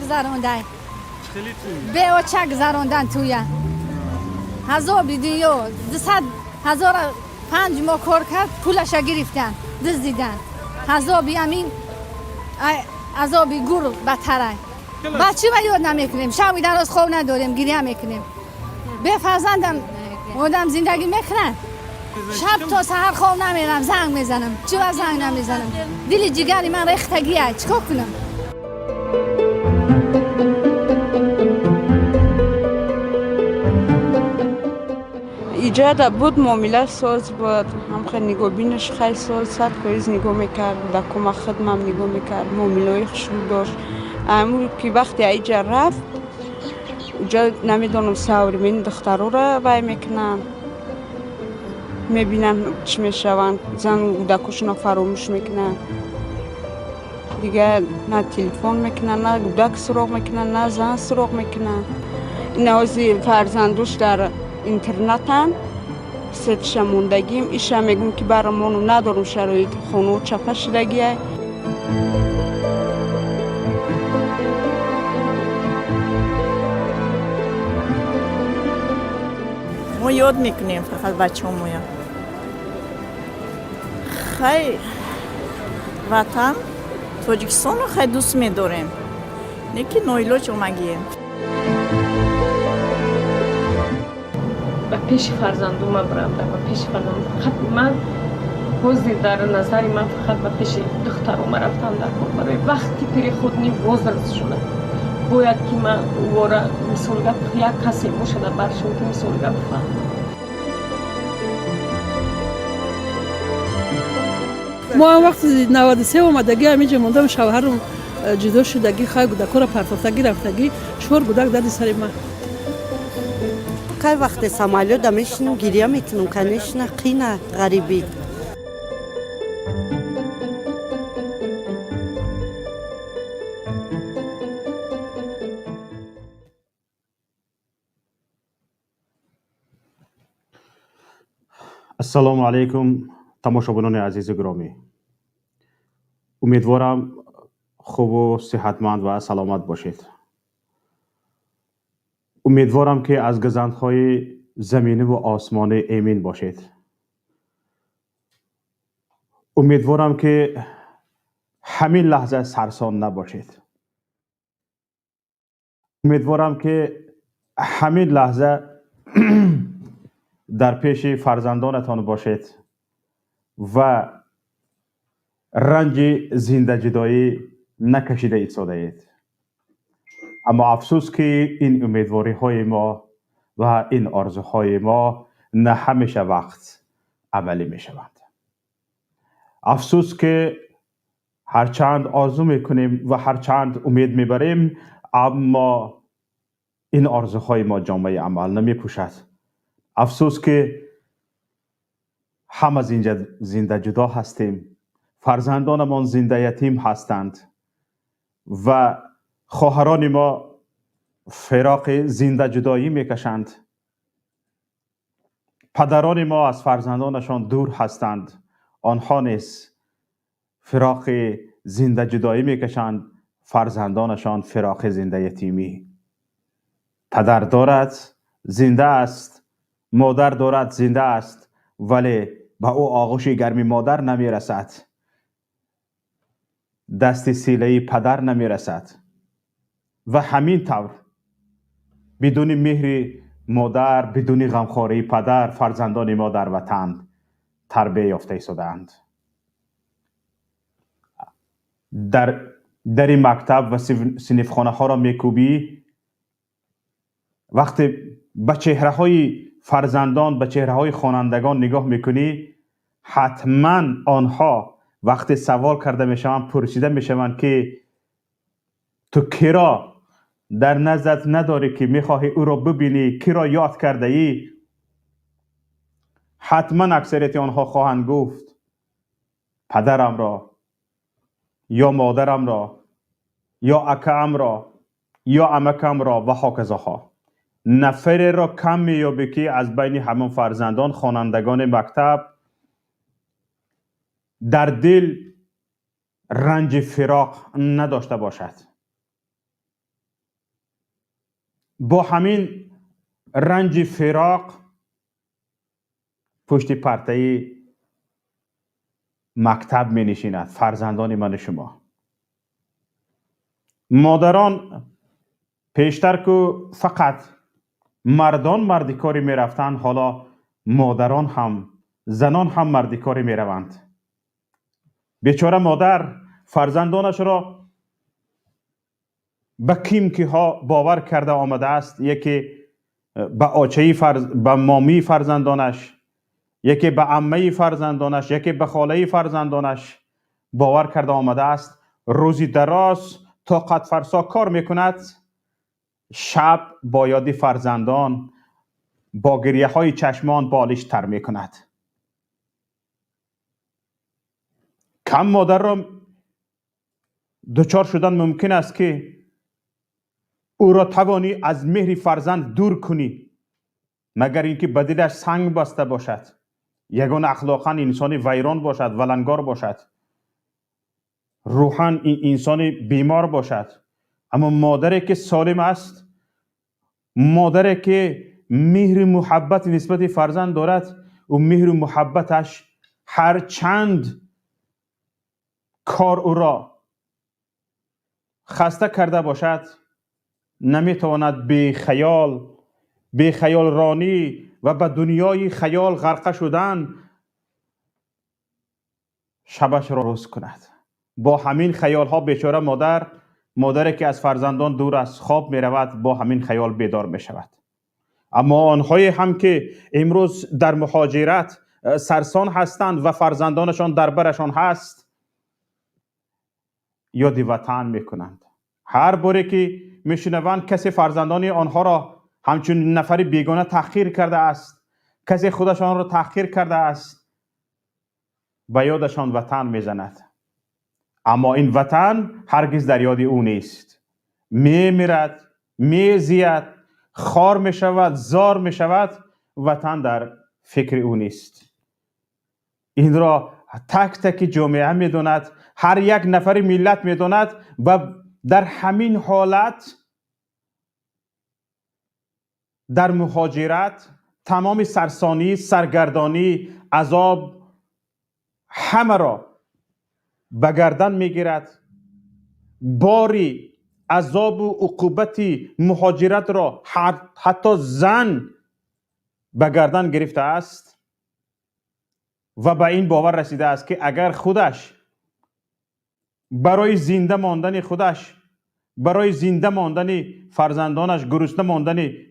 گذرونده به و چه گذروندن توی هزار بیدیو 200,000 5 ماه کار کرد پولش گرفتن دزدیدن هزار بی امین عذابی گور بدتره بچه و یاد نمیکنیم شبی در از خواب نداریم گریه میکنیم به فرزندم آدم زندگی میکنه شب تا سحر خواب نمیرم زنگ میزنم چرا زنگ نمیزنم دل جگری من ریختگیه چیکار کنم ایجاد بود معامله ساز بود هم خیلی نگاه بینش خیلی ساز صد پاییز نگاه میکرد در کمک خدمم نگاه میکرد معامله های خوشو داشت امور که وقتی ایجا رفت اونجا نمیدونم سواری من دخترو را وای میکنن میبینن چی میشون زن و کودکشون فراموش میکنن دیگه نه تلفن میکنن نه کودک سراغ میکنن نه زن سراغ میکنن این اوزی فرزندوش در اینترنت هم ستش موندگیم ایشا میگم که برامونو ندارم شرایط خونو چپه شدگیه ما یاد میکنیم فقط بچه هم مویا خیلی وطن تاجیکستان رو خیلی دوست میداریم نیکی نایلوچ اومگیم به پیش فرزندوم برم به پیش فرزندوم فقط من بازی در نظر من فقط به پیش دخترم رفتم در کار برای وقتی پیری خود نی بازرس شده باید که من واره مثال گپ یک کسی باشه در برشون که مثال گپ فهم ما هم وقت 93 اومدگی همینجا موندم شوهرم جدا شدگی خیلی گودکو را پرتافتگی رفتگی 4 گودک دادی سر من که وقت سمالیو دمیشنم گریه میکنم کنشنه قینه غریبی السلام علیکم تماشاگران عزیز گرامی امیدوارم خوب و صحتمند و سلامت باشید امیدوارم که از گزندهای زمینی و آسمانی امین باشید امیدوارم که همین لحظه سرسان نباشید امیدوارم که همین لحظه در پیش فرزندانتان باشید و رنج زنده جدایی نکشیده ایستاده اید اما افسوس که این امیدواری های ما و این آرزوهای ما نه همیشه وقت عملی می شوند افسوس که هرچند آرزو میکنیم و هرچند امید میبریم اما این آرزوهای ما جامعه عمل نمی پوشد افسوس که هم از اینجا زنده جدا هستیم فرزندانمان زنده یتیم هستند و خواهران ما فراق زنده جدایی میکشند پدران ما از فرزندانشان دور هستند آنها نیز فراق زنده جدایی میکشند فرزندانشان فراق زنده یتیمی پدر دارد زنده است مادر دارد زنده است ولی به او آغوش گرمی مادر نمیرسد دست سیله‌ای پدر نمیرسد و همین طور بدون مهر مادر بدون غمخواری پدر فرزندان ما در وطن تربیت یافته ایستاده‌اند در این مکتب و صنفخانه ها را میکوبی وقتی به چهره های فرزندان به چهره های خوانندگان نگاه میکنی حتما آنها وقتی سوال کرده میشوند پرسیده میشوند که تو کی را در نظرت نداری که میخواهی او را ببینی کی را یاد کرده ای حتما اکثریت آنها خواهند گفت پدرم را یا مادرم را یا اکام را یا عمکم را و هاکذاها نفر را کم میابی که از بین همون فرزندان خوانندگان مکتب در دل رنج فراق نداشته باشد با همین رنج فراق پشت پرده مکتب می نشیند فرزندان من شما. مادران پیشتر که فقط مردان مردی کاری می رفتن، حالا مادران هم زنان هم مردی کاری می روند. بیچاره مادر فرزندانش را به کیمکی ها باور کرده آمده است. یکی به آچهی به مامی فرزندانش، یکی به عمه فرزندانش، یکی به خاله فرزندانش باور کرده آمده است. روزی دراز طاقت فرسا کار میکند، شب با یاد فرزندان با گریه های چشمان بالش تر میکند. کم مادر را دچار شدن ممکن است که او را توانی از مهر فرزند دور کنی، مگر اینکه به دلش سنگ بسته باشد، یگان اخلاقا انسان ویران باشد، ولنگار باشد، روحاً انسان بیمار باشد. اما مادری که سالم است، مادری که مهر محبت نسبت فرزند دارد، و مهر محبتش هر چند کار او را خسته کرده باشد، نمیتواند به خیال رانی و به دنیای خیال غرقه شدن شبش را روز کند. با همین خیال ها بیچاره مادری که از فرزندان دور از خواب می رود، با همین خیال بیدار می شود. اما آنهایی هم که امروز در مهاجرت سرسان هستند و فرزندانشان در برشان هست، یاد وطن می کنند. هر باری که می شنوند کسی فرزندان آنها را همچون نفر بیگانه تحقیر کرده است، کسی خودشان را تحقیر کرده است، به یادشان وطن می زند. اما این وطن هرگز در یاد او نیست. می میرد، می زید، خار می شود، زار می شود، وطن در فکر او نیست. این را تک تک جامعه می داند، هر یک نفر ملت می داند و در همین حالت در مهاجرت تمام سرسانی، سرگردانی، عذاب همه را به گردن میگیرد. باری عذاب و عقوبت مهاجرت را حتی زن به گردن گرفته است و به این باور رسیده است که اگر خودش برای زنده ماندن خودش، برای زنده ماندن فرزندانش،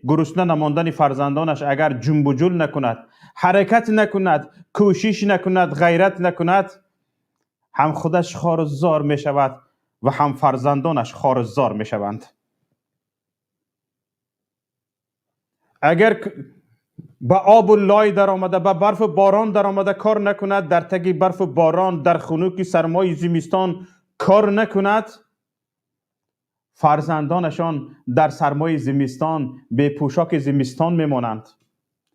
گرسنه نماندن فرزندانش اگر جنب و جل نکند، حرکت نکند، کوشش نکند، غیرت نکند، هم خودش خار و زار می شود و هم فرزندانش خار و زار می شوند. اگر به آب و لای در آمده، به برف و باران در آمده کار نکند، در تگی برف و باران، در خنوک سرمای زمستان کار نکند، فرزندانشان در سرمای زمستان به پوشاک زمستان میمانند،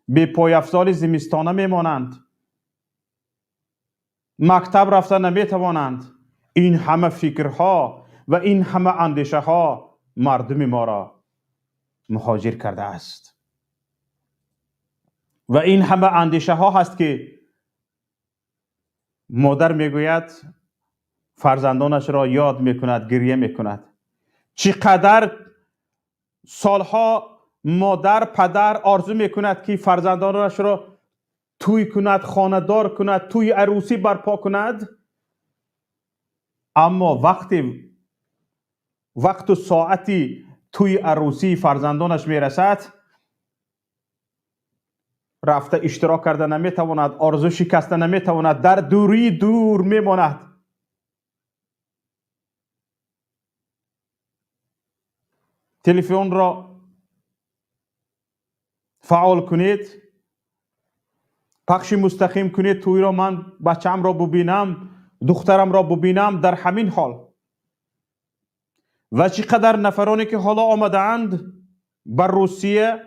به پای افزار زمستانه میمانند، مکتب رفته نمیتوانند. این همه فکرها و این همه اندیشه ها مردم ما را مهاجر کرده است و این همه اندیشه ها هست که مادر میگوید فرزندانش را یاد میکند، گریه میکند. چقدر سالها مادر پدر آرزو میکند که فرزندانش را توی کند، خانه‌دار کند، توی عروسی برپا کند، اما وقت و ساعتی توی عروسی فرزندانش میرسد، رفته اشتراک کرده نمیتواند، آرزو شکسته نمیتواند، در دوری دور میماند. تلفن را فعال کنید، پخش مستقیم کنید، توی را من بچه‌ام را ببینم، دخترم را ببینم. در همین حال و چقدر نفرانی که حالا آمدند بر روسیه،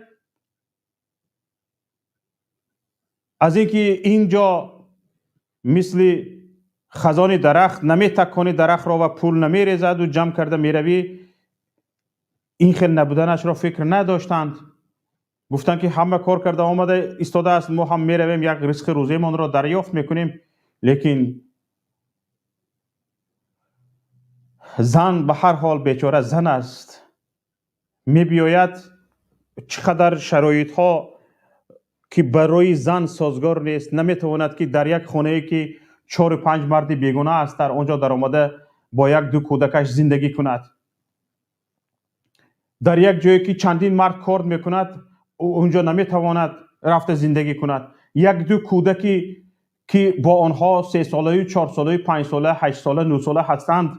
از اینکه اینجا مثل خزان درخت نمی تکانی درخت را و پول نمی ریزد و جمع کرده می روی، این خیلی نبودنش را فکر نداشتند. گفتند که همه کار کرده آمده ایستاده است، ما هم میرویم یک رزق روزیمان را دریافت میکنیم. لیکن زن به هر حال بیچاره زن است، میبیاید چقدر شرایط ها که برای زن سازگار نیست، نمیتواند که در یک خانه که 4-5 مرد بیگانه است در آنجا در آمده با 1-2 کودکش زندگی کند. در یک جایی که چندین مرد کار میکند اونجا نمیتواند رفته زندگی کند. 1-2 کودکی که با آنها 3 ساله، 4 ساله، 5 ساله، 8 ساله، 9 ساله هستند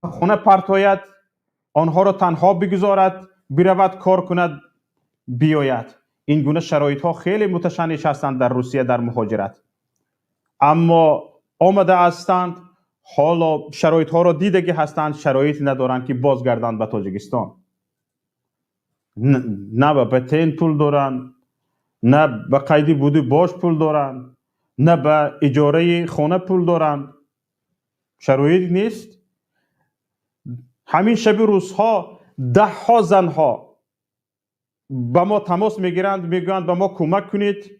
خانه پرتاید، آنها را تنها بگذارد، برود کار کند، بیاید. این گونه شرایط ها خیلی متشنج هستند در روسیه در مهاجرت. اما آمده هستند، حالا شرایط ها را دیده که هستند، شرایط ندارند که بازگردند به تاجیکستان. نه به پتین پول دارند، نه به قیدی بودی باش پول دارند، نه به اجاره خانه پول دارند. شرایط نیست. همین شب روزها 10 ها زنها با ما تماس میگیرند، میگویند به ما کمک کنید،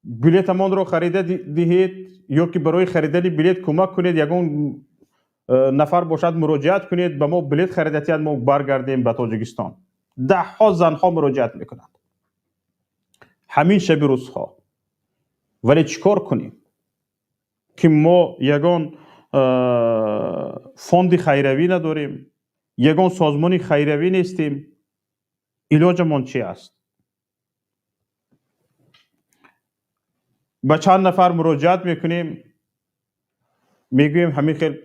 بلیتمان رو خریده دهید یا که برای خریدن بلیت کمک کنید، یگان نفر باشد مراجعت کنید به ما بلیت خریدید ما برگردیم به تاجیکستان. 10 ها زنها مراجعت میکنند همین شب روزها. ولی چیکار کنیم که ما یگان فوند خیروی نداریم، یگان سازمان خیروی نیستیم؟ علاجمان چی است؟ به چند نفر مراجعت میکنیم، میگوییم همین خیلی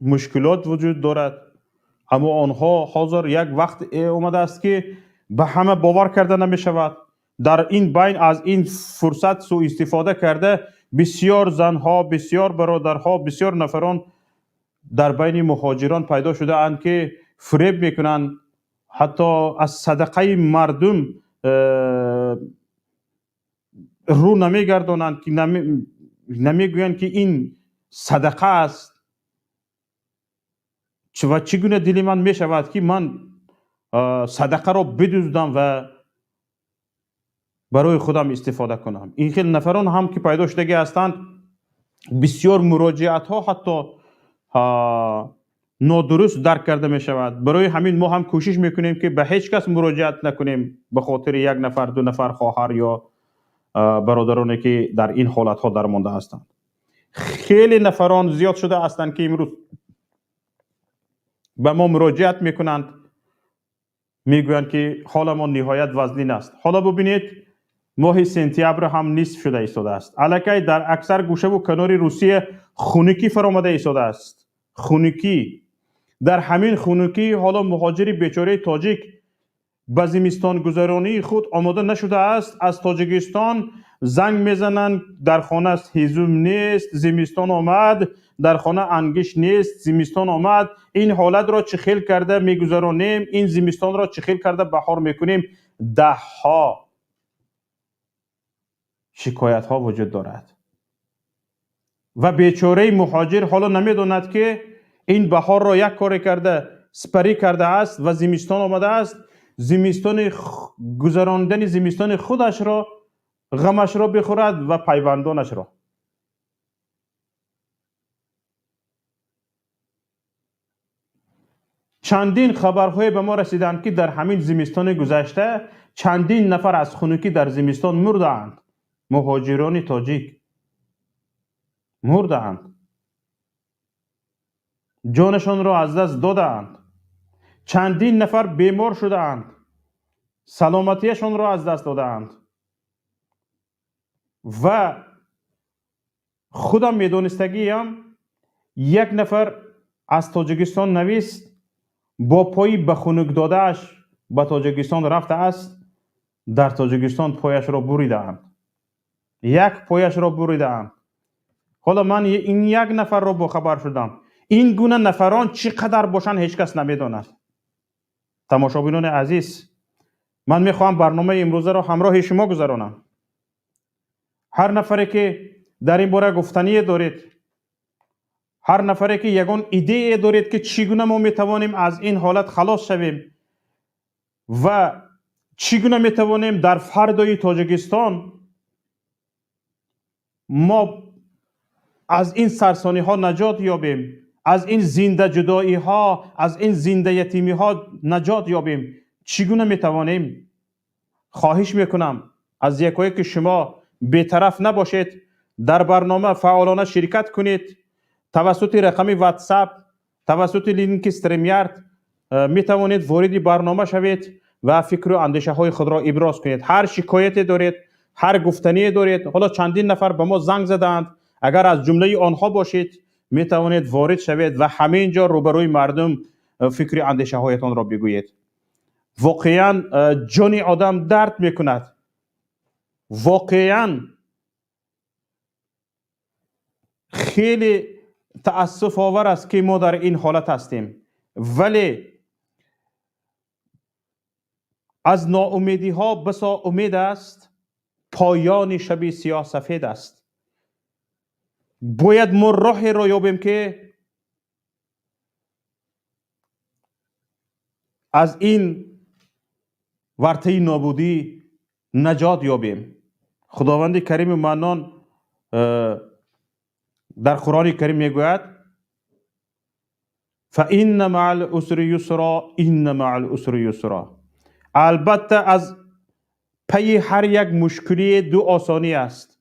مشکلات وجود دارد، اما آنها حاضر یک وقت اومده است که به همه باور کرده نمیشود. در این بین از این فرصت سوء استفاده کرده بسیار زنها، بسیار برادرها، بسیار نفران در بین مهاجران پیدا شده اند که فریب میکنند، حتی از صدقه مردم رو نمیگردانند، که نمیگویند که این صدقه است. و چگونه دلی من میشود که من صدقه را بدزدم و برای خودم استفاده کنم. این خیلی نفران هم که پیدا شدگی هستند، بسیار مراجعت ها حتی نادرست درک کرده می شود. برای همین ما هم کوشش میکنیم که به هیچ کس مراجعت نکنیم به خاطر 1 نفر 2 نفر خواهر یا برادرانی که در این حالت ها درمانده هستند. خیلی نفران زیاد شده هستند که امروز به ما مراجعت میکنند، میگویند که حال ما نهایت وزنین است. حالا ببینید ماه سپتامبر هم نصف شده ایستاده است. الکی در اکثر گوشه و کنار روسیه خنکی فرآمده ایستاده است. خنکی. در همین خنکی حالا مهاجری بیچاره تاجیک به زمستان گذرانی خود آماده نشده است. از تاجیکستان زنگ میزنند در خانه است هیزم نیست، زمستان آمد، در خانه انگشت نیست، زمستان آمد. این حالت را چخیل کرده میگذرانیم، این زمستان را چخیل کرده بهار میکنیم. 10 ها شکایت ها وجود دارد و بیچاره مهاجر حالا نمیداند که این بهار را یک کاری کرده سپری کرده است و زمستان آمده است. زمستان گذراندن زمستان خودش را، غمش را بخورد و پیوندانش را. چندین خبرهای به ما رسیدند که در همین زمستان گذشته چندین نفر از خنکی در زمستان مردند. مهاجران تاجیک مردند، جانشان را از دست دادند. چندین نفر بیمار شدند، سلامتیشان را از دست دادند. و خودم میدونستگیم 1 نفر از تاجیکستان نویست با پای به خنک دادهش به تاجیکستان رفته است. در تاجیکستان پایش را بریدند، 1 پایش را بریدند. حالا من این 1 نفر را با خبر شدم. این گونه نفران چقدر باشن هیچ کس نمیداند. تماشابینان عزیز، من میخواهم برنامه امروزه را همراه شما گذرانم. هر نفری که در این باره گفتنی دارید، هر نفره که یگان ایده دارید که چگونه ما میتوانیم از این حالت خلاص شویم و چگونه میتوانیم در فردای تاجیکستان ما از این سرسانی ها نجات یابیم، از این زنده جدایی ها، از این زنده یتیمی ها نجات یابیم، چگونه میتوانیم؟ خواهش میکنم از یکایی که شما بی‌طرف نباشید، در برنامه فعالانه شرکت کنید. توسط رقم واتساپ، توسط لینک استریمیارد میتوانید وارد برنامه شوید و فکر و اندیشه های خود را ابراز کنید. هر شکایتی دارید، هر گفتنی دارید، حالا چندین نفر به ما زنگ زدند، اگر از جمله آنها باشید میتوانید وارد شوید و همینجا روبروی مردم فکر اندیشه هایتان را بگویید. واقعا جان آدم درد میکند، واقعا خیلی تأسف آور است که ما در این حالت هستیم، ولی از ناامیدی ها بسا امید است. پایان شب سیاه سفید است. باید ما راه را یابیم که از این ورطه نابودی نجات یابیم. خداوند کریم منان در قرآن کریم میگوید فإن مع العسر یسرا إن مع العسر یسرا. البته از پی هر یک مشکلی دو آسانی است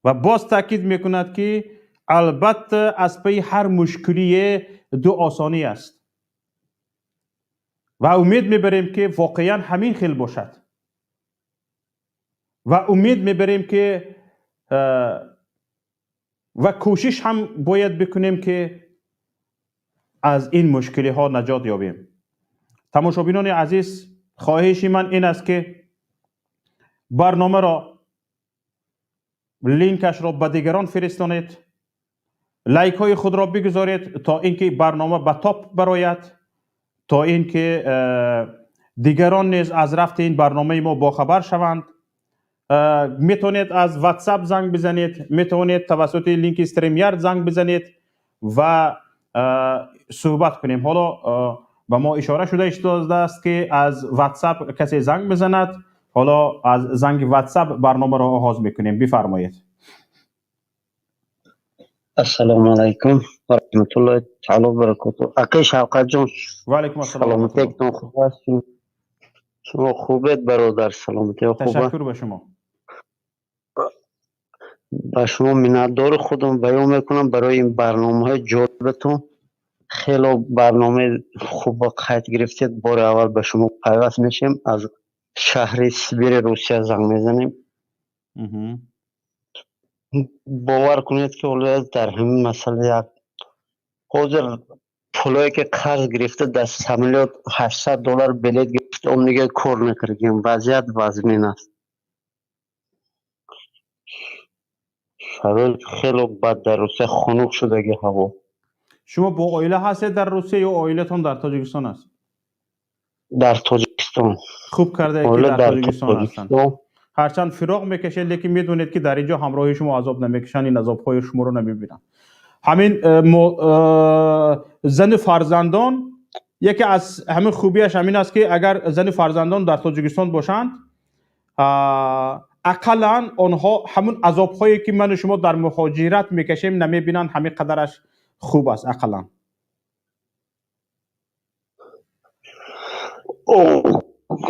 و باز تاکید میکند که البته از پی هر مشکلی دو آسانی است و امید میبریم که واقعا همین خیل باشد و امید میبریم که و کوشش هم باید بکنیم که از این مشکلی ها نجات یابیم. تماشابینان عزیز، خواهش من این است که برنامه را لینکش را به دیگران فرستانید، لایک های خود را بگذارید تا اینکه برنامه به تاپ برآید، تا اینکه دیگران نیز از رفت این برنامه ما باخبر شوند. میتونید از واتساپ زنگ بزنید، میتونید توسط لینک استریمیارد زنگ بزنید و صحبت کنیم. حالا به ما اشاره شده است که از واتساپ کسی زنگ بزند. حالا از زنگ واتساپ برنامه را آغاز میکنیم. بفرمایید. السلام علیکم و رحمت الله تعالی و برکاته. اکی شوکت جان، و علیکم السلام. سلامتیتون خوب هستین؟ شما خوبید برادر؟ سلامتی خوبه؟ تشکر به شما. با شما منتدار خودم بیان میکنم برای این برنامه های جالبتون. خیلی برنامه خوب قید گرفتید. بار اول به شما پیوست میشیم. از شهر سیبیر روسیه زنگ میزنیم. باور کنید که ولایت در همین مسئله یک حاضر پولایی که قرض گرفته در سمیلیات $800 بلیت گرفته اون دیگه کار نکردیم. وضعیت وزمین است. شرایط خیلی بد در روسیه، خنک شدگی هوا. شما با عائله هستید در روسیه یا عائلتون در تاجیکستان است؟ در تاجیکستان. خوب کرده که در تاجیکستان هستند. هرچند فراق میکشه لیکن میدونید که در اینجا همراه شما عذاب نمیکشن، این عذاب‌های شما رو نمیبینن. همین زن فرزندان، یکی از همین خوبیش همین است که اگر زن فرزندان در تاجیکستان باشند اقلا آنها همون عذاب‌هایی که من و شما در مهاجرت میکشیم نمیبینن. همین قدرش خوب است اقلا.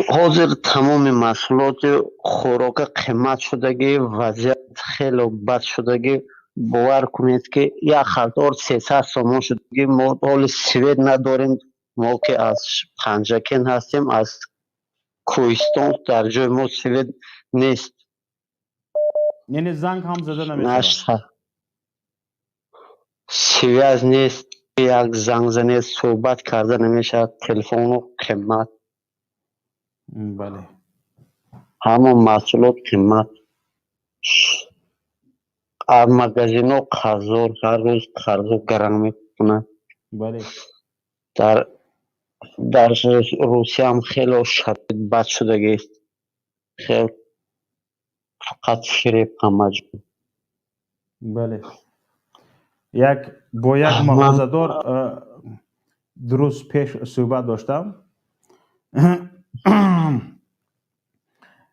حاضر تمام محصولات خوراک قیمت شدگی، وضعیت خیلی بد شدگی. باور کنید که یک خلطار 300 سوم شدگی. ما حال سوید نداریم. ما که از پنجکین هستیم، از کوهستان، در جای ما سوید نیست. یعنی زنگ هم زده نمیشه؟ سوید نیست. یک زنگ زنید صحبت کرده نمیشه. تلفن و قیمت. بله. همون محصولات قیمت. مگزینو قرضور هر روز قرضو گرم میکنه. بله. در روسیه هم خیلی شدید بد شدگی است. خیلی فقط فریب همه جا. بله. یک با یک مغازه‌دار درست پیش صحبت داشتم.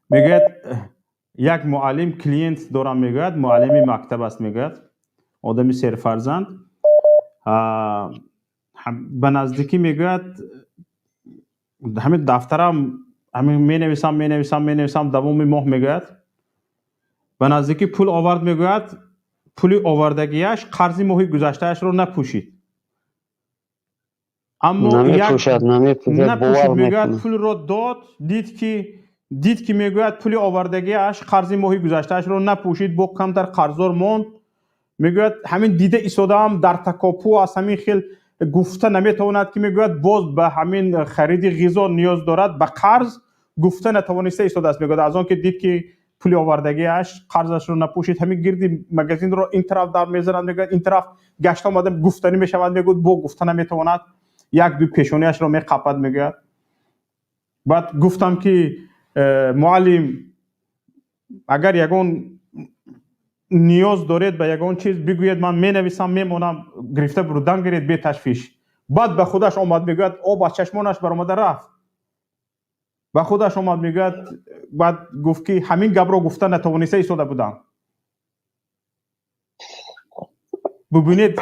میگه یک معلم کلینت دارم، میگه معلم مکتب است، میگه آدمی سرفرزند به نزدیکی میگه همین دفترم همین می نویسم دوم ماه میگه به نزدیکی پول آورد، میگه پولی آوردگیش قرض ماهی گذشتهش رو نپوشید، اما نمیپوشد میگه پول رو داد، دید که میگه پولی آوردگیش قرض ماهی گذشتهش رو نپوشید، با کمتر قرضدار موند. میگه همین دیده ایستاده هم در تکاپو از همین خیل گفته نمیتواند که میگه باز به همین خرید غذا نیاز دارد، به قرض گفته نتوانسته ایستاده است. میگه از آن که دید که پولی آوردگیش قرضش رو نپوشید، همین گردی مگزین رو این طرف در میذارند، میگه این طرف گشت آمدم گفتنی میشود، میگه با گفته نمیتواند، یک دو پیشونیش رو میقپد. میگه بعد گفتم که معلم اگر یگون نیاز دارید به یگون چیز بگوید، من می نویسم میمونم، گرفته بردن گرید بی تشویش. بعد به خودش آمد میگه آب از چشمانش برآمده رفت، به خودش آمد میگه، بعد گفت که همین گپ رو گفته نتوانسته ایستاده بودم. ببینید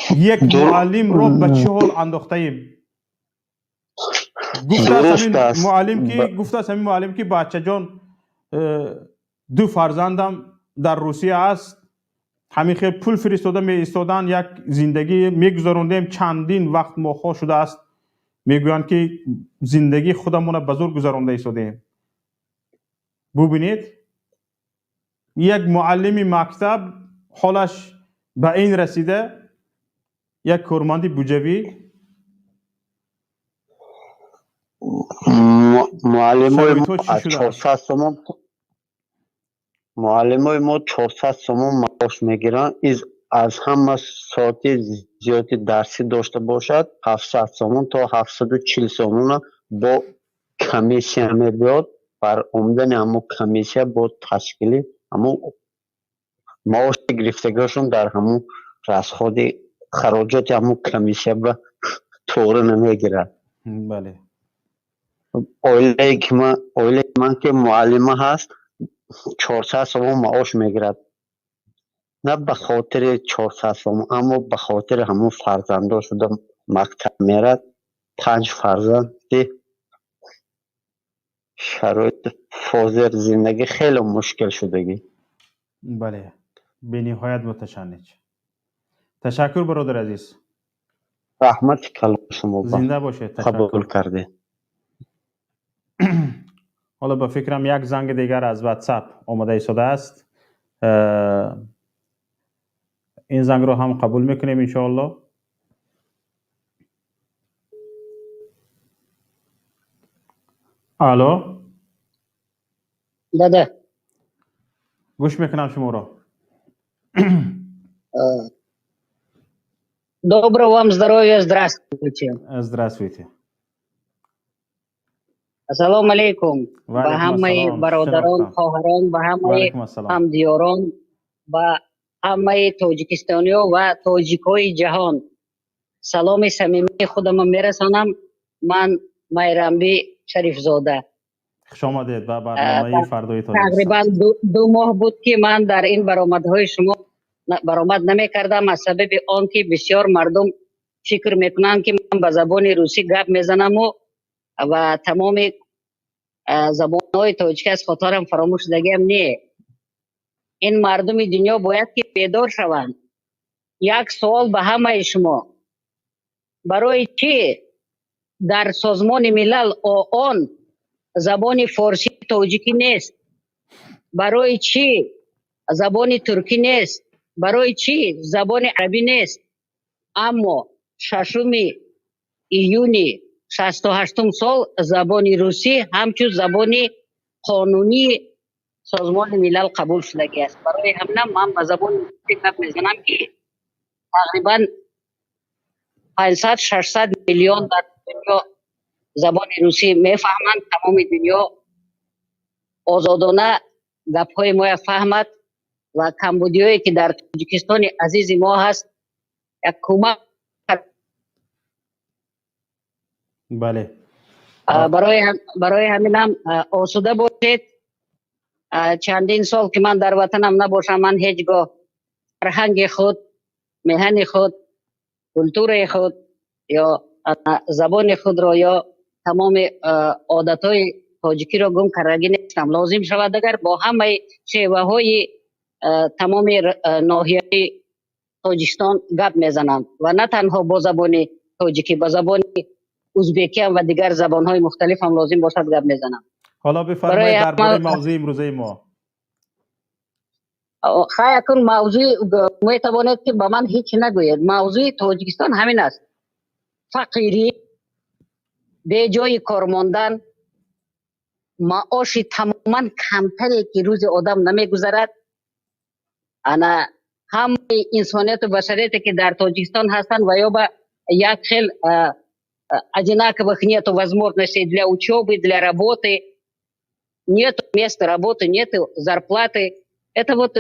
که یک معلم رو به چه حال انداخته ایم. گفته است همین معلم که بچه جان دو فرزندم در روسیه است، همین خیلی پول فرستاده می ایستادن، یک زندگی میگذروندیم، چندین وقت ماها شده است میگویند که زندگی خودمون بزرگ گذرانده ایستادیم. ببینید یک معلم مکتب حالش به این رسیده، یک کارمند بودجوی. معلمای ما 400 سومون معاش میگیرن، از همه ساعت زیادی درسی داشته باشد 700 سومون تا 740 سومون با کمیسیه میبیاد. بر عمدن همون کمیسیه با تشکیلی همون معاش گرفتگیشون در همون رسخود خراجات همون کمیسیه به طوره نمیگیرد. بله. اویله من که معلمه هست 400 سوم معاش میگیرد، نه به خاطر 400 سوم، اما به خاطر همون فرزندا شده مکتب میرد. 5 فرزند، شرایط فاضل زندگی خیلی مشکل شدگی. بله، به نهایت متشنج. تشکر برادر عزیز. رحمت کلام شما زنده باشه. قبول کرده. حالا به فکرم یک زنگ دیگر از واتساپ آمده ایستاده است، این زنگ رو هم قبول میکنیم انشاءالله. الو داده گوش میکنم شما رو. Доброго вам здоровья, здравствуйте. Здравствуйте. Ассаламу алейкум. Ба ҳамаи бародарон, хоҳарон, ба ҳамаи ҳамдиёрон, ба ҳамаи тоҷикистониё ва тоҷикҳои ҷаҳон саломи самимии худамон мерасонам. Ман Майрамби Шарифзода. خوش آمدید به برنامه فردای تاجیکستان. تقریبا دو ماه بود که من در این برآمدهای شما برآمد نمی‌کردم، از سبب آنکه بسیار مردم فکر میکنند که من به زبان روسی گپ میزنم و تمام زبان‌های تاجیک از خاطرم فراموش شدگیم. نه، این مردم دنیا باید که بیدار شوند. یک سوال به همه شما، برای چی در سازمان ملل آن زبان فارسی تاجیکی نیست؟ برای چی زبان ترکی نیست؟ برای چی زبان عربی نیست؟ اما 6 ایون 68 سال زبان روسی همچون زبان قانونی سازمان ملل قبول شده است. برای همین من به زبان روسی گپ میزنم که تقریبا 500-600 میلیون در دنیا زبان روسی میفهمند. تمام دنیا آزادانه گپ‌های ما فهمد و کمبودیایی که در تاجیکستان عزیز ما هست یک کمک بله برای همینم آسوده باشید. چندین سال که من در وطنم نباشم، من هیچگاه فرهنگ خود، مهن خود، کلتور خود یا زبان خود را یا تمام عادتهای تاجیکی را گم کردگی نیستم. لازم شود اگر با همه شیوه های تمام ناحیه تاجیکستان گپ میزنم و نه تنها با زبان تاجیکی، با زبان ازبکی هم و دیگر زبان های مختلف هم لازم باشد گپ میزنم. حالا بفرمایید درباره موضوع امروزه ما. خواهی کن موضوع میتواند که به من هیچ نگوید. موضوع تاجیکستان همین است: فقیری، به جای کار ماندن، معاش تماما کمتری که روز آدم نمیگذرد. انا هم انسانیت و بشریت که در تاجیکستان هستند و یا به یک خیل одинаковых нету возможностей для учебы, для работы, нету места работы, нету зарплаты. Это вот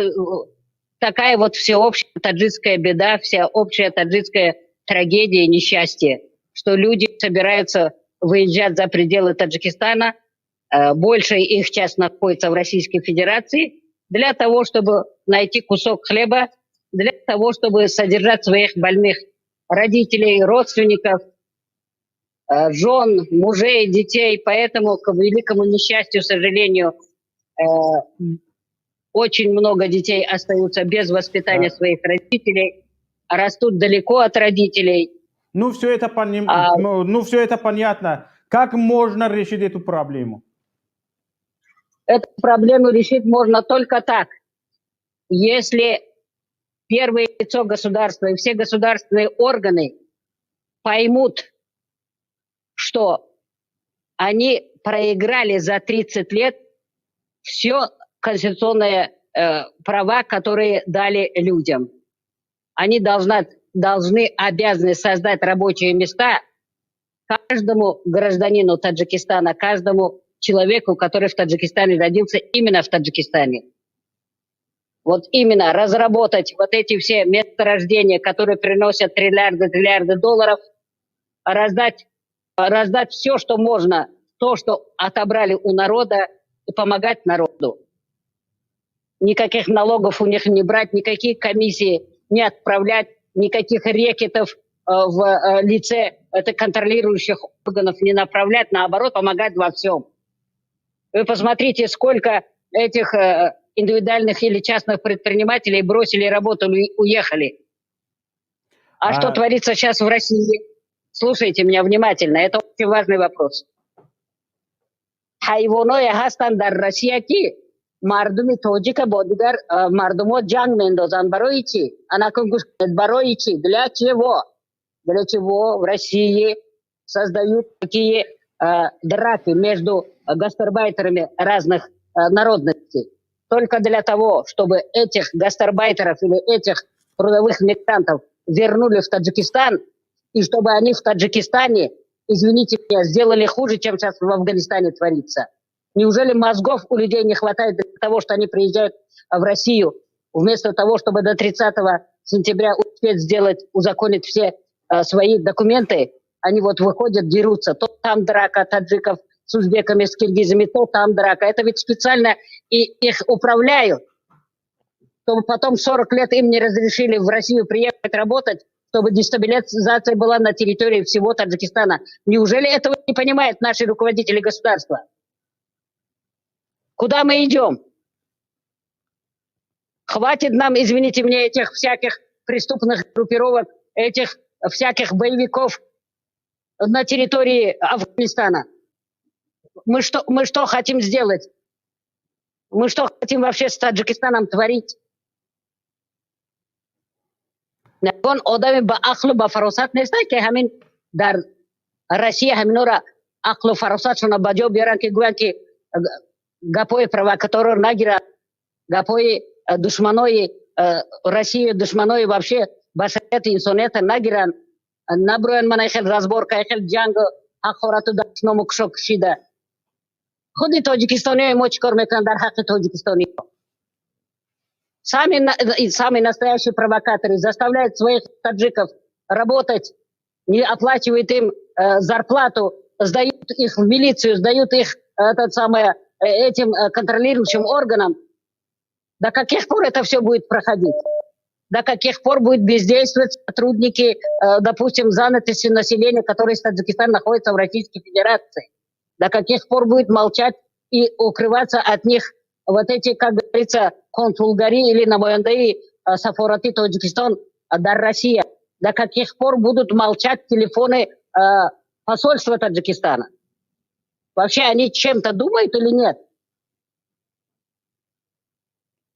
такая вот всеобщая таджикская беда, всеобщая таджикская трагедия и несчастье, что люди собираются выезжать за пределы Таджикистана, большая их часть находится в Российской Федерации, для того, чтобы найти кусок хлеба, для того, чтобы содержать своих больных родителей, родственников, жен, мужей, детей. Поэтому, к великому несчастью, к сожалению, очень много детей остаются без воспитания своих родителей, растут далеко от родителей. Ну, все это понятно. Как можно решить эту проблему? Эту проблему решить можно только так. Если первое лицо государства и все государственные органы поймут, что они проиграли за 30 лет все конституционные права, которые дали людям. Они обязаны создать рабочие места каждому гражданину Таджикистана, каждому человеку, который в Таджикистане родился, именно в Таджикистане. Вот именно разработать вот эти все месторождения, которые приносят триллиарды долларов, раздать все, что можно, то, что отобрали у народа, и помогать народу. Никаких налогов у них не брать, никакие комиссии не отправлять, никаких рекетов в лице контролирующих органов не направлять, наоборот, помогать во всем. Вы посмотрите, сколько этих индивидуальных или частных предпринимателей бросили работу и уехали. Что творится сейчас в России? Слушайте меня внимательно, это очень важный вопрос. حیوانای هستند در روسیه که مردم تاجیک با دیگر مردم جنگ میندازن. برای چی؟ انا گوش کنید، برای چی؟ для чего в России создают такие драки между гастарбайтерами разных народностей? Только для того, чтобы этих гастарбайтеров или этих трудовых мигрантов вернули в Таджикистан, и чтобы они в Таджикистане, извините меня, сделали хуже, чем сейчас в Афганистане творится. Неужели мозгов у людей не хватает для того, что они приезжают в Россию, вместо того, чтобы до 30 сентября успеть сделать, узаконить все свои документы, они вот выходят, дерутся. То там драка таджиков с узбеками, с киргизами, то там драка. Это ведь специально и их управляют, чтобы потом 40 лет им не разрешили в Россию приехать работать, чтобы дестабилизация была на территории всего Таджикистана. Неужели этого не понимают наши руководители государства? Куда мы идем? Хватит нам, извините меня, этих всяких преступных группировок, этих всяких боевиков на территории Афганистана. Мы что хотим сделать? Мы что хотим вообще с Таджикистаном творить? نکن آدم با عقل و با فراست نیستن که همین در روسیه همینا را عقل و فراستشون به جا بیارن که گوین که گپای پروокатор رو نگیرن، گپای دشمنای روسیه، دشمنای вообще بشریت انسانیت نگیرن، نبروین من خیلی رزبار که خیلی جنگ حقارت و دشنام و کشا کشیده. خود تاجیکستانی ما چیکار میکنن در حق تاجیکستانی ها؟ Самые настоящие провокаторы заставляют своих таджиков работать, не оплачивают им зарплату, сдают их в милицию, сдают их этим контролирующим органам. До каких пор это все будет проходить? До каких пор будут бездействовать сотрудники, допустим, занятости населения, которые из Таджикистана находятся в Российской Федерации? До каких пор будет молчать и укрываться от них вот эти, как говорится, консулгари или намояндаи сафорати Таджикистан, дар Россия? До каких пор будут молчать телефоны посольства Таджикистана? Вообще они чем-то думают или нет?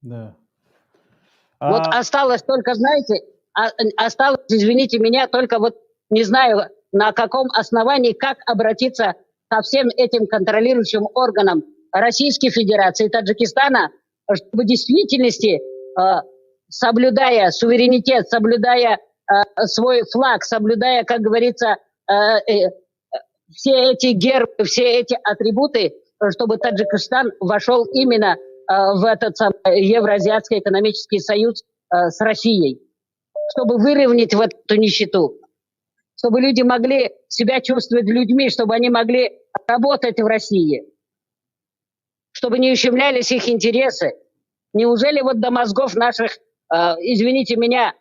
Да. Вот осталось только, знаете, осталось, извините меня, только вот не знаю, на каком основании, как обратиться ко всем этим контролирующим органам Российской Федерации и Таджикистана, чтобы в действительности, соблюдая суверенитет, соблюдая свой флаг, соблюдая, как говорится, все эти гербы, все эти атрибуты, чтобы Таджикистан вошел именно в этот Евразиатский экономический союз с Россией, чтобы выровнять вот эту нищету, чтобы люди могли себя чувствовать людьми, чтобы они могли работать в России, чтобы не ущемлялись их интересы. Неужели вот до мозгов наших, извините меня,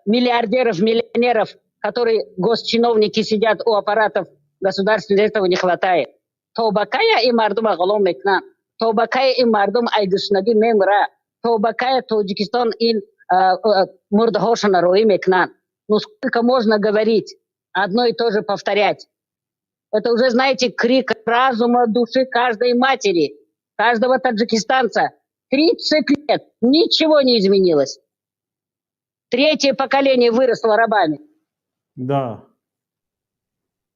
миллиардеров, миллионеров, которые госчиновники сидят у аппаратов государственных, этого не хватает? Тобакая и мардума голом мекнан. Тобакая и мардум айдушнаги мемра. Тобакая Таджикистан ин мурдахошана рои мекнан. Ну сколько можно говорить, одно и то же повторять? Это уже, знаете, крик разума, души каждой матери, каждого таджикистанца. 30 лет, ничего не изменилось. Третье поколение выросло рабами. Да.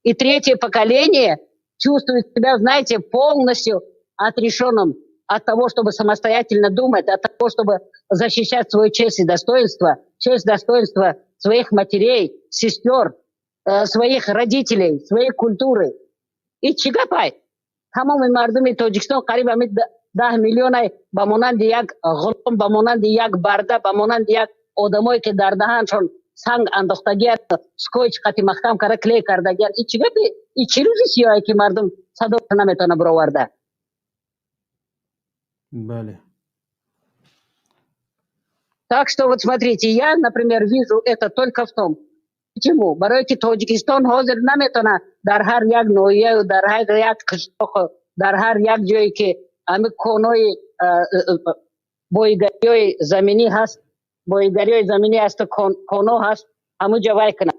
И третье поколение чувствует себя, знаете, полностью отрешенным от того, чтобы самостоятельно думать, от того, чтобы защищать свою честь и достоинство своих матерей, сестер, своих родителей, своей культуры. И чигапай. Тамам мардуми Таджикистан кариба 10 миллионов ба монанди як ғулум, ба монанди як барда, ба монанди як одамое ки дар даҳаншон санг андохтагиар, скотч қати махкам кара клей кардагиар. И чӣ гапи? И чӣ рӯзи сиёҳе ки мардум садоша наметавона бароварда? Бале. Так что вот смотрите, я, например, вижу это только в том. Почему? Барои ки Таджикистан ҳозир наметавона дар ҳар як ноҳияю, дар ҳар як қишлоқу, дар ҳар як ҷое ки ами конои бойгариёи заминӣ ҳаст, бойгариёи заминӣ ҳасту коно ҳаст, ҳамуҷа вай кунад.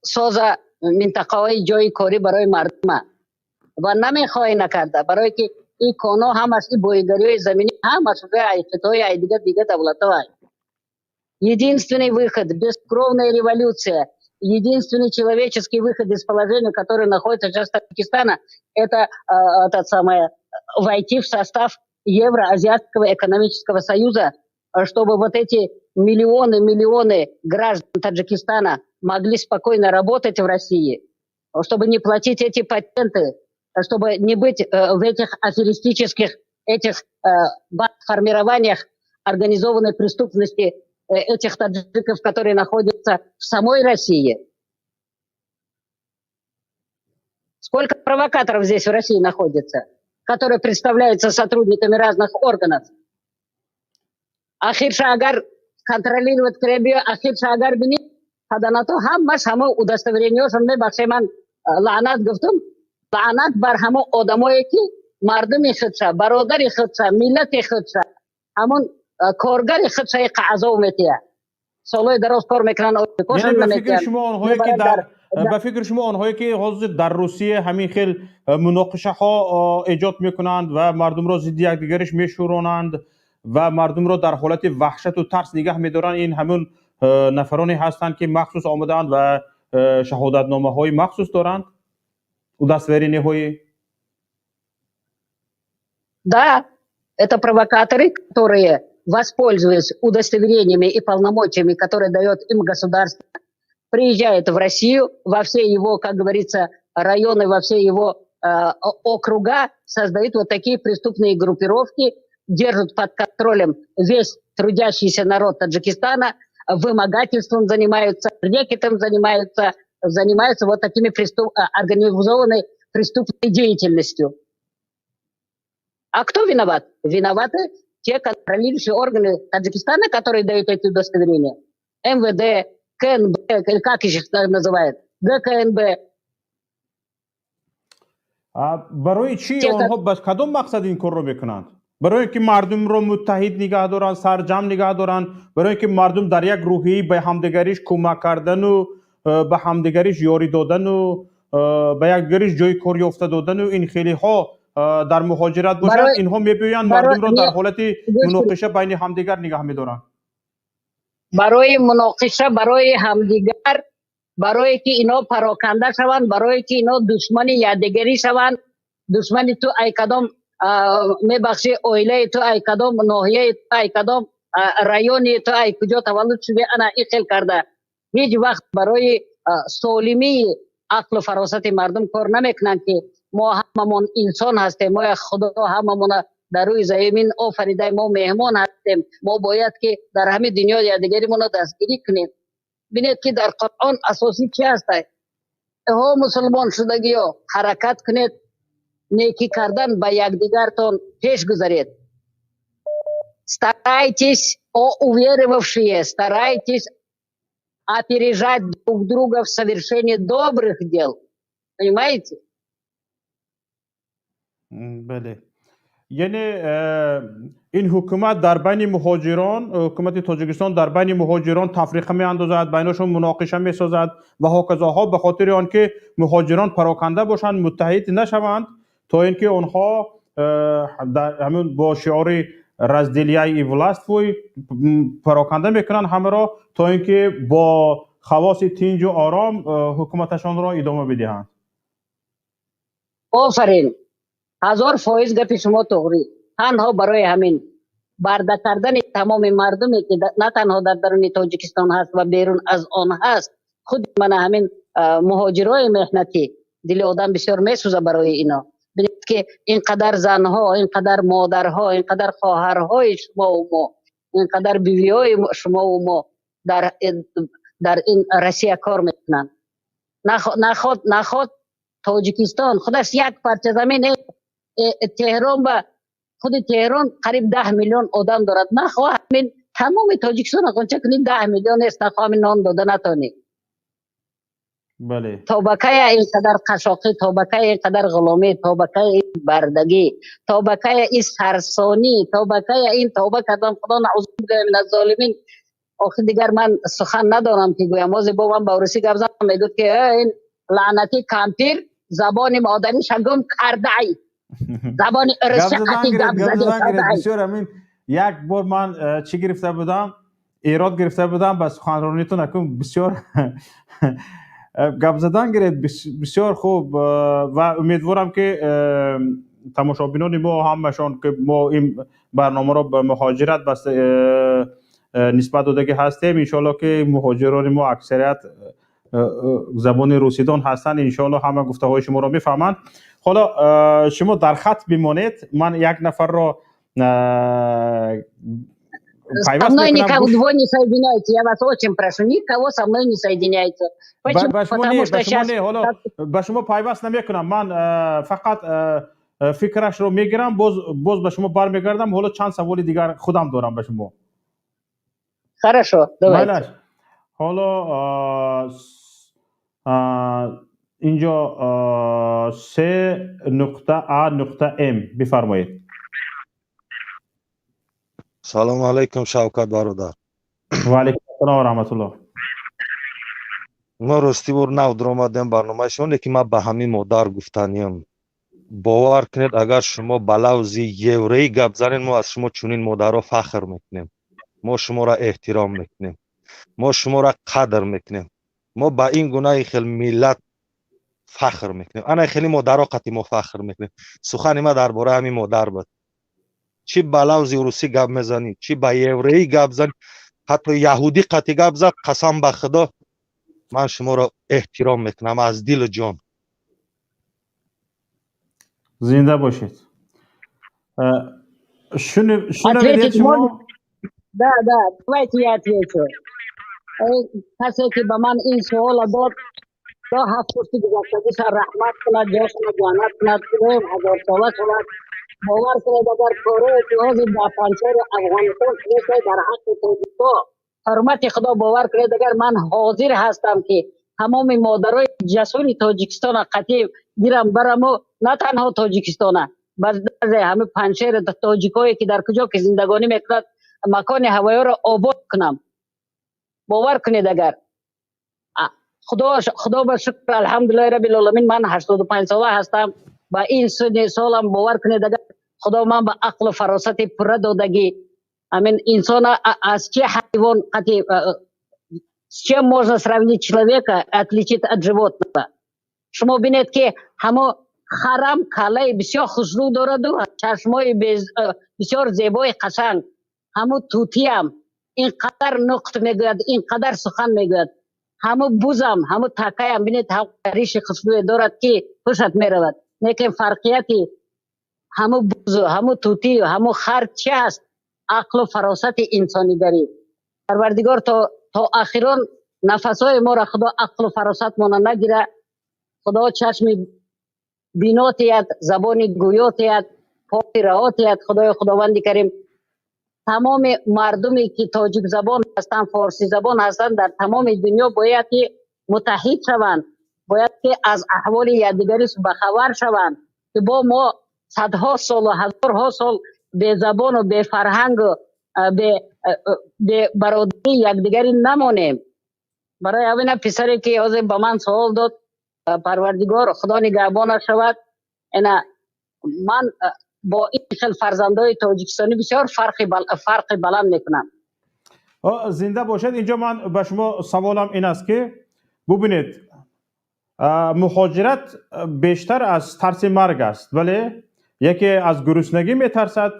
Соза минтақаҳои ҷои корӣ барои мардума ва намехоҳӣ накарда, барое ки ин коно ҳамаш, ин бойгариёи заминӣ ҳамаш уже айқитои дига давлатҳо. Единственный выход, бескровная революция, единственный человеческий выход из положения, которое находится сейчас в Таджикистане, это войти в состав Евроазиатского экономического союза, чтобы вот эти миллионы граждан Таджикистана могли спокойно работать в России, чтобы не платить эти патенты, чтобы не быть в этих аферистических формированиях организованной преступности этих таджиков, которые находятся в самой России. Сколько провокаторов здесь в России находится, которые представляются сотрудниками разных органов. Ахирша агар контролировать требует, ахирша агар бини, хаданато хаммаш хамо удостоверениёшон мебахшеман лаънат гуфтум, лаънат бар хамо одамое ки мардуми худша, бародари худша, миллати худша, ҳамон коргари худшаи қаъзо метия. Солои дароз кор мекунанд, یعنی به فکر شما آنهایی که حاضر در روسیه همین خیل مناقشه ها ایجاد میکنند و مردم را ضد یکدیگرش میشورانند و مردم را در حالت وحشت و ترس نگه میدارند، این همون نفرانی هستند که مخصوص آمدند و شهادتنامه های مخصوص دارند удостоверение های. Да, это провокаторы, которые, воспользуясь удостоверениями и полномочиями, которые дает им государство, приезжают в Россию, во все его, как говорится, районы, во все его округа, создают вот такие преступные группировки, держат под контролем весь трудящийся народ Таджикистана, вымогательством занимаются, рэкетом занимаются вот такими организованной преступной деятельностью. А кто виноват? Виноваты те контролирующие органы Таджикистана, которые дают эти удостоверения. МВД, КНБ, как их называют, ГКНБ. برای چی آنها بس کدام مقصد این کار رو میکنند؟ برای اینکه مردم رو متحد نگه دارن، سرجم نگه دارن، برای اینکه مردم در یک روحی به همدیگریش کمک کردن و به همدیگریش یاری دادن و به یک دیگریش جای کار یافته دادن و این خیلی ها در مهاجرت باشد، اینها میبینن مردم رو در حالت مناقشه بین همدیگر نگه میدارن. برای مناقشه برای همدیگر، برای که اینا پراکنده شوند، برای که اینا دشمن یادگیری شوند، دشمن تو ای کدام میبخشی اویله تو ای کدام ناحیه تو ای کدام رایونی تو ای کجا تولد شده انا این خیل کرده. هیچ وقت برای سالمی عقل و فراست مردم کار نمیکنن که ما هممون انسان هستیم، ما خدا هممون در روی زمین آفریده، ما مهمان هستیم، ما باید که در همه دنیا یادگیریمون رو دستگیری کنیم. بینید که در قرآن اساسی چی هسته؟ ها مسلمان شدگی ها حرکت کنید، نیکی کردن به یکدیگرتان پیش گذارید. Старайтесь о уверовавшие, старайтесь опережать друг друга в совершении добрых дел. Понимаете? بله. یعنی این حکومت در بین مهاجران، حکومت تاجیکستان در بین مهاجران تفریقه می اندازد، بینشون مناقشه می سازد و هاکذاها، به خاطر آنکه مهاجران پراکنده باشند، متحد نشوند، تا اینکه آنها همون با شعار разделяй и властвуй پراکنده میکنن همه را، تا اینکه با خواص تنج و آرام حکومتشان را ادامه بدهند. آفرین، 1000% گپ شما توری. تنها برای همین برده کردن تمام مردمی که نه تنها در درون تاجیکستان هست و بیرون از آن هست، خود من همین مهاجرای مهنتی دل آدم بسیار میسوزه برای اینا. ببینید که اینقدر زنها، اینقدر مادرها، اینقدر خواهرهای شما و ما، اینقدر بیویای شما و ما در این روسیه کار میکنن. نخواد تاجیکستان خودش یک پارچه زمین تهران و خود تهران قریب 10 میلیون آدم دارد. نخواه همین تمام تاجیکستان اگرچه کنید 10 میلیون است، نخواه همین نان داده نتونید. بله. طبقه اینقدر قشاقی، طبقه اینقدر غلامی، طبقه این بردگی، طبقه این سرسانی، طبقه این توبه کردن خدا نعوذ بالله من الظالمین. آخه دیگر من سخن ندارم که گویم. موزی با من باورسی گفت میگفت که این لعنتی کامپیر زبان مادری شگم کرده ای، زبان ارسقتی گفت زده. بسیار همین یک بار من چی گرفته بودم، ایراد گرفته بودم، بس سخنرانیتون اکنون بسیار گپ زدن گرفت، بسیار خوب و امیدوارم که تماشابینان ما همشان که ما این برنامه را به مهاجرت بس نسبت داده هستیم، انشالله که مهاجران ما اکثریت زبان روسیدان هستن، انشالله همه گفته های شما را میفهمند. حالا شما در خط بمانید، من یک نفر را Со мной никого не соединяйте, я вас очень прошу, никого со мной не соединяйте. Почему? Потому что сейчас... به شما پیوست نمیکنم، من فقط فکرش رو میگیرم، باز به شما برمیگردم. حالا چند سوال دیگر خودم دارم به شما. Хорошо, давайте. حالا اینجا 3.A.M بفرمایید. سلام علیکم شوکت برادر. و علیکم السلام و رحمت الله. ما راستی بر نو درآمدیم برنامه شما که ما به همین مادر گفتنیم. باور کنید اگر شما بلوزی یوری گپ زنین، ما از شما چنین مادرها فخر میکنیم. ما شما را احترام میکنیم. ما شما را قدر میکنیم. ما با این گناه خیلی ملت فخر میکنیم. انا خیلی مادرها قطعی ما فخر میکنیم. سخن ما درباره همین مادر بود. چی بلوزی روسی گپ میزنی، چی با یوری گپ زنی، حتی یهودی قطعی گپ زد، قسم به خدا من شما را احترام میکنم از دل و جان. زنده باشید. شنوید شما؟ Да, давайте я отвечу. کسی که به من این سوال داد دا هفت پشتی گذاشتگیش رحمت کند جاشن جانت کند کنیم هزار ساله شود باور کنید اگر کاره اتحاز با پنچر افغانستان کنید در حق توجیکا حرمت خدا باور کنید اگر من حاضر هستم که تمام مادرای جسور تاجیکستان قطعی گیرم برم و نه تنها تاجیکستان بس همه پنچر تاجیکایی که در کجا که زندگانی میکند مکان هوایی را آباد کنم باور کنید اگر خدا با شکر الحمدلله رب العالمین من 85 ساله هستم با این سن سالم باور کنید اگر خدا من با عقل و فراست پر دادگی امین انسان از چه حیوان قطعی с чем можно сравнить человека отличить от животного شما بینید که همه خرم کله بسیار خوشرو دارد و چشمای بسیار زیبای قشنگ همه توتی هم اینقدر نقط میگوید اینقدر سخن میگوید همه بوزم همه تکه هم بینید هم ریش خوشبو دارد که خوشت میرود لیکن فرقیتی همه بوز همه توتی همه خر چی است عقل و فراست انسانی داری پروردگار تا اخیران نفسهای ما را خدا عقل و فراست ما نگیره خدا چشم بیناتیت زبان گویاتیت پاک رهاتیت خداوند کریم تمام مردمی که تاجیک زبان هستند فارسی زبان هستند در تمام دنیا باید که متحد شوند باید که از احوال یکدیگر بخبر شوند که با ما صدها سال و هزارها سال به زبان و به فرهنگ و به برادری یکدیگری نمانیم برای همین پسری که از با من سوال داد پروردگار خدا نگهبان شود من با این خیل فرزندای تاجیکستانی بسیار فرق بلند میکنم زنده باشد. اینجا من به شما سوالم این است که ببینید مهاجرت بیشتر از ترس مرگ است ولی یکی از گرسنگی میترسد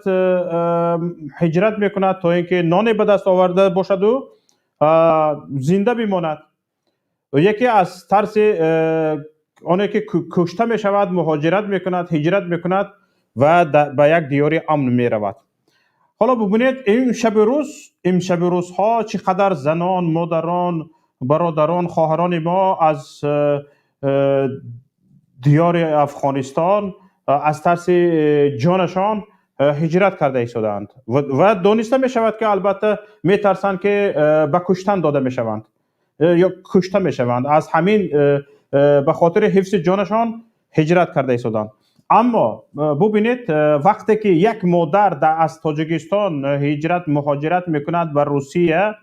هجرت میکند تا اینکه نان به دست آورده باشد و زنده بماند یکی از ترس آنه که کشته میشود مهاجرت میکند هجرت میکند و به یک دیار امن می رود. حالا ببینید این شب روزها چقدر زنان مادران برادران خواهران ما از دیار افغانستان از ترس جانشان هجرت کرده ایستادند و دانسته می شود که البته می ترسند که به کشتن داده می شوند یا کشته می شوند از همین به خاطر حفظ جانشان هجرت کرده ایستادند. اما ببینید وقتی که یک مادر از تاجیکستان مهاجرت میکند به روسیه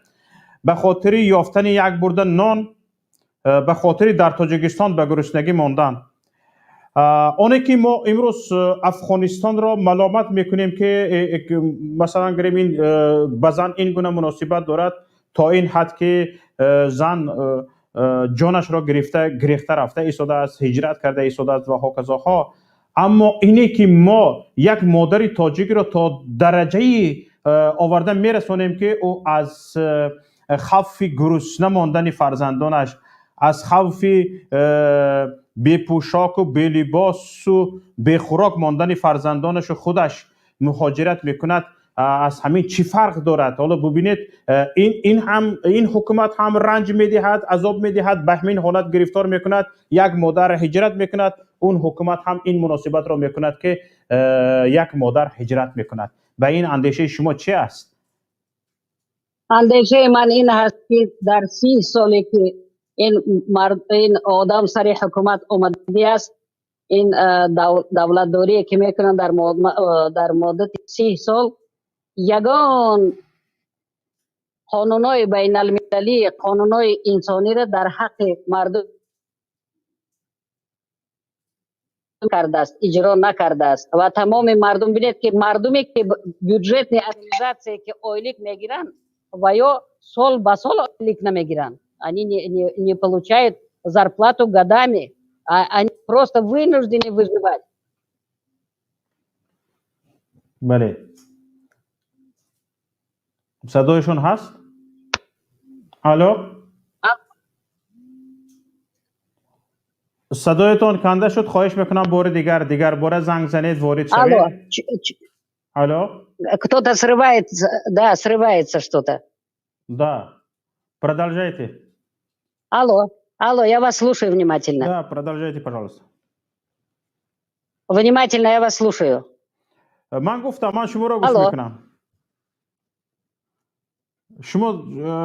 به خاطر یافتن یک برده نان به خاطر در تاجیکستان به گرسنگی ماندن آنه که ما امروز افغانستان را ملامت میکنیم که مثلا گریم این بزن این گونه مناسبت دارد تا این حد که زن جانش را گریخته رفته ایستاده است هجرت کرده ایستاده است و هاکذا ها اما اینه که ما یک مادر تاجیک را تا درجه آورده میرسونیم که او از خوف گرسنه ماندن فرزندانش از خوف بی پوشاک و بی لباس و بی خوراک ماندن فرزندانش و خودش مهاجرت میکند از همین چی فرق دارد؟ حالا ببینید این حکومت هم رنج میدهد عذاب میدهد به همین حالت گرفتار میکند یک مادر هجرت میکند اون حکومت هم این مناسبت را میکند که یک مادر هجرت میکند به این اندیشه شما چی است؟ اندیشه من این هست که در 30 سالی که این آدم سر حکومت اومده است این دولت داری که میکنن در مدت 30 سال یگان قانونای بین المللی قانونای انسانی را در حق مردم کرده است اجرا نکرده است و تمام مردم بینید که مردمی که بودجت ادمنستراسیون که اویلیک میگیرن و یا سال به سال اویلیک نمیگیرن они не получают зарплату годами они просто вынуждены выживать. بله صدایشون هست؟ الو صدایتون کنده شد خواهش میکنم بار دیگر بار زنگ زنید وارد شوید. Алло? Кто-то срывается, да, срывается что-то. Да. Продолжайте. Алло, я вас слушаю внимательно. Да, продолжайте, пожалуйста. Внимательно я вас слушаю. من گفتم من شما را گوش الو. میکنم.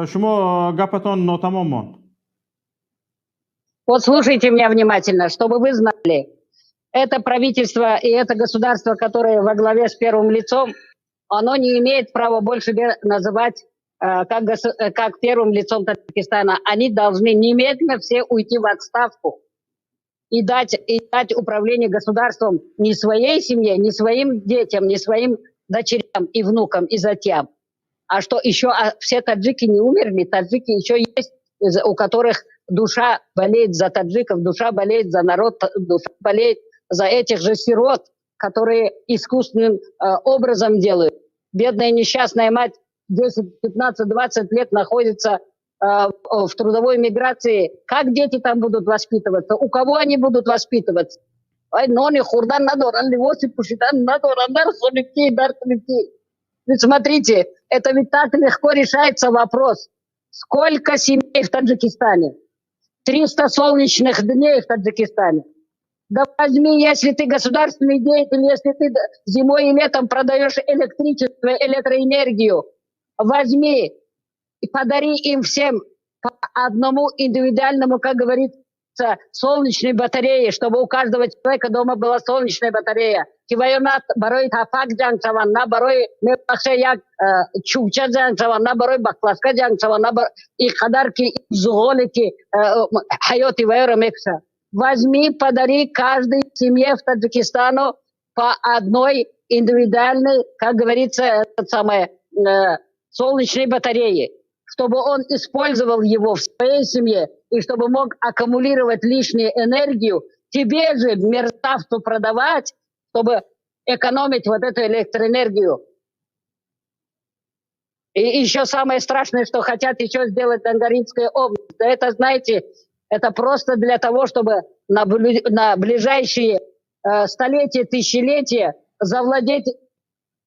شما گپتان ناتمام ماند. Вот слушайте меня внимательно, чтобы вы знали. Это правительство и это государство, которое во главе с первым лицом, оно не имеет права больше называть как первым лицом Таджикистана. Они должны немедленно все уйти в отставку и дать управление государством не своей семье, не своим детям, не своим дочерям и внукам и затем. А что еще все таджики не умерли, таджики еще есть, у которых душа болеет за таджиков, душа болеет за народ, душа болеет за этих же сирот, которые искусственным образом делают. Бедная несчастная мать 10, 15, 20 лет находится в трудовой миграции. Как дети там будут воспитываться? У кого они будут воспитываться? Ведь смотрите, это ведь так легко решается вопрос. Сколько семей в Таджикистане? 300 солнечных дней в Таджикистане. Да возьми, если ты государственный деятель, если ты зимой и летом продаешь электричество, электроэнергию, возьми и подари им всем по одному индивидуальному, как говорится, солнечной батареи, чтобы у каждого человека дома была солнечная батарея. Кивайонат барой тафак джангчаван, на барой мепахше як чукча джангчаван, на барой бакласка джангчаван, на барой и хадарки, и зуголики, хайоти вайора мекса. Возьми, подари каждой семье в Таджикистану по одной индивидуальной, как говорится, солнечной батареи, чтобы он использовал его в своей семье и чтобы мог аккумулировать лишнюю энергию, тебе же мерзавцу продавать, чтобы экономить вот эту электроэнергию. И еще самое страшное, что хотят еще сделать Дангаринская область. Да это, знаете, это просто для того, чтобы на ближайшие столетия, тысячелетия завладеть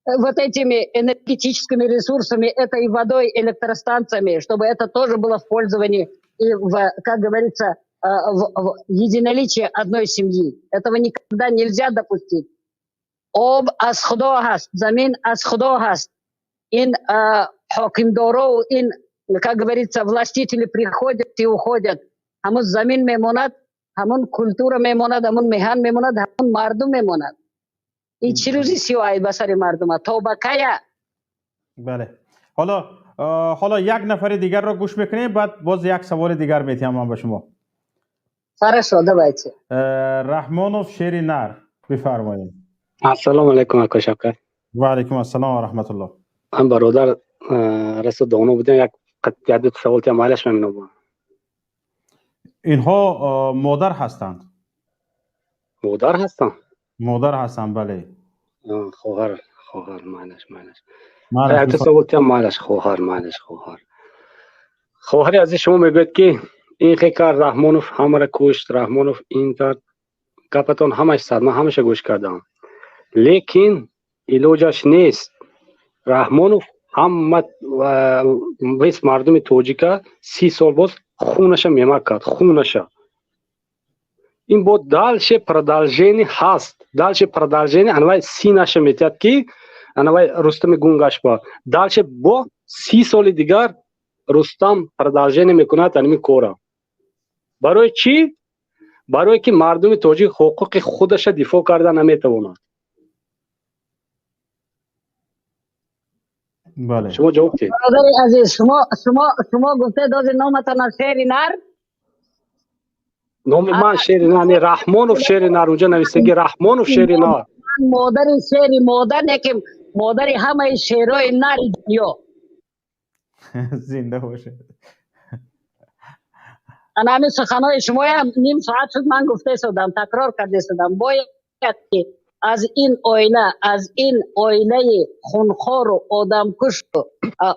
вот этими энергетическими ресурсами, этой водой, электростанциями, чтобы это тоже было в пользовании и, как говорится, в единоличии одной семьи. Этого никогда нельзя допустить. Об асхдохаст, замин асхдохаст. Ин хокимдоро, ин, как говорится, властители приходят и уходят. Хамун замин мемонат, хамун культура мемонат, хамун механ мемонат, хамун мардум мемонат. این چی روزی سیاهی بسر مردم توبکه. بله حالا یک نفر دیگر را گوش میکنیم بعد باز یک سوال دیگر میتیم به شما. فرشو دبایچه رحمانوف شیر نر بفرمایید. السلام علیکم اکا شکر. و علیکم السلام و رحمت الله. من برادر رسول دانو بودم یک قطعه سوال تیم معلش ممنون. اینها مادر هستند. مادر هستند. مادر هستن بله. خواهر معلش یک سوال تیم معلش خواهر عزیز شما میگوید که این کار رحمانوف همه را کشت، رحمانوف این کرد، گپتان همش صد، من همش گوش کردم، لیکن علاجش نیست. رحمانوف همه ویس مردم توجیکا 30 سال باز خونش میمک کرد، خونش. این بود دالش продолжение هست، دالش продолжение انواع سینش میتید که انواع رستم گونگش با دالش با 30 سال دیگر رستم продолжение میکنه تنمی کورا. برای چی؟ برای که مردم توجیک حقوق خودش دفاع کرده نمیتواند. بله. شما جواب دید. برادر عزیز شما گفته داز نامتان شیر نر؟ نام من شیر نر، رحمانوف شیر نر، اونجا نوشتگی رحمانوف شیر نر. مادر شیر مادر نه که مادر همه شیرای نر دنیا. زنده باشه. انا همین سخنهای شما هم نیم ساعت شد من گفته شدم، تکرار کرده شدم. باید که از این اویله خونخوار و آدمکش و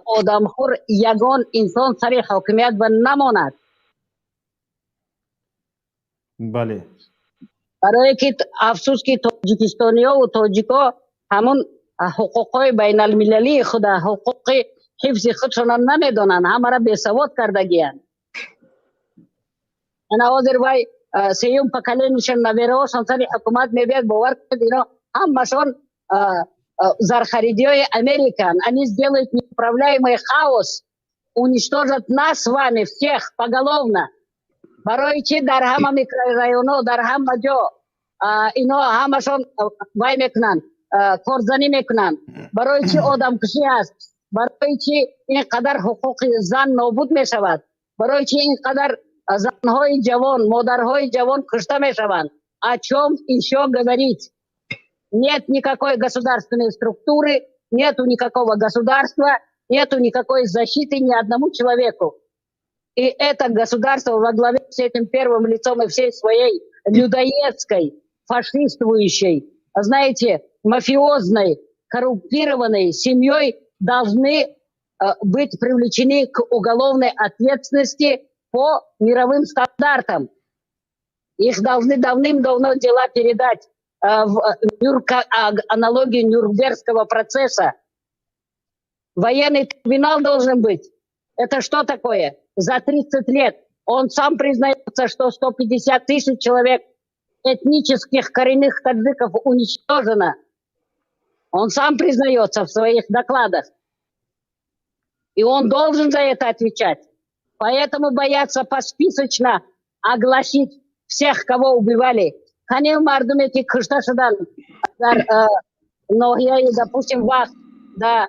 آدمخور یگان انسان سر حاکمیت و نماند. بله. برای که افسوس که تاجیکستانی ها و تاجیک ها همون حقوقهای بین المللی خود حقوق حفظ خودشان نمیدونن، همه را بیسواد کردگیان. انا حاضر وای سیوم پکلینشان نویروشان سر حکومت میبید باور کرد اینا همشان زرخریدی های امریکان. Они сделают неуправляемый хаос, уничтожат нас с вами всех поголовно. برای چی در همه میکرایرایونا در همه جا اینا همشان وای میکنن، کارزنی میکنن. برای چی آدم کشی هست؟ برای چی اینقدر حقوق زن نابود میشود؟ برای چی اینقدر زنهای جوان، مادرهای جوان кышта میشوند؟ О чем еще говорить? Нет никакой государственной структуры, нету никакого государства, нету никакой защиты ни одному человеку. И это государство во главе с этим первым лицом и всей своей людоедской, фашистующей, знаете, мафиозной, коррумпированной семьей должны быть привлечены к уголовной ответственности по мировым стандартам. Их должны давным-давно дела передать в аналогию Нюрнбергского процесса. Военный трибунал должен быть. Это что такое? За 30 лет он сам признается, что 150 тысяч человек этнических коренных таджиков уничтожено. Он сам признается в своих докладах. И он должен за это отвечать. Поэтому боятся посписочно огласить всех, кого убивали. Ханил мардумеки кышташадан, Ногияи, допустим, Вах, да,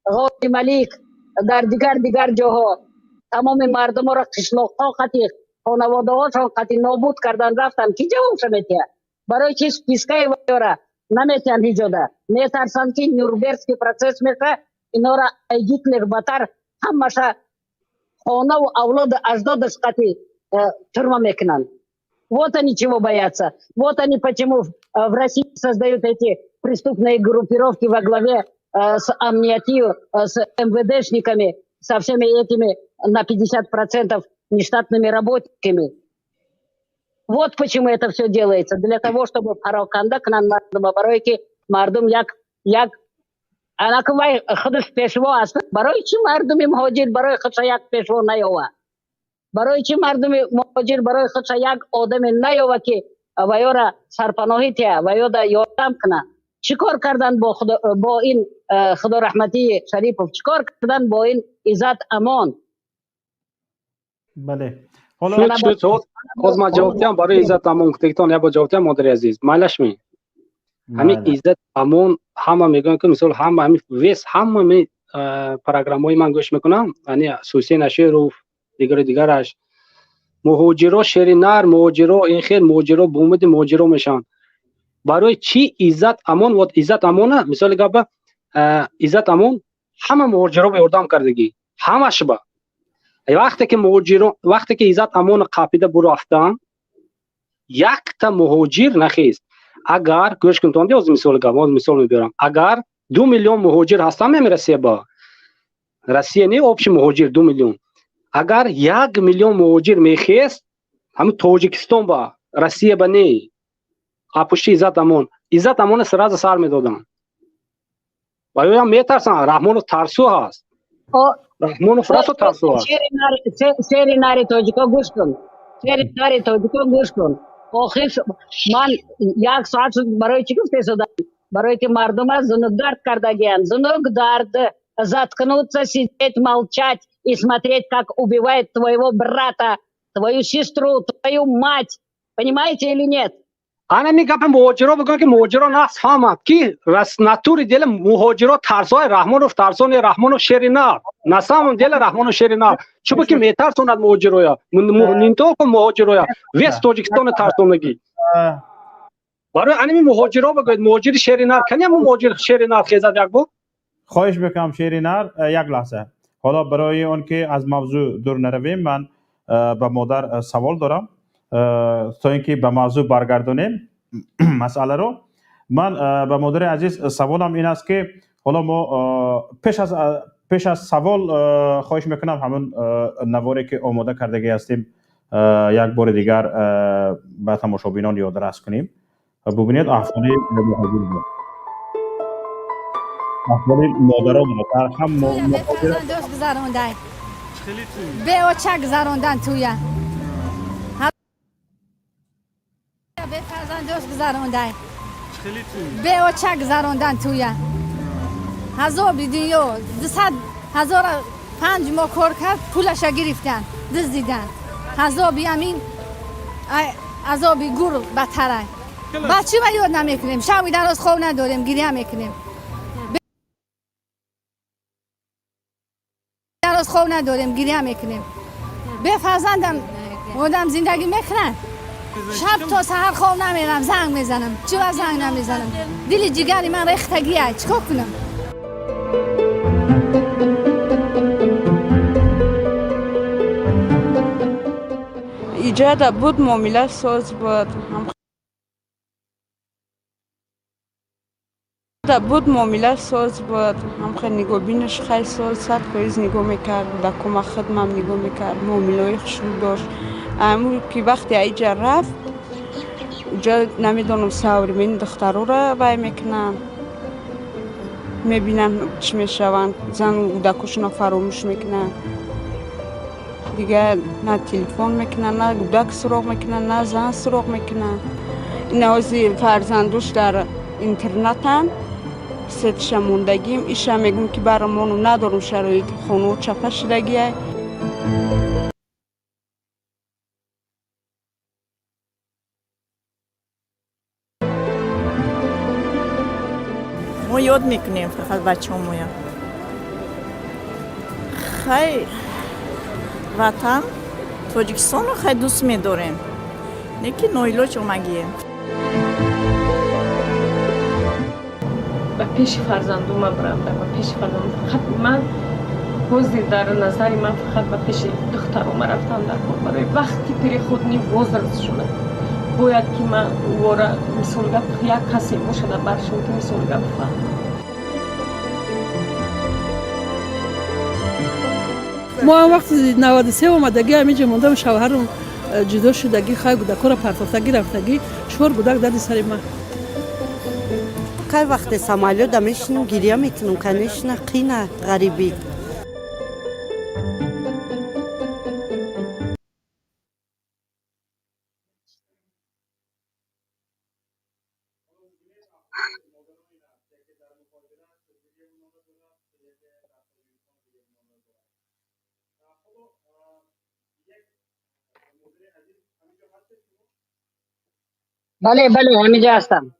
Готи Малик, дар дигар джого, тамоми мардумора кишлоқҳо хати, хонаводаҳошон хати нобуд кардан рафтан. Ки ҷавобша метия? Барои чи спискаи вайора наметиан ҳиҷода? Метарсанд ки Нюрнбергский процесс меша, инора Гитлер батар ҳамаша хонаву авлоду аждодаш хати тюрьма мекунанд. Вот они чего боятся. Вот они почему в России создают эти преступные группировки во главе с Амниатию, с МВДшниками, со всеми этими на 50% нештатными работниками. Вот почему это все делается. Для того, чтобы пароканда к нам баройки мардум як анаквай ходыш пешво аст. Баройчи мардуми мходжир барой ходша як пешво найова. برای چی مردم مهاجر برای خودش یک آدم نیاوه که ویارا سرپناهی تیه ویادا یادم کنه؟ چیکار کردن با این خدا رحمتی شریفوف؟ چیکار کردن با این عزت امان؟ بله باز ما جوابتیم برای عزت امان کتیکتان یا با جوابتیم مادر عزیز مالش می همین عزت امان همه میگن که مثال همه ویس همه پروگرام های من گوش میکنم یعنی سوسی نشیروف دیگرش مهاجرا شیرینار مهاجرا این خیر مهاجرا بومد مهاجرا میشن برای چی عزت امان و عزت امانه مثال گابا عزت امان همه مهاجرا به اردام کردگی همش با وقتی که عزت امان قاپیده برو رفتن یک تا مهاجر نخیست اگر گوش کنتون دیوز مثال گابا مثال میبرم اگر 2 میلیون مهاجر هستن میرسه با روسیه نه آبش مهاجر 2 میلیون اگر 1 میلیون مهاجر میخیست همون تاجیکستان با روسیه با نه آپوشی عزت امان سراز سر میدادن و یا میترسن رحمان ترسو هست رحمان فراسو ترسو هست شیری ناری تاجیکا گوش کن شیری ناری تاجیکا گوش کن آخیش من یک ساعت برای چی گفته شدم برای که مردم از زنوک درد کردگیان زنوک درد заткнуться, сидеть, молчать и смотреть, как убивает твоего брата, твою сестру, твою мать. Понимаете или нет? Она мне говорит, мухаджиро, богам, ки мухаджиро нас фамат, ки натуре деле мухаджиро тарсой Рахмонов, тарсон Рахмонов шеринар. На самом деле Рахмонов шеринар. Чубо ки метарсон от мухаджироя, не только мухаджироя, весь Таджикистан тарсонаги. برای انمی مهاجرا بگوید مهاجر شیرینار کنیم مهاجر شیرینار خیزد یک بود خواهش میکنم شیرینار یک لحظه حالا برای اون که از موضوع دور نرویم من به مادر سوال دارم تا اینکه به موضوع برگردونیم مسئله رو من به مادر عزیز سوالم این است که حالا ما پیش از سوال خواهش میکنم همون نواری که آماده کردگی هستیم یک بار دیگر به تماشابینان یادداشت کنیم ببینید افغانی مهاجر بود احوال مادران در هم توی به مهاجرت فرزنداش گذروندن به اوچه گذروندن توی به فرزنداش گذروندن به اوچه گذروندن توی هزار بیدیو 200,005 ما کار کرد پولش گرفتن دزدیدن هزار بیامین عذابی گور بدتره بچه و یاد نمیکنیم شبی در روز خواب نداریم گریه میکنیم در روز خواب نداریم گریه میکنیم به فرزندم بودم زندگی میکنن شب تا سحر خواب نمیرم زنگ میزنم چرا زنگ نمیزنم دل جگری من ریختگیه چیکار کنم ایجاد بود معامله ساز بود بود معامله ساز بود هم خیلی نگاه بینش خیلی سال صد پاییز نگاه میکرد در کمک خدمم نگاه میکرد معامله های خوشو داشت اما که وقتی ایجا رفت اونجا نمیدونم سواری من دخترو را بای میکنن میبینن چی میشوند زن و کودکشون فراموش میکنن دیگه نه تلفن میکنن نه کودک سراغ میکنن نه زن سراغ میکنن این نوازی فرزندوش در اینترنتن ستش موندگیم ایشا میگم که برامونو ندارم شرایط خونو چپه شدگیه ما یاد میکنیم فقط بچه همویا خیلی وطن تاجیکستان رو خیلی دوست میداریم لیکن نویلاج اومگیم به پیش فرزندوم برم به پیش فرزندوم فقط من حوزی در نظر من فقط به پیش دخترم رفتم در برای وقتی پری خود نی بزرگ شده باید که من وارا مثال گپ یک کسی باشه در برشون که مثال گپ فهم ما هم وقتی 93 اومدگی همینجا موندم شوهرم جدا شدگی خیلی گودکا را پرتافتگی رفتگی 4 گودک دادی سر من که وقت سمالیو دمیشن گریه میتونم کنشن قینه غریبی بله بله همینجا هستم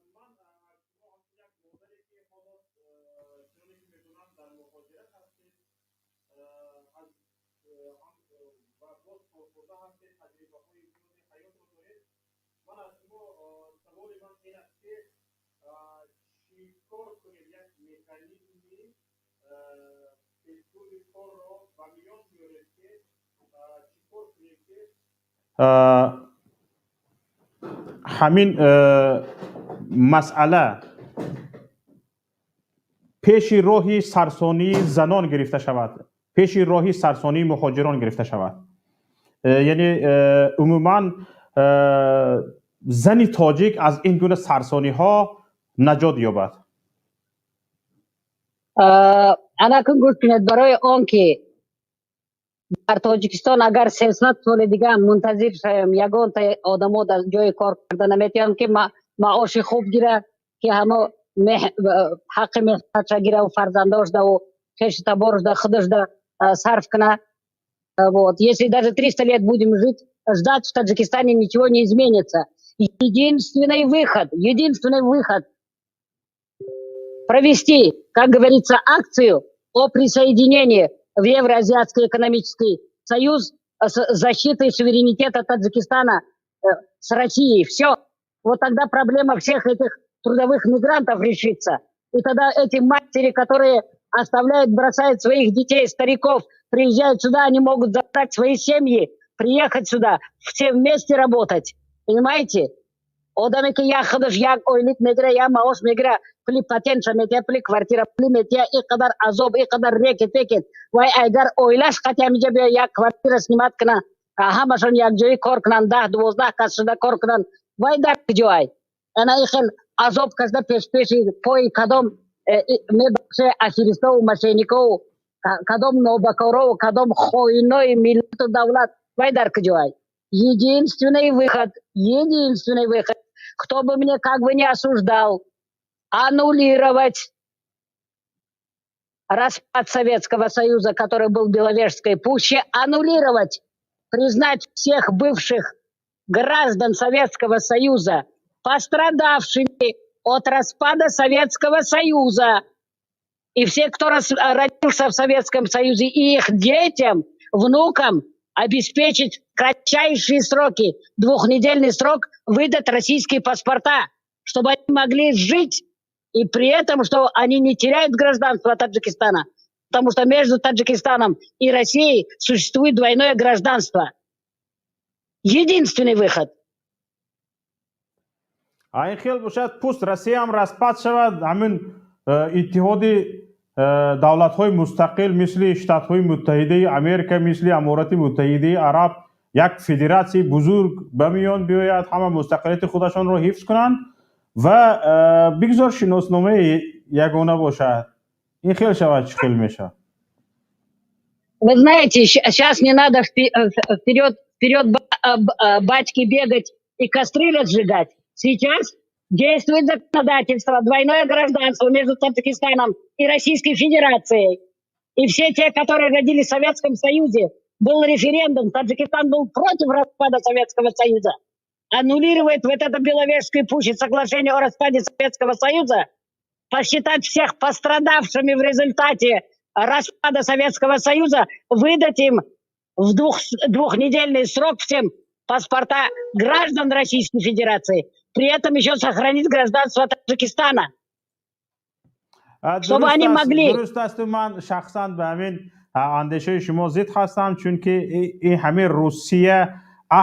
همین مسئله پیش راهی سرسانی زنان گرفته شود پیش راهی سرسانی مهاجران گرفته شود یعنی عموما زنی تاجیک از این گونه سرسانی ها نجات یابد انا کن گوش کنید برای آن که در تاجیکستان اگر 300 سال دیگه منتظر شویم یگان تا آدما در جای کار کرده نمیتونن که معاش خوب گیره که همه حق مهنتش گیره و فرزنداش ده و خیش تبارش ده خودش ده صرف کنه вот если даже 300 лет будем жить ждать в Таджикистане ничего не изменится единственный выход провести, как говорится, акцию о присоединении в Евроазиатский экономический союз с защитой суверенитета Таджикистана с Россией. Все. Вот тогда проблема всех этих трудовых мигрантов решится. И тогда эти матери, которые оставляют, бросают своих детей, стариков, приезжают сюда, они могут забрать свои семьи, приехать сюда, все вместе работать. Понимаете? Одами که یا خودش یک اویلیت میگیره یا معاش میگیره پلی پاتنت میده پلی کوارتیرا پلی میده اینقدر عذاب اینقدر ریکت و اگر اویلاش قطعا میجه بیا یک کوارتیرا سنیمات کنه همشون یک جایی کار کنن 10-12 کس شده کار کنن وای در کجای انا این خیلی عذاب کشده پیش پای کدام ми баше аферистов, мошенников, кадом Новокоров, кадом хойной, миллион давлат, вайдар кадюай. Единственный выход, кто бы мне как бы не осуждал, аннулировать распад Советского Союза, который был в Беловежской пуще, аннулировать, признать всех бывших граждан Советского Союза пострадавшими от распада Советского Союза. И все, кто родился в Советском Союзе, и их детям, внукам обеспечить кратчайшие сроки, 2-недельный срок, выдать российские паспорта, чтобы они могли жить, и при этом, что они не теряют гражданство Таджикистана, потому что между Таджикистаном и Россией существует двойное гражданство. Единственный выход. این خیلی باشد پست روسیه هم رسپت شود همین اتحاد دولت های مستقل مثل شتات های متحده امریکا مثل امارات متحده عرب یک فدراسی بزرگ به میان بیاید همه مستقلیت خودشان را حفظ کنند و بگذار شناسنامه یگانه باشد این خیلی شود خیلی میشه. Вы знаете, сейчас не надо вперед батьки бегать и костры разжигать. Сейчас действует законодательство, двойное гражданство между Таджикистаном и Российской Федерацией. И все те, которые родились в Советском Союзе, был референдум, Таджикистан был против распада Советского Союза. Аннулировать вот это Беловежской пуще соглашение о распаде Советского Союза, посчитать всех пострадавшими в результате распада Советского Союза, выдать им в 2-недельный срок всем паспорта граждан Российской Федерации, при этом еще сохранить гражданство Таджикистана. Чтобы они могли... درست است من شخصا به همین اندیشه شما ضد هستم چون که این همه روسیه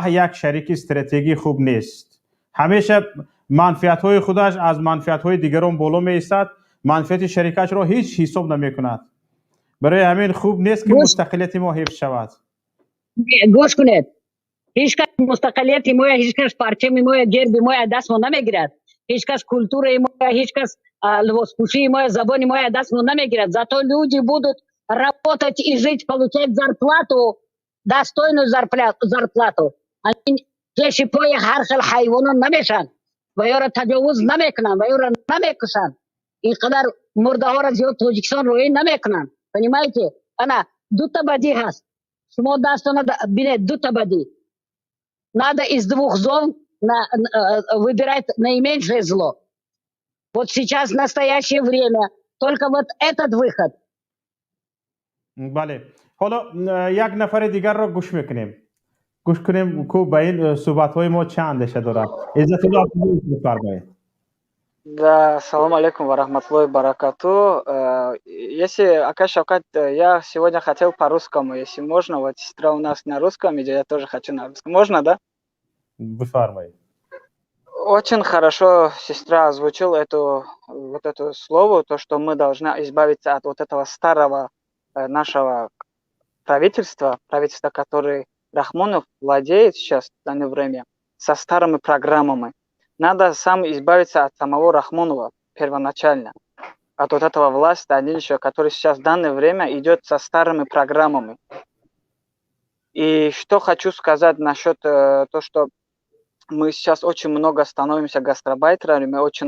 یک شریک استراتژی خوب نیست همیشه منفعت های خودش از منفعت های دیگران بالا می ایستد منفعت شریکش را هیچ حساب نمی کند برای همین خوب نیست که مستقلیت ما حفظ شود گوش کنید هیچ کس مستقلیت ما هیچ کس پرچم ما گرد ما دست ما نمیگیرد هیچ کس کلتور ما هیچ کس львовскуши моя, забони моя, даст ему намекирят. Зато люди будут работать и жить, получать зарплату, достойную зарплату. Они кеши поя хархал хайвонон намешан. Вайора таджавуз намекнан, вайора намекшан. И когда мурдахора зиот Таджикистан руи намекнан. Понимаете? Она дута бади хаст. Шмо даст надо бине дута бади. Надо из двух зон выбирать наименьшее зло. Вот сейчас настоящее время. Только вот этот выход. بله. حالا یک نفر دیگر را گوش میکنیم. گوش کنیم که با این صحبت‌های ما چه اندیشه دارد. عزت الله بفرمایید. Да, салам алейкум ва рахматуллахи баракату. Если, Ака Шавкат, я сегодня хотел по-русскому, если можно. Вот сестра у нас на русском идет, я тоже хочу на русском. Можно, да? Бифармай. Очень хорошо сестра озвучила это слово, то, что мы должны избавиться от вот этого старого нашего правительства, которое Рахмонов владеет сейчас в данное время, со старыми программами. Надо сам избавиться от самого Рахмонова первоначально, от вот этого власти, который сейчас в данное время идет со старыми программами. И что хочу сказать насчет того, что мы сейчас очень много становимся гастарбайтерами, очень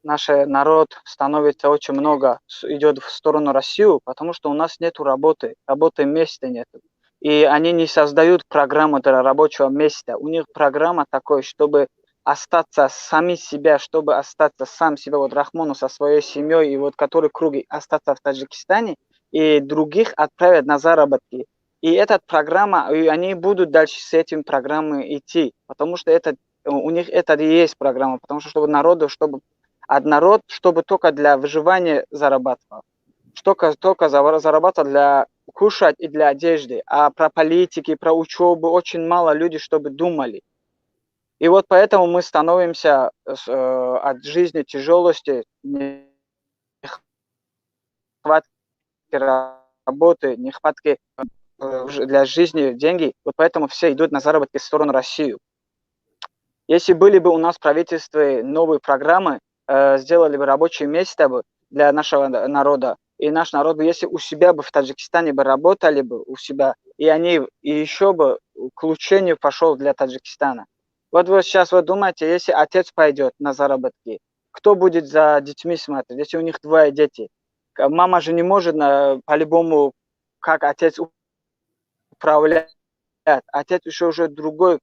наш народ становится очень много, идет в сторону России, потому что у нас нет работы места нет. И они не создают программу для рабочего места. У них программа такая, чтобы остаться сами себя, чтобы остаться сам себя, вот Рахмону со своей семьей, и вот который круги остаться в Таджикистане, и других отправят на заработки. И эта программа, и они будут дальше с этим программой идти, потому что у них это и есть программа, потому что народ, чтобы только для выживания зарабатывал, только зарабатывал для кушать и для одежды, а про политики, про учебу очень мало людей, чтобы думали. И вот поэтому мы становимся от жизни тяжелости, нехватки работы, нехватки для жизни деньги, вот поэтому все идут на заработки в сторону России. Если были бы у нас в правительстве новые программы, сделали бы рабочие места бы для нашего народа, и наш народ бы, если у себя бы в Таджикистане бы работали бы у себя, и они и еще бы к улучшению пошел для Таджикистана. Вот вы сейчас вот думаете, если отец пойдет на заработки, кто будет за детьми смотреть, если у них двое дети? Мама же не может по-любому, как отец управляет. Отец еще уже другой.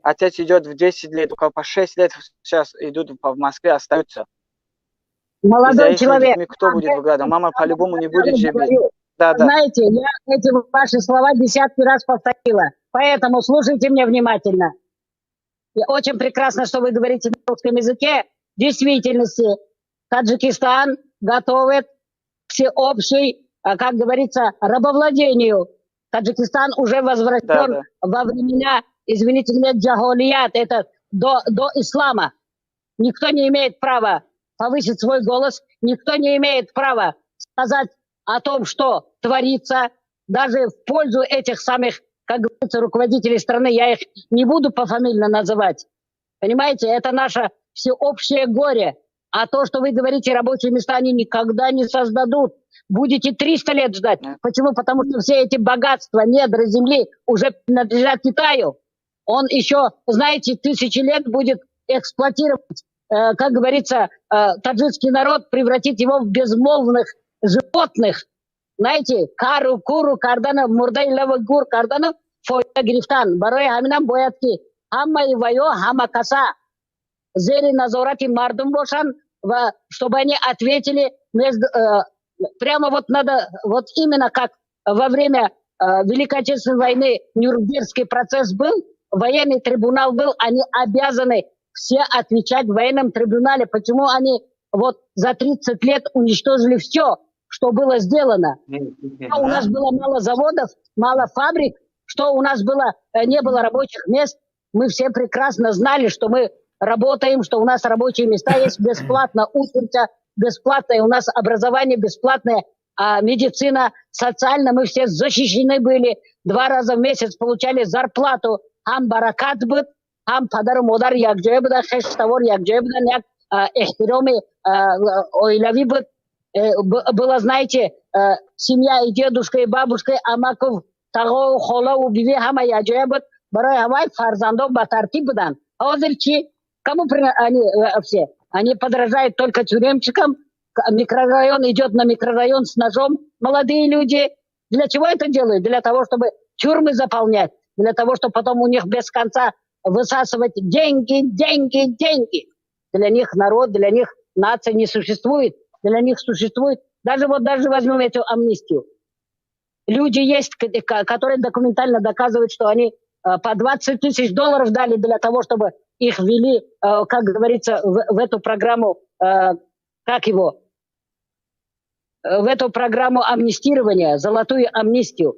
Отец идет в 10 лет, только по 6 лет сейчас идут в Москве, остаются. Молодой человек, Кто будет выгадывать? Мама по-любому не будет жить. Да. Знаете, я эти ваши слова десятки раз повторила, поэтому слушайте меня внимательно. И очень прекрасно, что вы говорите на русском языке. В действительности Таджикистан готовит к всеобщей, как говорится, рабовладению. Таджикистан уже возвращен во времена, извините меня, джахолият, это до ислама. Никто не имеет права повысить свой голос, никто не имеет права сказать о том, что творится, даже в пользу этих самых, как говорится, руководителей страны. Я их не буду пофамильно называть. Понимаете, это наше всеобщее горе. А то, что вы говорите, рабочие места они никогда не создадут. Будете 300 лет ждать. Почему? Потому что все эти богатства, недра земли уже принадлежат Китаю. Он еще, знаете, 1000 лет будет эксплуатировать, как говорится, таджикский народ, превратить его в безмолвных животных. Знаете, кару, куру, кардана, мурдай, лава, гур, кардана, фойта, грифтан, барой, хаминам, боятки, хамма и вайо, хамма каса. Зери назорати мардум бошан, чтобы они ответили прямо вот надо, вот именно как во время Великой Отечественной войны Нюрнбергский процесс был, военный трибунал был, они обязаны все отвечать в военном трибунале, почему они вот за 30 лет уничтожили все, что было сделано. Что у нас было мало заводов, мало фабрик, что у нас было, не было рабочих мест. Мы все прекрасно знали, что мы работаем, что у нас рабочие места есть, бесплатно учимся, бесплатное у нас образование, бесплатная медицина, социально мы все защищены были. 2 раза в месяц получали зарплату. Хам баракат быт, хам падар модар якжоя быда, хештавор якжоя быда, няк эхтироми ойлави быт. Было, знаете, семья и дедушка, и бабушка, амаков, таго, хола, убиви, хама якжоя быт, барай хамай фарзандов батарти быдан. А озерчи, кому они все? Они подражают только тюремщикам. Микрорайон идет на микрорайон с ножом. Молодые люди. Для чего это делают? Для того, чтобы тюрьмы заполнять. Для того, чтобы потом у них без конца высасывать деньги, деньги, деньги. Для них народ, для них нация не существует. Для них существует. Даже возьмем эту амнистию. Люди есть, которые документально доказывают, что они по $20 тысяч дали для того, чтобы их ввели, как говорится, в эту программу, в эту программу амнистирования, золотую амнистию.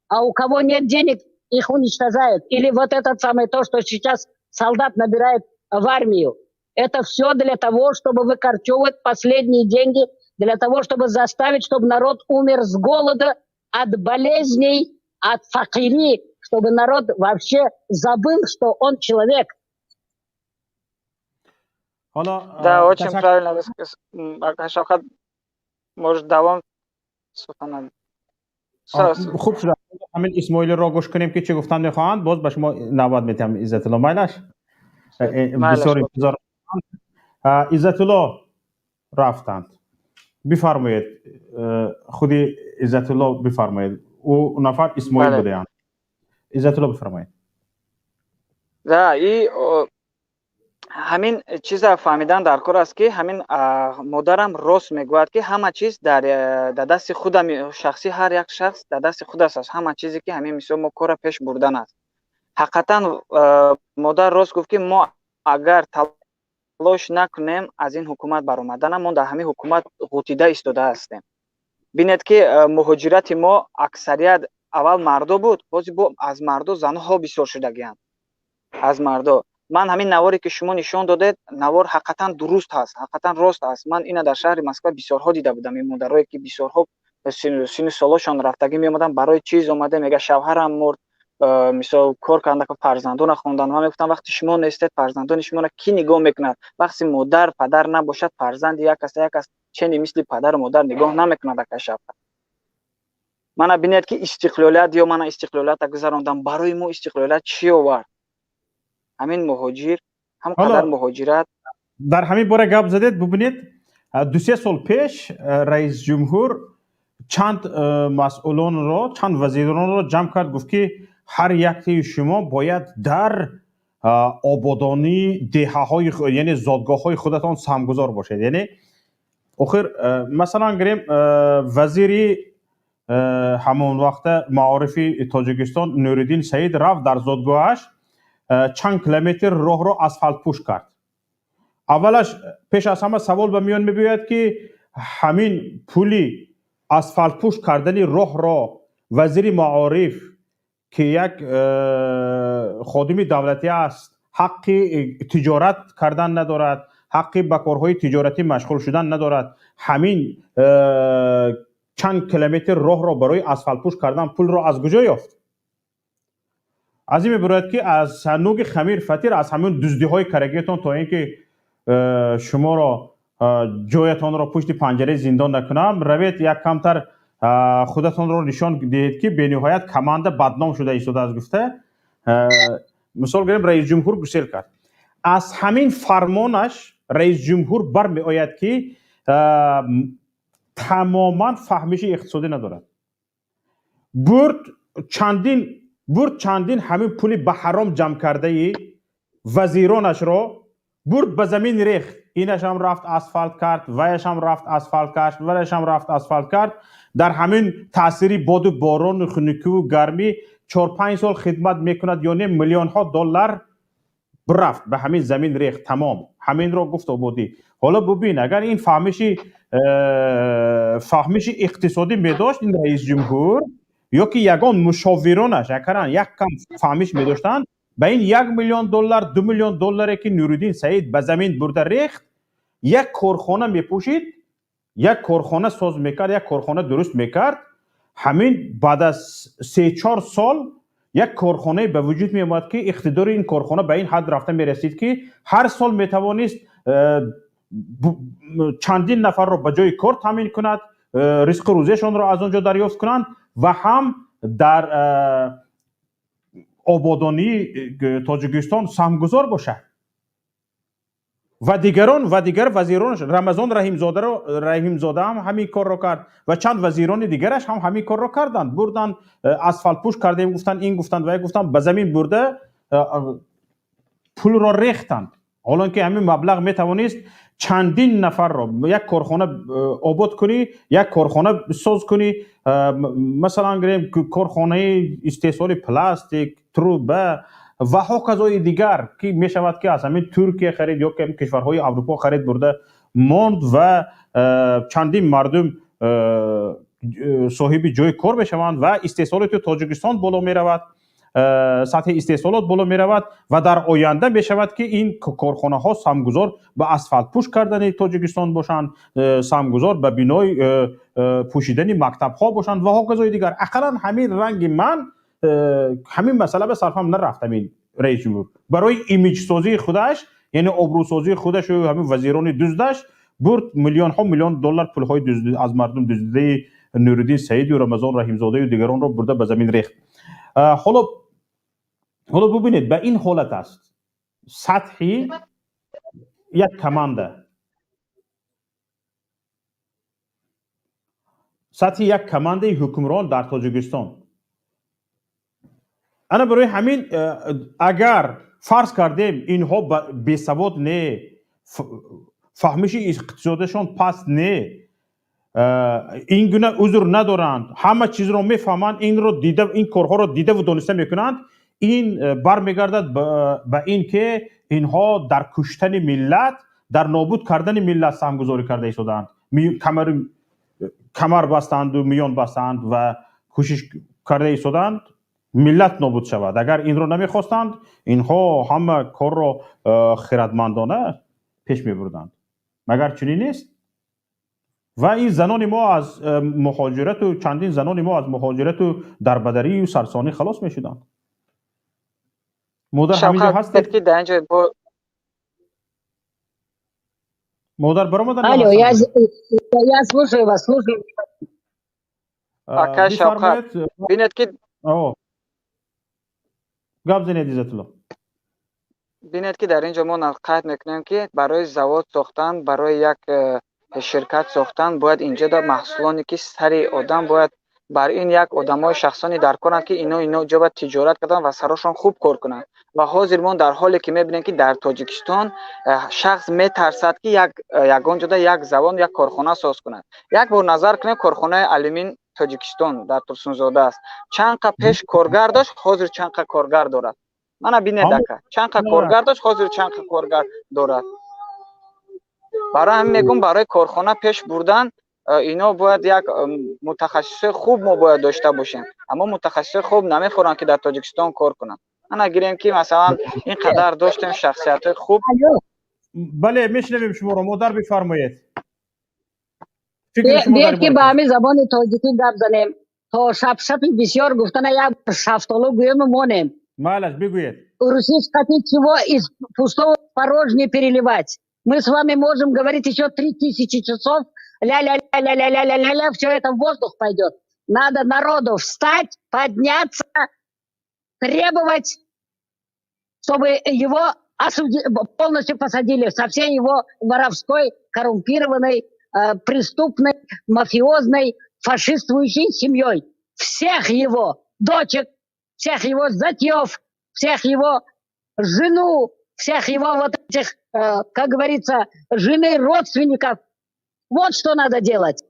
А у кого нет денег, их уничтожают. Или вот это самое то, что сейчас солдат набирает в армию. Это все для того, чтобы выкорчевывать последние деньги, для того, чтобы заставить, чтобы народ умер с голода, от болезней, от факири, чтобы народ вообще забыл, что он человек. Да, очень правильно вы сказали. Шавкат, может, давам суханам. خوب شد. همین اسماعیل را گوش کنیم که چی گفتن میخواهند باز به شما نوبت میدم. عزت الله مایلش بسیار انتظار. عزت الله رفتند. بفرمایید خودی عزت الله بفرمایید. او نفر اسماعیل بوده اند. عزت الله بفرمایید. Да, и همین چیز فهمیدن در کار است که همین مادرم راست میگوید که همه چیز در دست خودم شخصی هر یک شخص در دست خود است. همه چیزی که همین مثل ما کار پیش بردن است. حقیقتا مادر راست گفت که ما اگر تلاش نکنیم از این حکومت برآمدن ما در همین حکومت غوطیده ایستاده هستیم. ببینید که مهاجرت ما اکثریت اول مردا بود، باز از مردا زنها بسیار شدگی‌اند. از مردا من همین نواری که شما نشون دادید نوار حقیقتا درست هست، حقیقتا راست است. من اینا در شهر مسکو بسیارها دیده بودم. این مادرایی که بسیارها سن سالشان رفتگی میومدن برای چیز اومده میگه شوهرم مرد مثال کار کردن که فرزندان خواندن من میگفتم وقتی شما نیستید فرزندان شما را کی نگاه میکند وقتی مادر پدر نباشد فرزند یک است چنین مثل پدر و مادر نگاه نمیکند که شب من ببینید که استقلالیت یا من استقلالیت گذراندم برای ما استقلالیت چی آورد همین مهاجر هم قدر مهاجرت در همین باره گپ زدید ببینید 2-3 سال پیش رئیس جمهور چند مسئولان را چند وزیران را جمع کرد گفت که هر یکی شما باید در آبادانی دهه های یعنی زادگاه های خودتان سهمگذار باشید یعنی آخر مثلا گریم وزیری همون وقت معارفی تاجیکستان نورالدین سعید رفت در زادگاهش چند کیلومتر راه را اسفالت پوش کرد اولش پیش از همه سوال به میان میباید که همین پولی اسفالت پوش کردن راه را وزیر معارف که یک خادم دولتی است حقی تجارت کردن ندارد حقی به کارهای تجارتی مشغول شدن ندارد همین چند کیلومتر راه را برای اسفالت پوش کردن پول را از کجا یافت از این میباید که از صندوق خمیر فطیر از همین دزدی های کرگیتان تا اینکه شما را جایتان را پشت پنجره زندان نکنم روید یک کمتر خودتان را نشان دهید که به نهایت کمانده بدنام شده ایستاده از گفته مثال گریم رئیس جمهور گسیل کرد از همین فرمانش رئیس جمهور برمی آید که تماما فهمش اقتصادی ندارد برد چندین همین پولی به حرام جمع کرده ای وزیرانش را برد به زمین ریخت اینش هم رفت اسفالت کرد ویش هم رفت اسفالت کرد ویش هم رفت اسفالت کرد در همین تأثیری باد و باران خنکی و گرمی 4-5 سال خدمت میکند یعنی میلیون ها دلار برفت به همین زمین ریخت تمام همین را گفت آبادی حالا ببین اگر این فهمش اقتصادی میداشت این رئیس جمهور یا که یگان مشاورانش اکران یک کم فهمش میداشتن به این 1 میلیون دلار 2 میلیون دلاری که نورالدین سعید به زمین برده ریخت یک کارخانه میپوشید یک کارخانه ساز میکرد یک کارخانه درست میکرد همین بعد از 3-4 سال یک کارخانه به وجود می آمد که اقتدار این کارخانه به این حد رفته می رسید که هر سال می توانست چندین نفر را به جای کار تامین کند رزق روزیشان را از آنجا دریافت کنند و هم در آبادانی تاجیکستان سهمگذار باشد و دیگر وزیرانش رمضان رحیمزاده هم همین کار را کرد و چند وزیران دیگرش هم همین کار را کردند بردن اسفالت پوش کردیم گفتن این گفتند و گفتن به زمین برده پول را ریختند حالا که همین مبلغ می توانست چندین نفر را یک کارخانه آباد کنی یک کارخانه ساز کنی مثلا گریم کارخانه استحصال پلاستیک تروبه و حکزای دیگر که می شود که از همین ترکیه خرید یا که کشورهای اروپا خرید برده ماند و چندین مردم صاحب جای کار بشوند و استحصالات تاجیکستان بالا می رود سطح استحصالات بالا می رود و در آینده می شود که این کارخانه ها سهمگذار به اسفالت پوش کردن تاجیکستان باشند سهمگذار به بنای پوشیدن مکتب ها باشند و حکزای دیگر اقلا همین رنگ من همین مسئله به صرفم نرفتم این رئیس جمهور برای ایمیج سازی خودش یعنی آبرو سازی خودش و همین وزیران دزدش برد میلیون دلار پول های از مردم دزدیده نورالدین سعید و رمضان رحیمزاده و دیگران را برده به زمین ریخت حالا ببینید به این حالت است سطحی یک کمانده حکمران در تاجیکستان انا برای همین اگر فرض کردیم اینها بیسواد نه فهمش اقتصادشان پس نه این گونه عذر ندارند همه چیز رو میفهمند این رو دیده این کارها رو دیده و دانسته میکنند این برمیگردد به این که اینها در کشتن ملت در نابود کردن ملت سهمگذاری کرده ایستادند کمر بستند و میان بستند و کوشش کرده ایستادند ملت نابود شود اگر این رو نمیخواستند اینها همه کار را خردمندانه پیش میبردند مگر چنین نیست و این زنان ما از مهاجرت و چندین زنان ما از مهاجرت و دربدری و سرسانی خلاص میشدند مادر همینجا هستید؟ که در اینجا با مادر برآمدن؟ Алло, я слушаю вас, слушаю. آقای شوکت بینید که گپ زنید عزت الله. بینید که در اینجا ما نقد میکنیم که برای زواد ساختن، برای یک شرکت ساختن باید اینجا در محصولانی که سری آدم باید بر این یک آدمای شخصانی در کنند که اینا جا باید تجارت کردن و سراشون خوب کار کنند. و حاضر ما در حالی که میبینیم که در تاجیکستان شخص میترسد که یگان جدا یک زبان یک کارخانه ساز کند. یک بار نظر کنیم کارخانه آلومین تاجیکستان در ترسونزاده است. چند قد پیش کارگر داشت، حاضر چند قد کارگر دارد. من بینید دکه چند قد کارگر داشت، حاضر چند قد کارگر دارد. برای هم میگم برای کارخانه پیش بردن اینا باید یک متخصص خوب ما باید داشته باشیم، اما متخصص خوب نمیخورن که در تاجیکستان کار کنن. من اگریم که مثلا این قدر داشتیم شخصیت خوب. بله میشنویم شما رو. مادر بفرمایید. بیاید که با همین زبان تاجیکی گپ زنیم تا شپ بسیار گفتن یک شفتالو گویم مونیم. Малыш, бегует. Русич хотит чего из пустого порожнее переливать. Мы с вами можем говорить еще 3000 часов. Ля-ля-ля-ля-ля-ля-ля-ля-ля, все это в воздух пойдет. Надо народу встать, подняться, требовать, чтобы его полностью посадили со всей его воровской, коррумпированной, преступной, мафиозной, фашистующей семьей. Всех его дочек, всех его зятьев, всех его жену, всех его вот этих, как говорится, жены родственников. Вот что надо делать.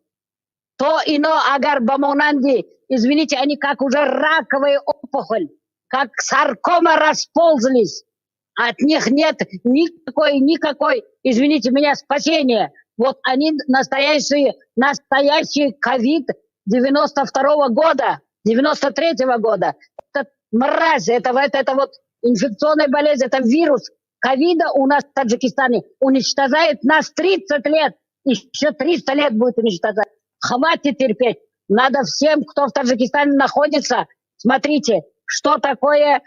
То ино агар бамонанди, извините, они как уже раковая опухоль, как саркома расползлись. От них нет никакой, извините меня, спасения. Вот они настоящий ковид 92-го года, 93-го года. Это мразь, это вот инфекционная болезнь, это вирус ковида у нас в Таджикистане уничтожает нас 30 лет. Еще 300 лет будет уничтожать. Хватит терпеть. Надо всем, кто в Таджикистане находится, смотрите, что такое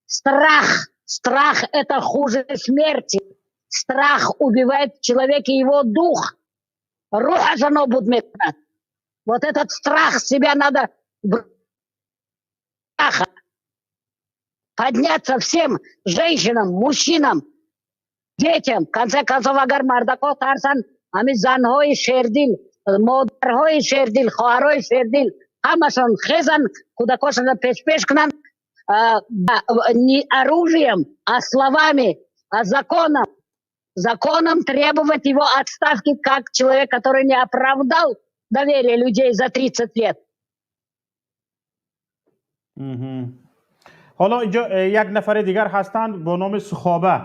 страх. Страх – это хуже смерти. Страх убивает в человеке его дух. Рух жано будет. Вот этот страх себя надо подняться всем женщинам, мужчинам, детям. В конце концов, агар мардако тарсан, ами занхои шердил, модархои шердил, хоарои шердил, хамашон хезан, кудакошана пеш-пеш к нам, не оружием, а словами, а законом. Законом требовать его отставки как человек, который не оправдал доверие людей за 30 лет. حالا اینجا یک نفر دیگر هستند با نام سخابه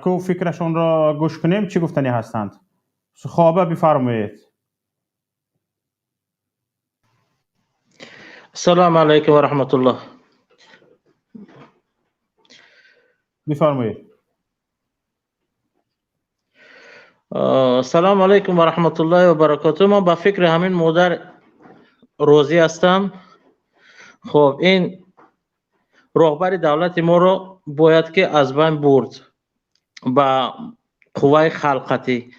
که فکرشون را گوش کنیم. چی گفتنی هستند؟ سخابه بفرمایید. السلام علیکم و رحمت الله. بفرمایید. سلام علیکم و رحمت الله و برکاته. من با فکر همین مادر روزی هستم. خب این رهبر دولت ما رو باید که از بین برد با قوای خلقتی.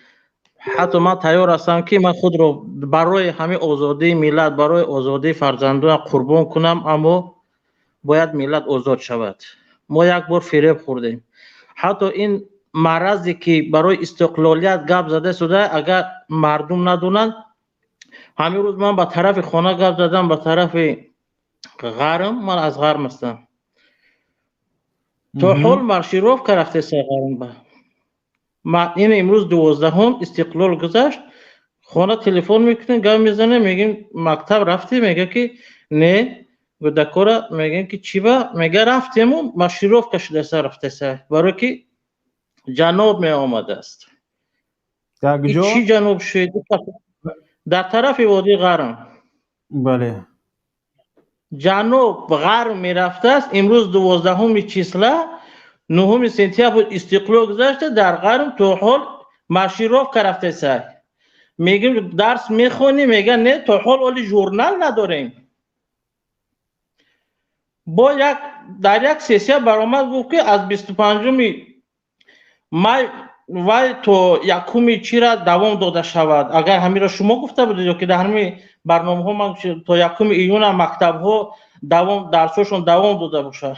حتی من تیار هستم که من خود رو برای همه آزادی ملت، برای آزادی فرزندان قربان کنم، اما باید ملت آزاد شود. ما یک بار فریب خوردیم. حتی این مرضی که برای استقلالیت گپ زده شده، اگر مردم ندونن، همین روز من به طرف خانه گپ زدم، به طرف غرم. من از غرم هستم. تا حال مارشیروف رفته سه غرم با ما. این امروز 12 استقلال گذشت. خانه تلفن میکنه، گپ میزنه، میگیم مکتب رفتی؟ میگه که نه. گدکورا میگن که چی با؟ میگه رفتیم و مارشیروف کشیده سه رفته سه، برای که جنوب می آمده است. چی جنوب شد؟ در طرف وادی غرم. بله. جنوب غرب می رفته است. امروز 12 چیسله 9 سپتامبر استقلال گذشته، در غرب تو حال مارشیروف رفته سه. میگیم درس میخونی؟ میگه نه، تو حال ولی ژورنال نداریم. با در یک سیسیه برآمد گفت که از 25 مای و تا 1 چی را دوام داده شود. اگر همین را شما گفته بودید که در همین برنامه ها من تا 1 ایون مکتب ها درسشون دوام داده باشه،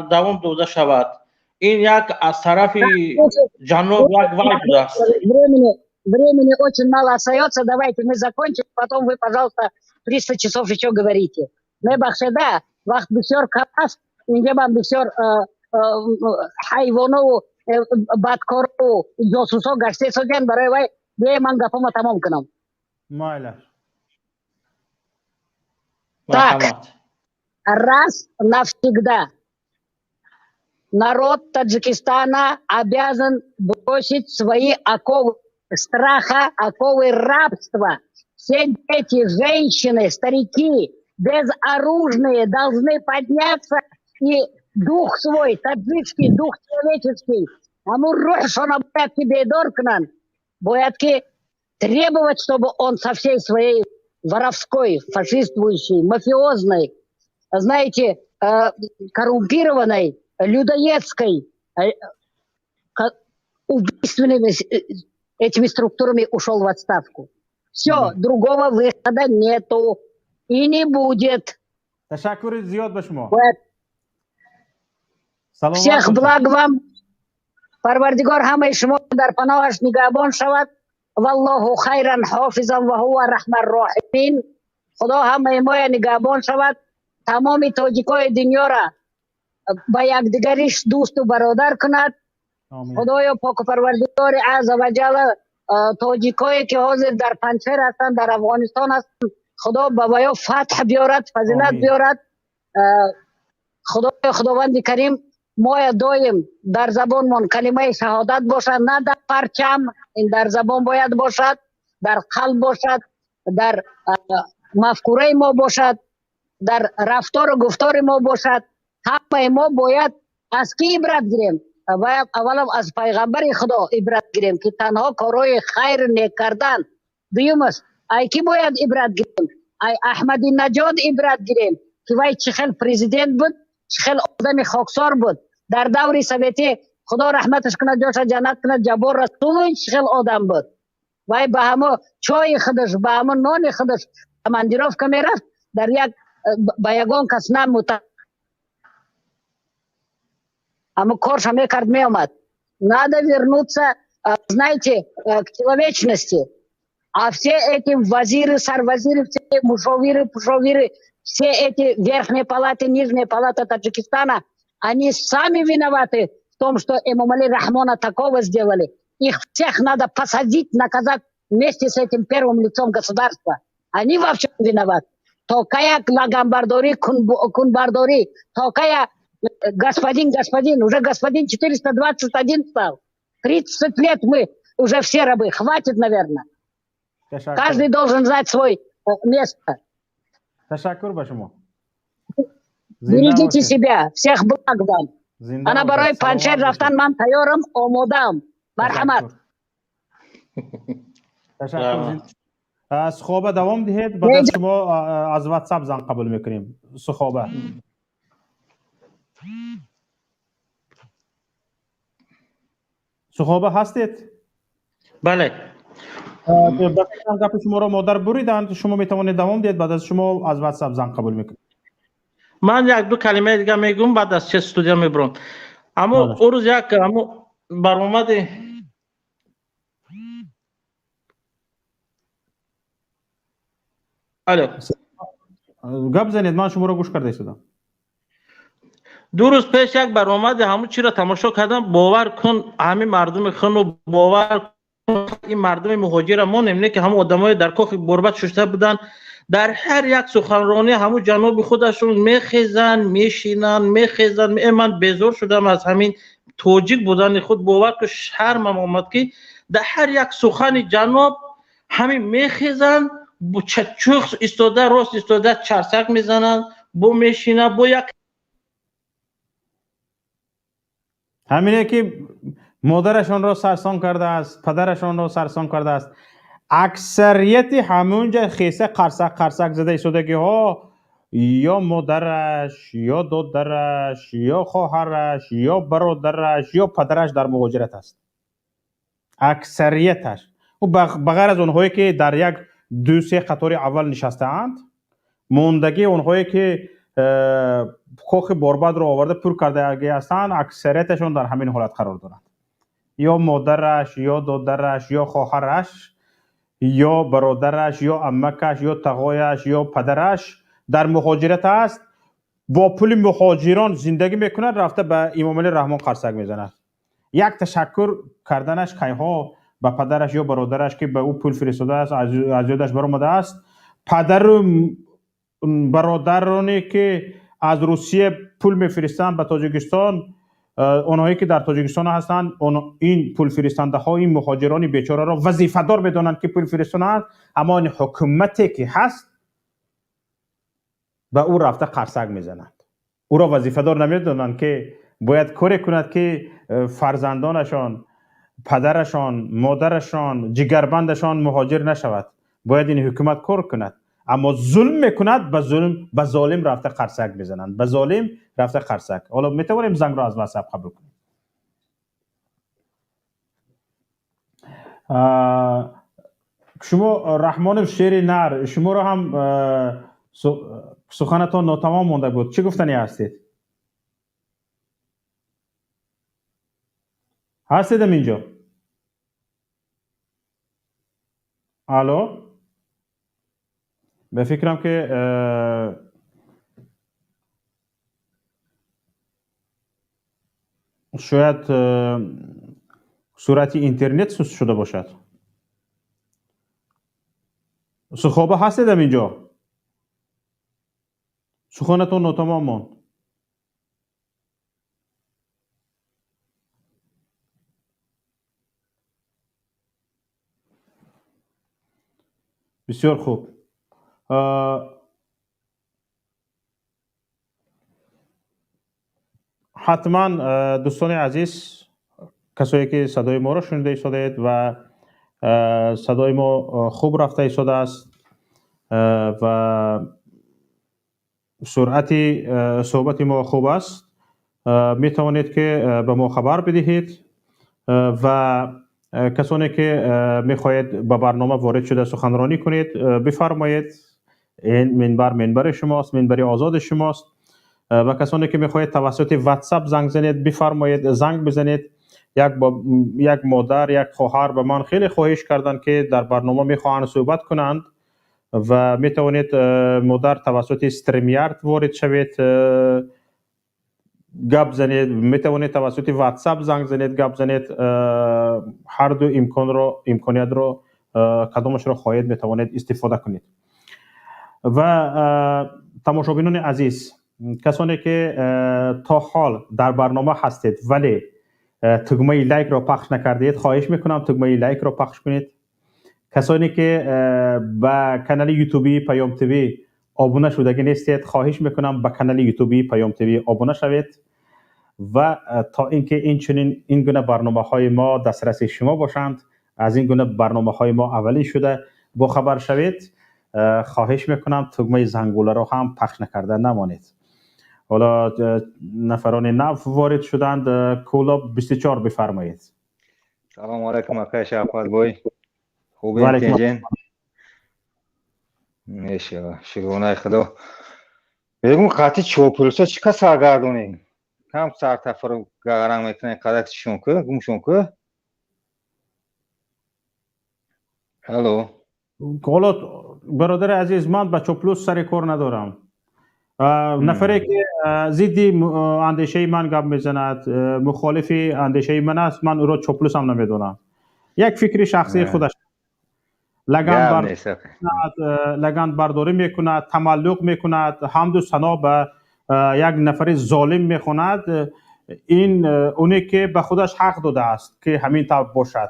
دوام داده شود. این یک از طرف جناب یک وای بوده است. Времени очень мало остается, давайте мы закончим, потом вы, пожалуйста, 300 часов еще говорите. Мы бахшеда, вахт бисер калас, ингебам бисер хайвону, бадкору, джосусо, гаште соген, барай вай, бе мангапома тамом канам. Майля. Так, раз навсегда. Народ Таджикистана обязан бросить свои оковы страха, оковы рабства. Все дети, женщины, старики, безоружные должны подняться и дух свой, таджикский, дух человеческий, боятки требовать, чтобы он со всей своей воровской, фашистующей, мафиозной, знаете, коррумпированной, людоедской, убийственными этими структурами ушел в отставку. Все, другого выхода нету и не будет. Всех благ вам. Парвардигор хамай шумо дар паноҳаш нигаҳбон шавад. Валлоху хайран хофизан ва ҳуа рахмар роҳимин. Худо ҳамаи моя нигаҳбон шавад. Тамоми тоҷикои дунёра ба якдигариш дӯсту бародар кунад. Худоё поку парвардигори азза ва ҷалла тоҷикое ки ҳозир дар панҷшер ҳастанд, дар Афғонистон ҳастанд, худо ба ваё фатҳ биёрад, фазилат биёрад. Худоё худованди карим моя доим дар забонмон калимаи шаҳодат бошад, на дар парчам, ин дар забон бояд бошад, дар қалб бошад, дар мафкураи мо бошад, дар рафтору гуфтори мо бошад. ҳамаи мо бояд аз ки ибрат гирем? Аввалам аз пайғамбари худо ибрат гирем ки танҳо корои хайр нек кардан. Дуюм аст, ай ки бояд ибрат гирем? Ай Аҳмадинаҷод ибрат гирем ки вай чӣ хел президент буд, чӣ хел одами хоксор буд. Дар даври советӣ худо раҳматаш кунад, ҷоша ҷаннат кунад, Ҷаббор Расулович чӣ хел одам буд. Вай ба ҳамо чойи худаш, ба ҳамо нони худаш командировка мерафт, дар як ба ягон кас намута ама корша мекард меомад. Надо вернуться, знаете, к человечности. А все эти вазиры, сарвазиры, все мушовиры, пушовиры, все эти верхние палаты, нижние палаты Таджикистана, они сами виноваты в том, что Эмомали Рахмона такого сделали. Их всех надо посадить, наказать вместе с этим первым лицом государства. Они во всем виноваты. Токая лагамбардори, кунбардори, токая господин, уже господин 421 стал. 30 лет мы уже все рабы. Хватит, наверное. Каждый должен знать свое место. Берегите себя. Всех благ вам. Ана барои панчер рафтан ман тайёрам, омодам. Марҳамат. سخابه دوام دهید. بعد از شما از واتساپ زنگ قبول میکنیم. سخابه سخابه هستید؟ بله. گپ شما را مادر بریدند، شما میتوانید دوام دهید. بعد از شما از واتساپ زنگ قبول میکنیم. من یک دو کلمه دیگه میگم بعد از چه استودیو میبرم. اما اون روز یک برآمد الو گپ زنید، من شما را گوش کرده ایستادم. 2 روز پیش یک برآمد همون چی را تماشا کردم. باور کن همین مردم خونو باور کن این مردم مهاجر ما نمی‌بینه که همون آدمای در کاخ غربت ششته بودن، در هر یک سخنرانی همون جناب خودشون میخیزن میشینن. من بیزار شدم از همین توجیک بودن خود. باور کن شرمم آمد که در هر یک سخن جناب همین میخیزن، با چچوخ ایستاده، راست ایستاده، چرسک میزنن، با میشینه، با یک همینه که مادرشان را سرسان کرده است، پدرشان را سرسان کرده است. اکثریت همونجا خیسه قرصک زده ایستادگی ها یا مادرش یا دادرش یا خواهرش یا برادرش یا پدرش در مهاجرت است. اکثریتش و بغیر از اونهایی که در یک دو سه قطار اول نشسته اند، موندگی اونهایی که کوخ باربد رو آورده پر کرده هستند، اکثریتشون در همین حالت قرار دارند. یا مادرش یا دادرش یا خواهرش یا برادرش یا عمکش یا تقایش یا پدرش در مهاجرت است، با پول مهاجران زندگی میکنه، رفته به امام علی رحمان قرصک میزنه. یک تشکر کردنش کیها به پدرش یا برادرش که به او پول فرستاده است، از یادش برآمده است. پدر و برادرانی که از روسیه پول میفرستند به تاجیکستان، اونهایی که در تاجیکستان هستند، این پول فرستنده ها این مهاجران بیچاره را وظیفه دار بدانند که پول فرستانند، اما این حکومتی که هست به او رفته قرصک میزنند. او را وظیفه دار نمیدانند که باید کاری کند که فرزندانشان، پدرشان، مادرشان، جگربندشان مهاجر نشود. باید این حکومت کار کند، اما ظلم میکند. به ظالم رفته قرصک میزنند، به ظالم رفته قرصک. حالا میتوانیم زنگ را از واتساپ قبول کنیم. شما رحمان شیر نر، شما را هم سخنتان ناتمام مونده بود، چه گفتنی هستید؟ هستیدم اینجا؟ الو؟ به فکرم که شاید صورت اینترنت سوس شده باشد. خوابه هستیدم اینجا؟ سخنتون ناتمام ماند. بسیار خوب. حتما دوستان عزیز، کسایی که صدای ما را شنیده ایستادید و صدای ما خوب رفته ایستاده است و سرعت صحبت ما خوب است، می توانید که به ما خبر بدهید و کسانی که می خواهید به برنامه وارد شده سخنرانی کنید بفرمایید. این منبر شماست، منبر آزاد شماست. و کسانی که می خواهید توسط واتساپ زنگ زنید بفرمایید، زنگ بزنید. یک مادر، یک خواهر به من خیلی خواهش کردند که در برنامه می خواهند صحبت کنند و می توانید مادر توسط استریمیارد وارد شوید گپ زنید، می توانید توسط واتساپ زنگ زنید گپ زنید. هر دو امکانیت رو کدامش رو خواهید می توانید استفاده کنید. و تماشابینان عزیز، کسانی که تا حال در برنامه هستید ولی تگمه لایک را پخش نکردید، خواهش میکنم تگمه لایک را پخش کنید. کسانی که به کانال یوتیوبی پیام تیوی آبونه شدگی نیستید، خواهش میکنم به کانال یوتیوبی پیام تیوی آبونه شوید و تا اینکه این گونه برنامه‌های ما دسترس شما باشند، از این گونه برنامه‌های ما اولی شده با خبر شوید. خواهش میکنم تگمه زنگوله را هم پخش نکرده نمانید. حالا نفران نو وارد شدند. کولا 24 بفرمایید. سلام علیکم آقای شفاعت بای. خوبین کنجین؟ میشه شکرونه خدا. بگم قطعی چوپلسا چی که سرگردونیم؟ کم سر تفر گرم میکنه قدرت شونکه گم شونکه. هلو. حالا برادر عزیز، من با چوپلوس سر کار ندارم. نفری که ضد اندیشه من گپ میزند، مخالف اندیشه من است، من او را چوپلوس هم نمیدونم. یک فکری شخصی خودش لگن برداری میکند، تملق میکند، حمد و ثنا به یک نفر ظالم میخواند. این اونی که به خودش حق داده است که همین طور باشد.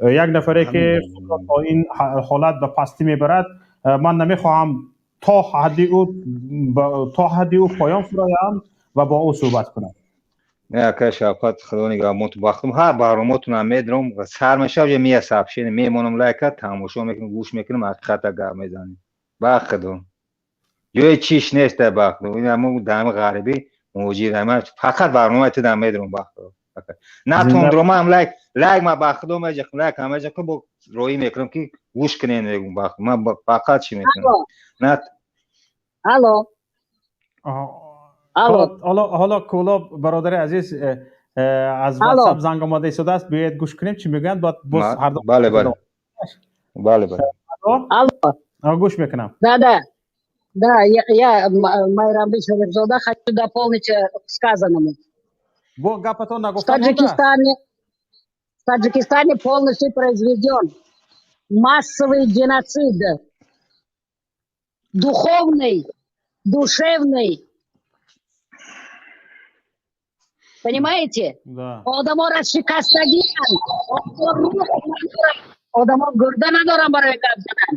یک نفری که با این حالت به پستی میبرد، من نمیخواهم تا حدی او پایان فرایم و با او صحبت کنم. نه که شفاعت خدا نگهبان تو بختم. هر برنامه‌تون هم میدرم سر میشه یا میاسب شین میمونم لایک تماشا میکنم، گوش میکنم، حقیقت گپ میزنم. با خدا. جای چیش نیست در بخت این همون دم غربی موجود همه فقط برنامه تو دم میدونم بخت فقط نه تون هم لایک ما بخت دو میجه لایک همه جا که با روی میکنم که گوش کنین میگم بخت من فقط چی میکنم نه الو حالا کولا برادر عزیز از واتساپ زنگ آماده شده است بیاید گوش کنیم چی میگن بعد باز هر دو بله الو گوش میکنم Да, я Майрам Бишевзода, хочу дополнить сказанному. В Таджикистане полностью произведен массовый геноцид. Духовный, душевный. Понимаете? Да. Одамор шикастагиян. Одамор гурда надорам барои гап занан.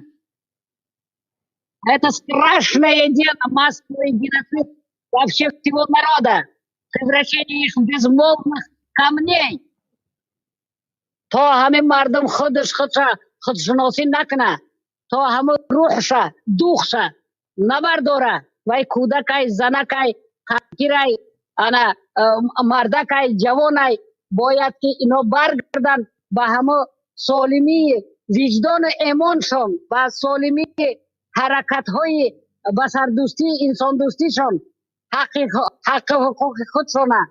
Это страшное дело, массовый геноцид вообще всего народа. Превращение их в безмолвных камней. То همه مردم خودشناسی نکنه. تو همه روحشه، دوخشه نبرداره. وای کودکای، زنکای، حقیرای، انا مردکای، جوانای باید که اینا برگردن به همه سالمی وجدان ایمانشون و سالمی حرکت های بشردوستی انسان دوستیشون حق حقوق خودشونه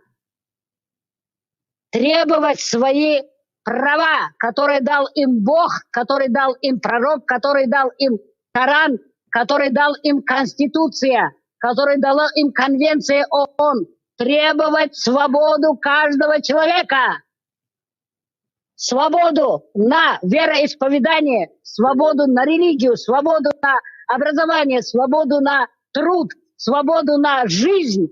требовать свои права, которые дал им Бог, который дал им пророк, который дал им Коран, который дал им Конституция, который дала им Конвенция ООН, требовать свободу каждого человека. Свободу на вероисповедание, свободу на религию, свободу на образование, свободу на труд, свободу на жизнь.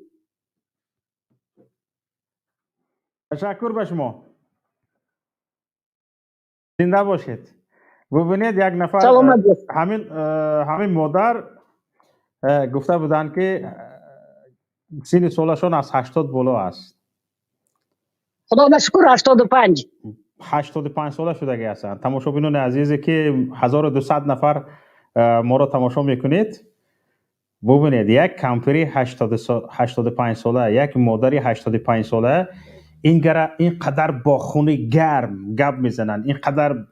تشکر به شما. زنده باشید. ببینید یک نفر همین مادر گفته بودن که سن سالشون از 80 بالا است. خدا مشکور 85. 85 ساله شده هستند. تماشابینان عزیزی که 1200 نفر ما را تماشا میکنید ببینید یک کمپری 85 ساله یک مادری 85 ساله اینقدر با خون گرم گپ میزنند اینقدر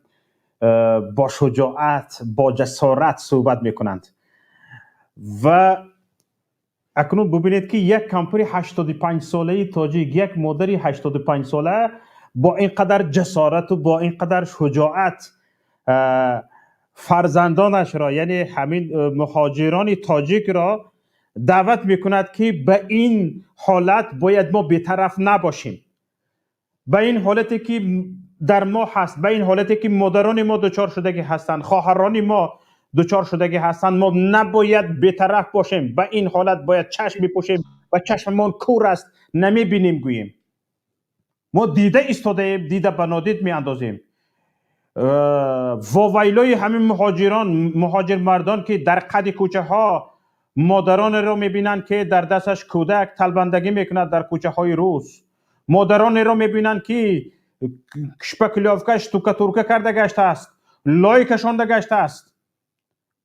با شجاعت با جسارت صحبت میکنند و اکنون ببینید که یک کمپری 85 ساله تاجیک یک مادری 85 ساله با اینقدر جسارت و با اینقدر شجاعت فرزندانش را یعنی همین مهاجران تاجیک را دعوت میکند که به این حالت باید ما بی‌طرف نباشیم به این حالتی که در ما هست به این حالتی که مادران ما دچار شدگی هستند خواهران ما دچار شدگی هستند ما نباید بی‌طرف باشیم به این حالت باید چشم بپوشیم و چشممان کور است نمیبینیم گوییم ما دیده ایستاده دیده به نادید میاندازیم واویلای همین مهاجر مردان که در قد کوچه ها مادران را میبینند که در دستش کودک تلبندگی میکند در کوچه های روز مادران را میبینند که کشپکلیافکش توکه تورکه کرده گشته است لای کشانده گشته است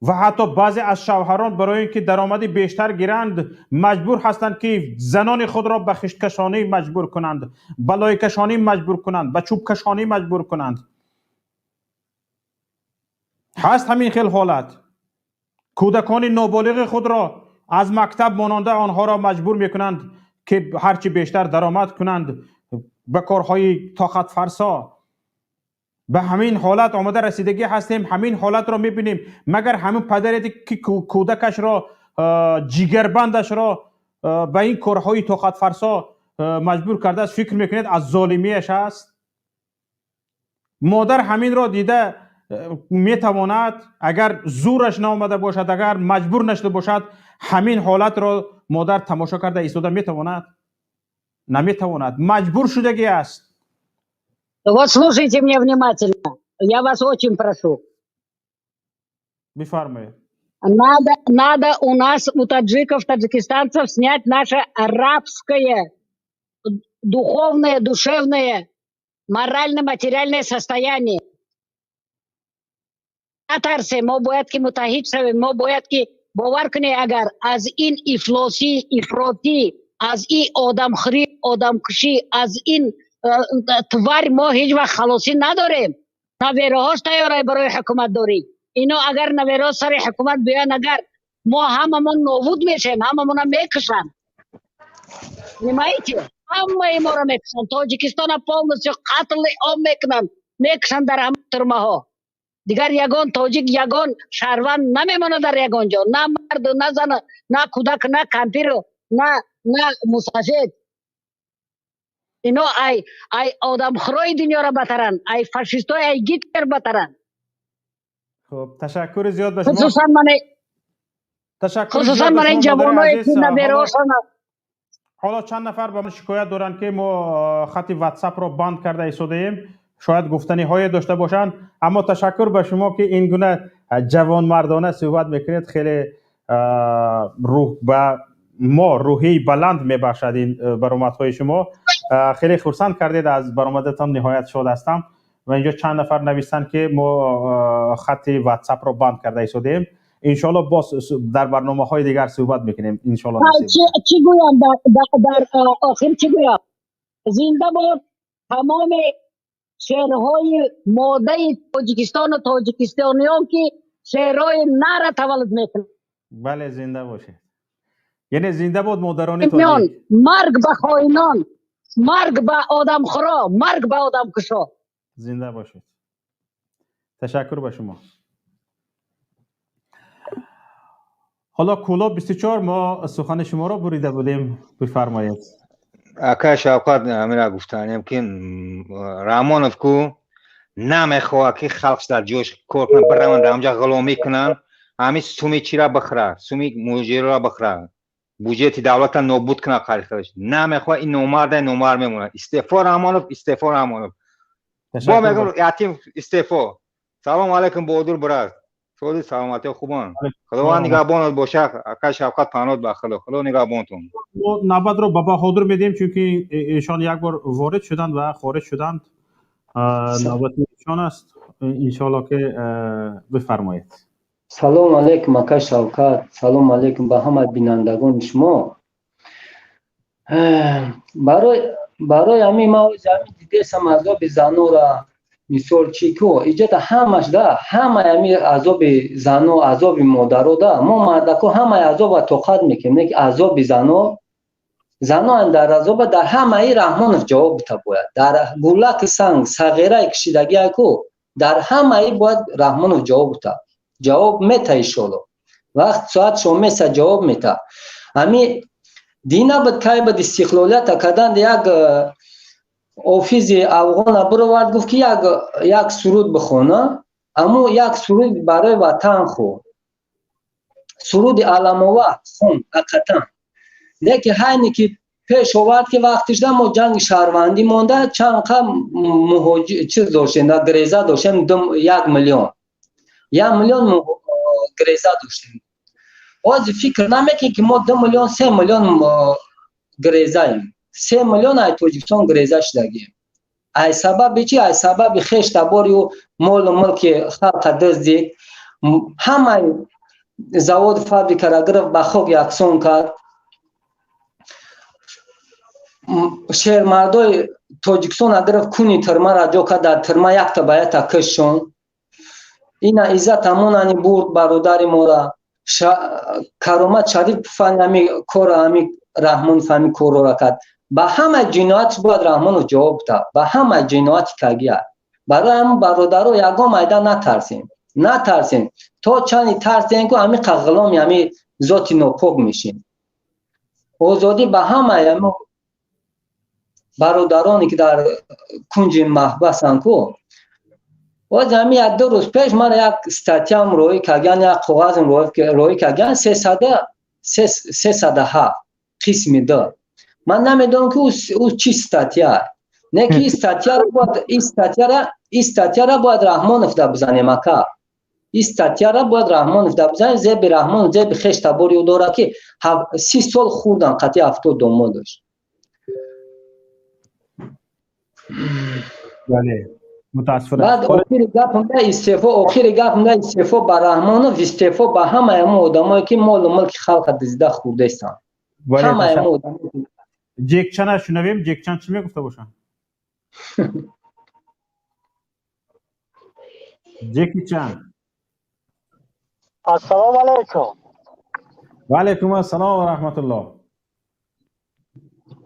و حتی بعضی از شوهران برای اینکه درآمدی بیشتر گیرند مجبور هستند که زنان خود را به خشت کشانی مجبور کنند به لای کشانی مجبور کنند به چوب کشانی مجبور کنند هست همین خیل حالت کودکان نابالغ خود را از مکتب ماننده آنها را مجبور میکنند که هرچی بیشتر درآمد کنند به کارهای طاقت فرسا به همین حالت آمده رسیدگی هستیم همین حالت را میبینیم مگر همین پدری که کودکش را جیگربندش را به این کارهای طاقت فرسا مجبور کرده است فکر میکنید از ظالمیش است مادر همین را دیده میتواند اگر زورش نآمده باشد اگر مجبور نشده باشد همین حالت را مادر تماشا کرده ایستاده میتواند نمیتواند مجبور شدگی است Вот слушайте меня внимательно. Я вас очень прошу. بفرمایید Надо у нас, у таджиков, таджикистанцев снять наше арабское духовное, душевное, морально-материальное состояние. نترسیم ما باید که متحد شویم ما باید که باور کنی اگر از این افراطی از این آدمخوری آدمکشی از این توار ما هیچ وقت خلاصی نداریم. نویرهاش تیاره برای حکومت داری. اینا اگر نویرها سر حکومت بیان اگر ما هممون نابود میشیم، هممون میکشن. نمایی که همه ما را میکشن. تاجیکستان پولنسی قتل عام میکشن در همه ترمه ها. دیگر یگان تاجیک یگان شهروند نمیمونه در یگان جا، نه مرد نه زن نه کودک نه کمپیر نه مساجد. اینا ای آدم خرای دنیا را بترن، ای فاشیست های ای گیتر بترن. خب تشکر زیاد به شما. خصوصا من این جوانای که نبیراشون. حالا چند نفر به من شکایت دارن که ما خط واتساپ رو بند کرده ایستاده ایم، شاید گفتنی های داشته باشن، اما تشکر به شما که این گونه جوان مردانه صحبت میکنید. خیلی روح به ما روحی بلند میبخشد این برآمدهای شما. خیلی خرسند کردید، از برآمدتان نهایت شاد هستم. و اینجا چند نفر نوشتن که ما خط واتساپ رو بند کرده ایستاده ایم. انشالله باز در برنامه های دیگر صحبت میکنیم انشالله. چی گویم در آخر چی گویم؟ زنده باد تمام شهرهای ماده تاجیکستان و تاجیکستانیان که شهرهای نر تولد میکنن. بله زنده باشه. یعنی زنده باد مادران تاجیک. مرگ به خائنان، مرگ به آدم خورا، مرگ به آدم کشا. زنده باشه. تشکر به شما. حالا کولا 24 ما سخن شما را بریده بودیم، بفرمایید. اکا شوکت امیر گفتانیم که رامانوف کو نمیخواد که خلق در جوش کار کنن، برای من همجا غلامی کنن، همین سومی چی را بخره، سومی موجی را بخره، بودجه دولت را نابود کنه خالص. نمیخواد این نومار میمونه. استعفا رامانوف. با میگم یتیم استعفا. سلام علیکم بودور برادر. سعودی سلامتی خوبان. خدا نگهبانت باشه. اکا شوکت پناهت بخدا. خدا نگهبانتون. نوبت رو به بهادر میدیم چون ایشان یک بار وارد شدند و خارج شدند. نوبت ایشان است. انشالله که بفرمایید. سلام علیکم اکا شوکت. سلام علیکم به همه بینندگان شما. برای همین ما دیدم عذاب زنو را مثال چی که ایجاد همش ده، همه همی عذاب زن و عذاب مادر ده، ما مردکو همه عذاب توقید میکنیم که عذاب زنان در عذاب در همه ای رحمانوف جواب بده باید. در گولک سنگ صغیره کشیدگی کو در همه ای باید رحمانوف جواب بده. جواب میته ایشالله. وقت ساعت شما جواب میته. همی دینا بد که بد استقلالیت کردن یک آفیس افغان برآورد گفت که یک سرود بخونه، اما یک سرود برای وطن خو سرود علموه خون حقیقتا. لیکن همینی که پیش آورد که وقتش ده ما جنگ شهروندی مونده، چند قم چیز داشتیم، گریزه داشتیم 1 میلیون گریزه داشتیم. از فکر نمیکنیم که ما 2 میلیون 3 میلیون گریزه ایم. 3 میلیون ای تاجیکستان گریزه شدگیم. ای سبب چی؟ ای سبب خیش تباری و مال و ملک خلق دزدید. همه زواد فابریکه را گرفت به خاک یکسان کرد. شهر مردای تاجیکستان را گرفت کنی ترمه را جا کرد، در ترمه یک تا باید کششون. این عزت همونانی برد برادر ما را. کرامت شریف فن همی کار همی رحمان فهمی کار را کرد. به همه جنایت باید رحمان جواب ده. به همه جنایت کگیه. برای هم برادر را یگام ایده نترسیم. تا چندی ترسیم که همی غلامی همی ذاتی ناپاک میشیم. آزادی به همه برادرانی که در کنج محبسن که و همی 2 روز پیش من یک استاتیام روی کگن، یک قواعدم روی کگن 307 قسمی ده. من نمیدونم که او چی استاتیا. نه که استاتیا را باید رحمانوف ده بزنیم اکا. استاتیا را باید رحمانوف ده بزنیم. زیب رحمان زیب خیش تباری داره که 30 سال خوردن قطعی 70 دوم داشت. بله متاسفانه. بعد آخری گپم ده استعفا به رحمان و استعفا به همه آدمایی که مال و ملک خلق دزدیده خورده استن. همه آدم. جیکچن شنویم. جیکچن چی میگفته باشن؟ جیکی چن. السلام علیکم. و علیکم السلام و رحمت الله.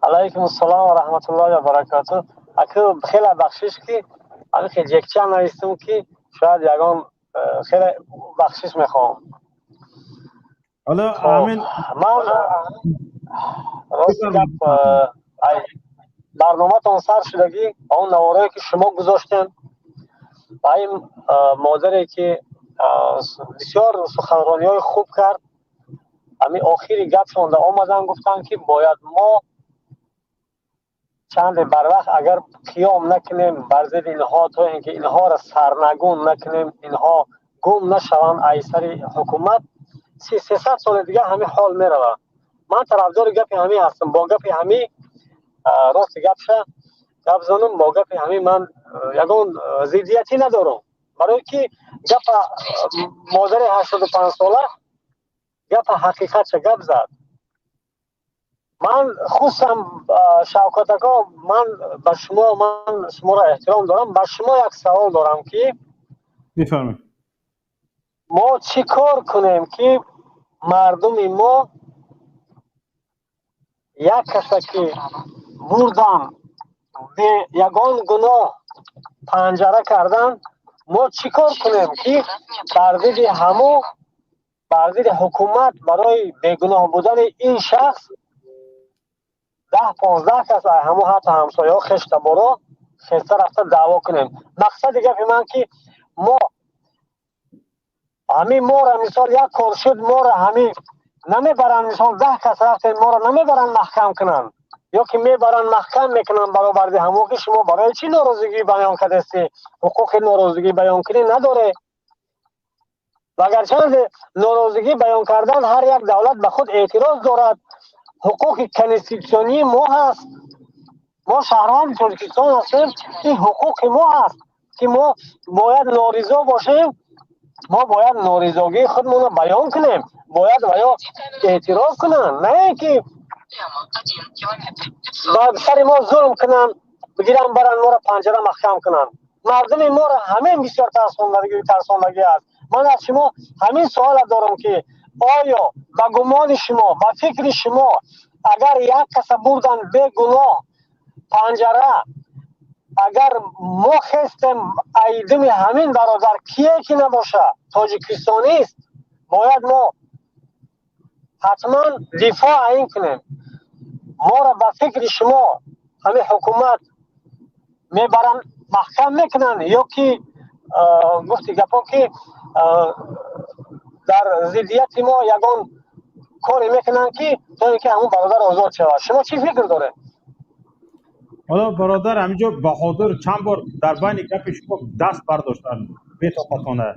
علیکم السلام و رحمت الله و برکاته. اکنون خیلی بخشش که اگه خیلی جیکچن نویستم که شاید یگان خیلی بخشش میخوام. حالا امین من راست گپ برنامه تان سر شدگی اون نوارایی که شما گذاشتین و این مادری که بسیار سخنرانی های خوب کرد. همین آخری گپ شونده آمدن گفتن که باید ما چند بر وقت اگر قیام نکنیم بر ضد اینها تا اینکه اینها را سرنگون نکنیم، اینها گم نشوند ایسر حکومت، 300 سال دیگه همین حال میرود. من طرفدار گپ همین هستم. با گپ همین راست گپ زنم با گپ همین من یگان ضدیتی ندارم، برای که گپ مادر 85 ساله گپ حقیقت چه گپ زد. من خصوصا شوکت آقا، من شما را احترام دارم. به شما یک سوال دارم که بفرمایید ما چی کار کنیم که مردم ما یک کسی که بردن به یگان گناه پنجره کردن، ما چی کار کنیم که بر ضد حکومت برای بیگناه بودن این شخص 10-15 کس همو حتی همسایه ها خشت برو خسته رفته دعوا کنیم. مقصد گپ من که ما را مثال یک کارشد ما را همین نمیبرن، مثال 10 کس رفتن ما را نمیبرن محکم کنن، یا که میبرن محکم میکنن برآورده همو که شما برای چی ناراضگی بیان کردستی؟ حقوق ناراضگی بیان کنی نداره. و اگرچند ناراضگی بیان کردن هر یک دولت به خود اعتراض دارد، حقوق کنستیتوسیونی ما هست، ما شهروند تاجیکستان هستیم، این حقوق ما هست که ما باید نارضا باشیم، ما باید نارضاگی خودمون رو بیان کنیم، باید اعتراض کنن، نه که بعد سر ما ظلم کنن بگیرن برن ما رو پنجره محکم کنن. مردم ما رو همین بسیار ترساندگی هست. من از شما همین سوال دارم که آیا به گمان شما، به فکر شما، اگر یک کس بردن به گناه پنجره، اگر ما خستیم ایدم همین برادر کیه که نباشه تاجیکستانی است، باید ما حتما دفاع این کنیم. ما را به فکر شما همین حکومت میبرن محکم میکنن، یا که گفتی گپا که در ضدیت ما یگان کاری میکنن که تا اینکه همون برادر آزاد شود. شما چی فکر داره؟ حالا برادر همینجا بهادر چند بار در بین گپ شما دست برداشتن بی‌طاقتانه.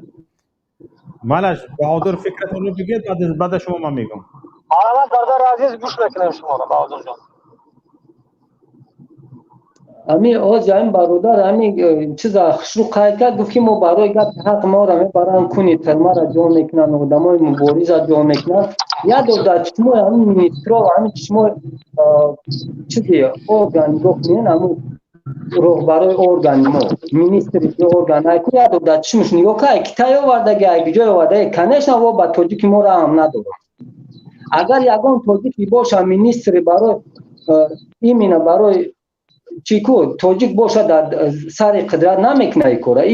منش بهادر فکرتون رو بگید بعد شما من میگم. آره برادر عزیز گوش میکنم شما رو بهادر جان. امی آج این برادر امی چیزا خشرو قایت گفت که ما برای گپ حق ما را میبرن کنی ترما را جا میکنن و دمای مبارز را جا میکنن. یاد داد شما همین مینیسترا همین شما چیزی ارگان گفتین همون برای ارگان ما مینیستری ارگان های کو یاد داد شما نگاه که کتای وردگی اگه جای ورده کنش نوا با توجیک ما را هم نداره. اگر یگان توجیکی باشه مینیستری برای ایمینا برای چیکو توجیک باشه در سر قدرت نمیکنه کاره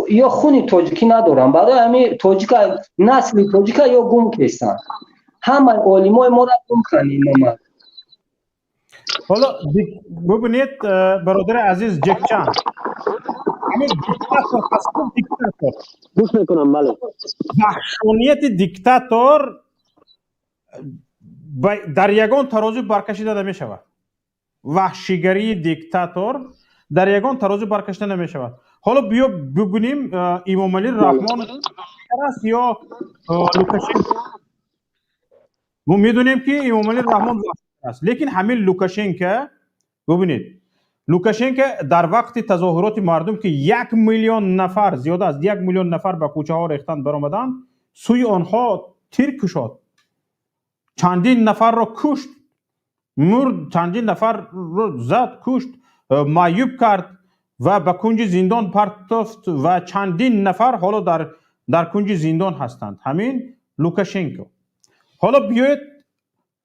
یا خونی توجیکی ندارن، برای همین توجیک نسلی توجیک یا گم کردن همه علمای ما را گم کردن. حالا ببینید برادر عزیز جکچان همین دیکتاتور هستم، دیکتاتور گوش میکنم. بله وحشونیت دیکتاتور در یگان ترازو برکشیده نمیشود. وحشیگری دیکتاتور در یگان ترازو برکشیده نمیشود. حالا بیا ببینیم امام علی رحمان است یا لوکاشنکو. ما میدونیم که امام علی رحمان است، لیکن همین لوکاشنکو ببینید لوکاشنکو در وقت تظاهرات مردم که 1,000,000 نفر، زیاده از 1,000,000 نفر به کوچه ها ریختند برآمدند، سوی آنها تیر کشاد، چندین نفر را کشت، چندین نفر را زد، کشت، معیوب کرد و به کنج زندان پرتافت و چندین نفر حالا در کنج زندان هستند. همین لوکاشنکو. حالا بیایید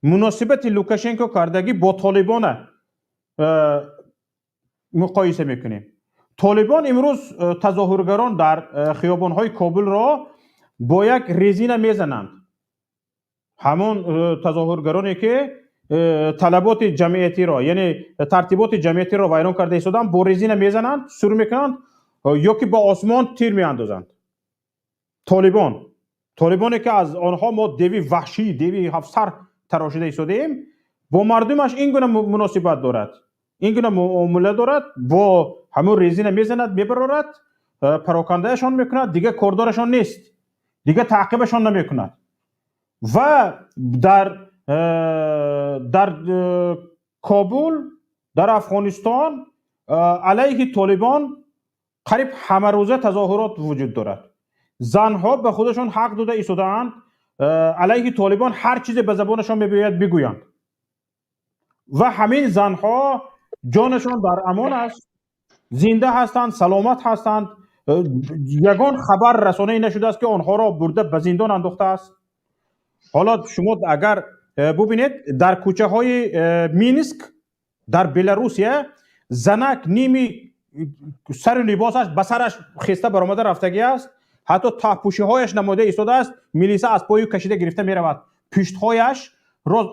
مناسبت لوکاشنکو کردگی با طالبان مقایسه میکنیم. طالبان امروز تظاهرگران در خیابان‌های کابل را با یک رزین میزنند. همون تظاهرگرانی که طلبات جمعیتی را، یعنی ترتیبات جمعیتی را ویران کرده ایستادند، با رزین میزنند، سور میکنند یا که با آسمان تیر میاندازند. طالبانی که از آنها ما دیوی وحشی، دیوی هفسر تراشیده ایستادیم، با مردمش این گونه مناسبت دارد، این گونه معامله دارد، با همون رزین میزند، میبرارد، پراکندهشان میکند، دیگه کاردارشان نیست، دیگه تعقیبشان نمیکند. و در کابل، در افغانستان علیه طالبان قریب همه روزه تظاهرات وجود دارد. زنها به خودشان حق داده ایستاده‌اند علیه طالبان هر چیزی به زبانشان میباید بگویند و همین زنها جانشان در امان است، زنده هستند، سلامت هستند. یگان خبر رسانه‌ای نشده است که آنها را برده به زندان انداخته است. حالا شما اگر ببینید در کوچه های مینسک در بلاروسیه، زنک نیمی سر لباسش به سرش خسته برآمده رفتگی است، حتی تاپوشی هایش نموده ایستاده است، میلیسه از پای کشیده گرفته میرود، پشت هایش روز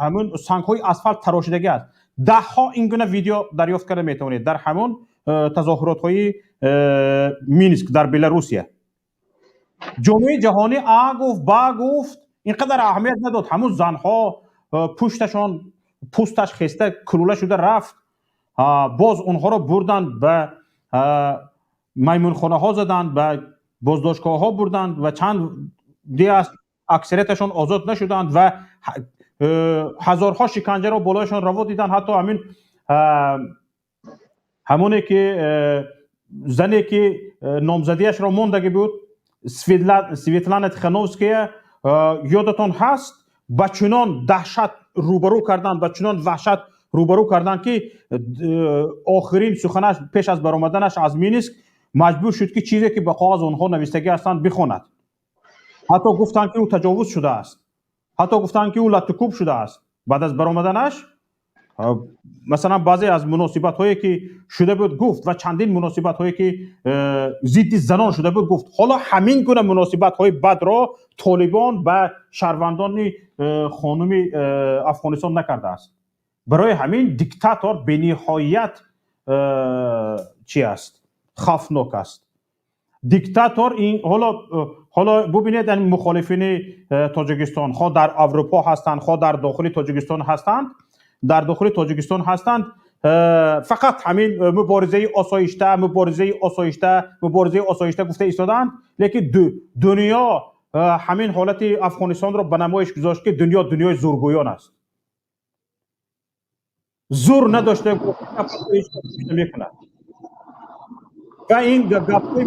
همون سنگ های اسفالت تراشیدگی است. ده ها این گونه ویدیو دریافت کرده میتوانید در همون تظاهرات های مینسک در بلاروسیه. جامعه جهانی گفت با گفت اینقدر اهمیت نداد، همون زنها پشتشان پوستش خسته کلوله شده رفت، باز اونها رو بردند به میمونخانه ها زدند، به بازداشتگاه ها بردند و چند دی از اکثریتشان آزاد نشدند و هزارها شکنجه را بالایشان روا دیدند. حتی همونی که زنی که نامزدیش را موندگی بود، سویتلانا تخانوفسکیا، یادتون هست، با چنان دهشت روبرو کردند، با چنان وحشت روبرو کردند که آخرین سخنش پیش از برآمدنش از مینسک مجبور شد که چیزی که به کاغذ آنها نوشتگی هستند بخواند. حتی گفتند که او تجاوز شده است، حتی گفتند که او لطکوب شده است. بعد از برآمدنش مثلا بعضی از مناسبت هایی که شده بود گفت و چندین مناسبت هایی که ضد زنان شده بود گفت. حالا همین گونه مناسبت های بد را طالبان به شهروندان خانم افغانستان نکرده است. برای همین دیکتاتور به نهایت چی است؟ خوفناک است. دیکتاتور این حالا ببینید این مخالفین تاجیکستان ها در اروپا هستند، ها در داخل تاجیکستان هستند، در داخل تاجیکستان هستند، فقط همین مبارزه آسایشته گفته ایستادند، لیکن دنیا همین حالت افغانستان را به نمایش گذاشت که دنیای زورگویان است. زور نداشته میکنه و این گپ‌های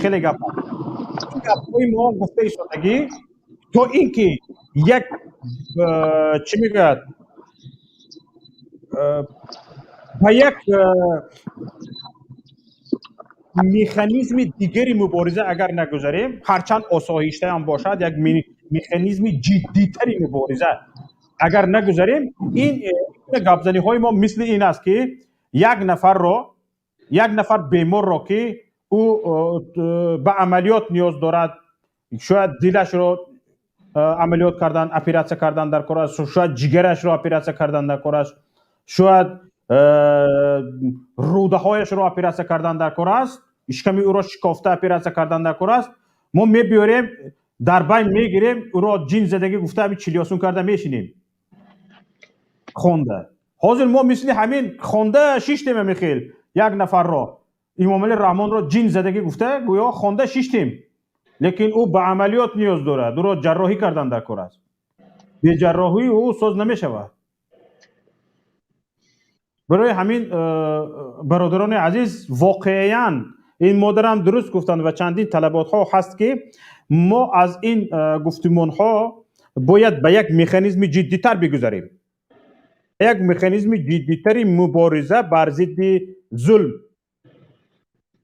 خیلی گپ‌های ما گفته ایستادگی تو اینکه یک چی میگه با یک مکانیزم دیگری مبارزه اگر نگذاریم، هرچند آسایشته هم باشد، یک مکانیزم جدی‌تری مبارزه اگر نگذاریم، این گپ‌زنی های ما مثل این است که یک نفر بیمار را که او به عملیات نیاز دارد، شاید دلش رو عملیات کردن، اپراسیون کردن در کار است، شاید جگرش رو اپراسیون کردن در کار است، شاید روده هایش رو اپراسیون کردن در کار است، اشکمی او را شکافته اپراسیون کردن در کار است. ما میبیاریم در بین میگیریم او را جین زدگی گفته همین چلیاسون کرده میشینیم خونده. حاضر ما مثل همین خونده شیشتیم میخیل یک نفر را، امام علی رحمان را جین زدگی گفته گویا خونده شیشتیم، لیکن او به عملیات نیاز دارد، او را جراحی کردن در کار است. به جراحی او سوز نمی شود. برای همین برادران عزیز واقعا این مادرم درست گفتن و چندین طلبات ها هست که ما از این گفتمان ها باید به یک مکانیزم جدیتر بگذاریم، یک مکانیزم جدیتری مبارزه بر ضد ظلم،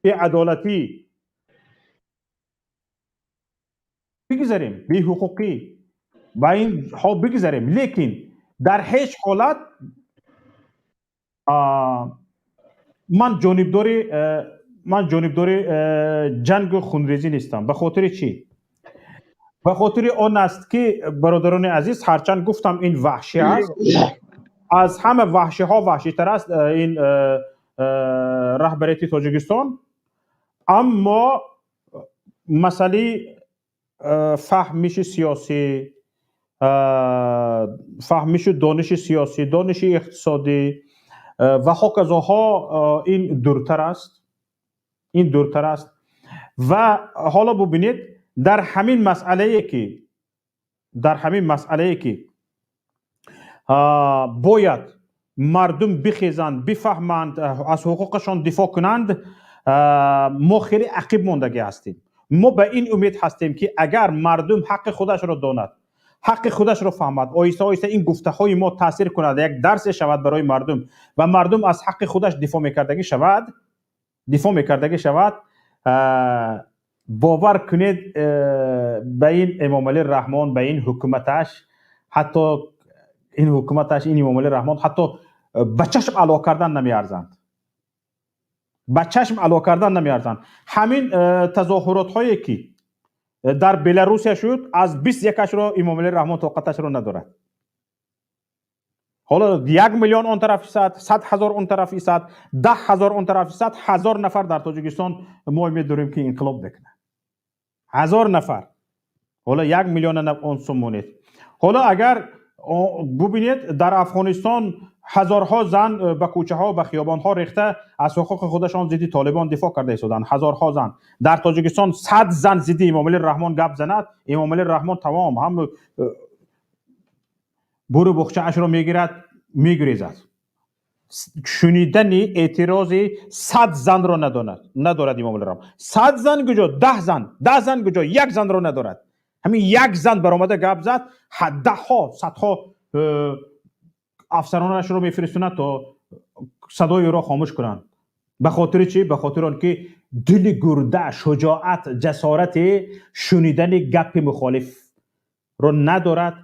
بی‌عدالتی بگذاریم، بی حقوقی با این ها بگذاریم. لیکن در هیچ حالت من جانبدار جنگ خونریزی نیستم. به خاطر چی؟ به خاطر آن است که برادران عزیز هرچند گفتم این وحشی است، از همه وحشی ها وحشی تر است این رهبریت تاجیکستان، اما مسئله فهمش سیاسی، فهمش دانش سیاسی، دانش اقتصادی و هاکذاها این دورتر است، این دورتر است. و حالا ببینید در همین مسئله که باید مردم بخیزند، بفهمند، از حقوقشان دفاع کنند، ما خیلی عقب ماندگی هستیم. ما به این امید هستیم که اگر مردم حق خودش را داند، حق خودش را فهمد، آیسته آیسته این گفته های ما تاثیر کند، یک درس شود برای مردم و مردم از حق خودش دفاع میکردگی شود، باور کنید به این امام علی رحمان، به این حکومتش، حتی این حکومتش، این امام علی رحمان حتی به چشم علاوه کردن نمیارزند، به چشم علاوه کردن نمیارزند. همین تظاهرات هایی که در بلاروسیا شد، از 21 را امام علی رحمان طاقتش را ندارد. حالا 1 میلیون اون طرف ایستاد، 100,000 اون طرف ایستاد، 10,000 اون طرف ایستاد، 1000 نفر در تاجیکستان ما می‌داریم که انقلاب بکنه. 1000 نفر. حالا 1 میلیون اون سومونید. حالا اگر ببینید در افغانستان هزارها زن به کوچه ها و به خیابان ها ریخته از حقوق خودشان ضد طالبان دفاع کرده ایستادند، هزارها زن. در تاجیکستان 100 زن ضد امام علی رحمان گپ زند، امام علی رحمان تمام هم برو بخچه اش را میگیرد، میگریزد. شنیدن اعتراض 100 زن را ندارد امام علی رحمان. 100 زن کجا؟ 10 زن کجا؟ 1 زن را ندارد. همین 1 زن برآمده گپ زد، ده صدها افسرانش رو میفرستند تا صدای او را خاموش کنند. به خاطر چی؟ به خاطر آنکه دل گرده، شجاعت، جسارت شنیدن گپ مخالف رو ندارد،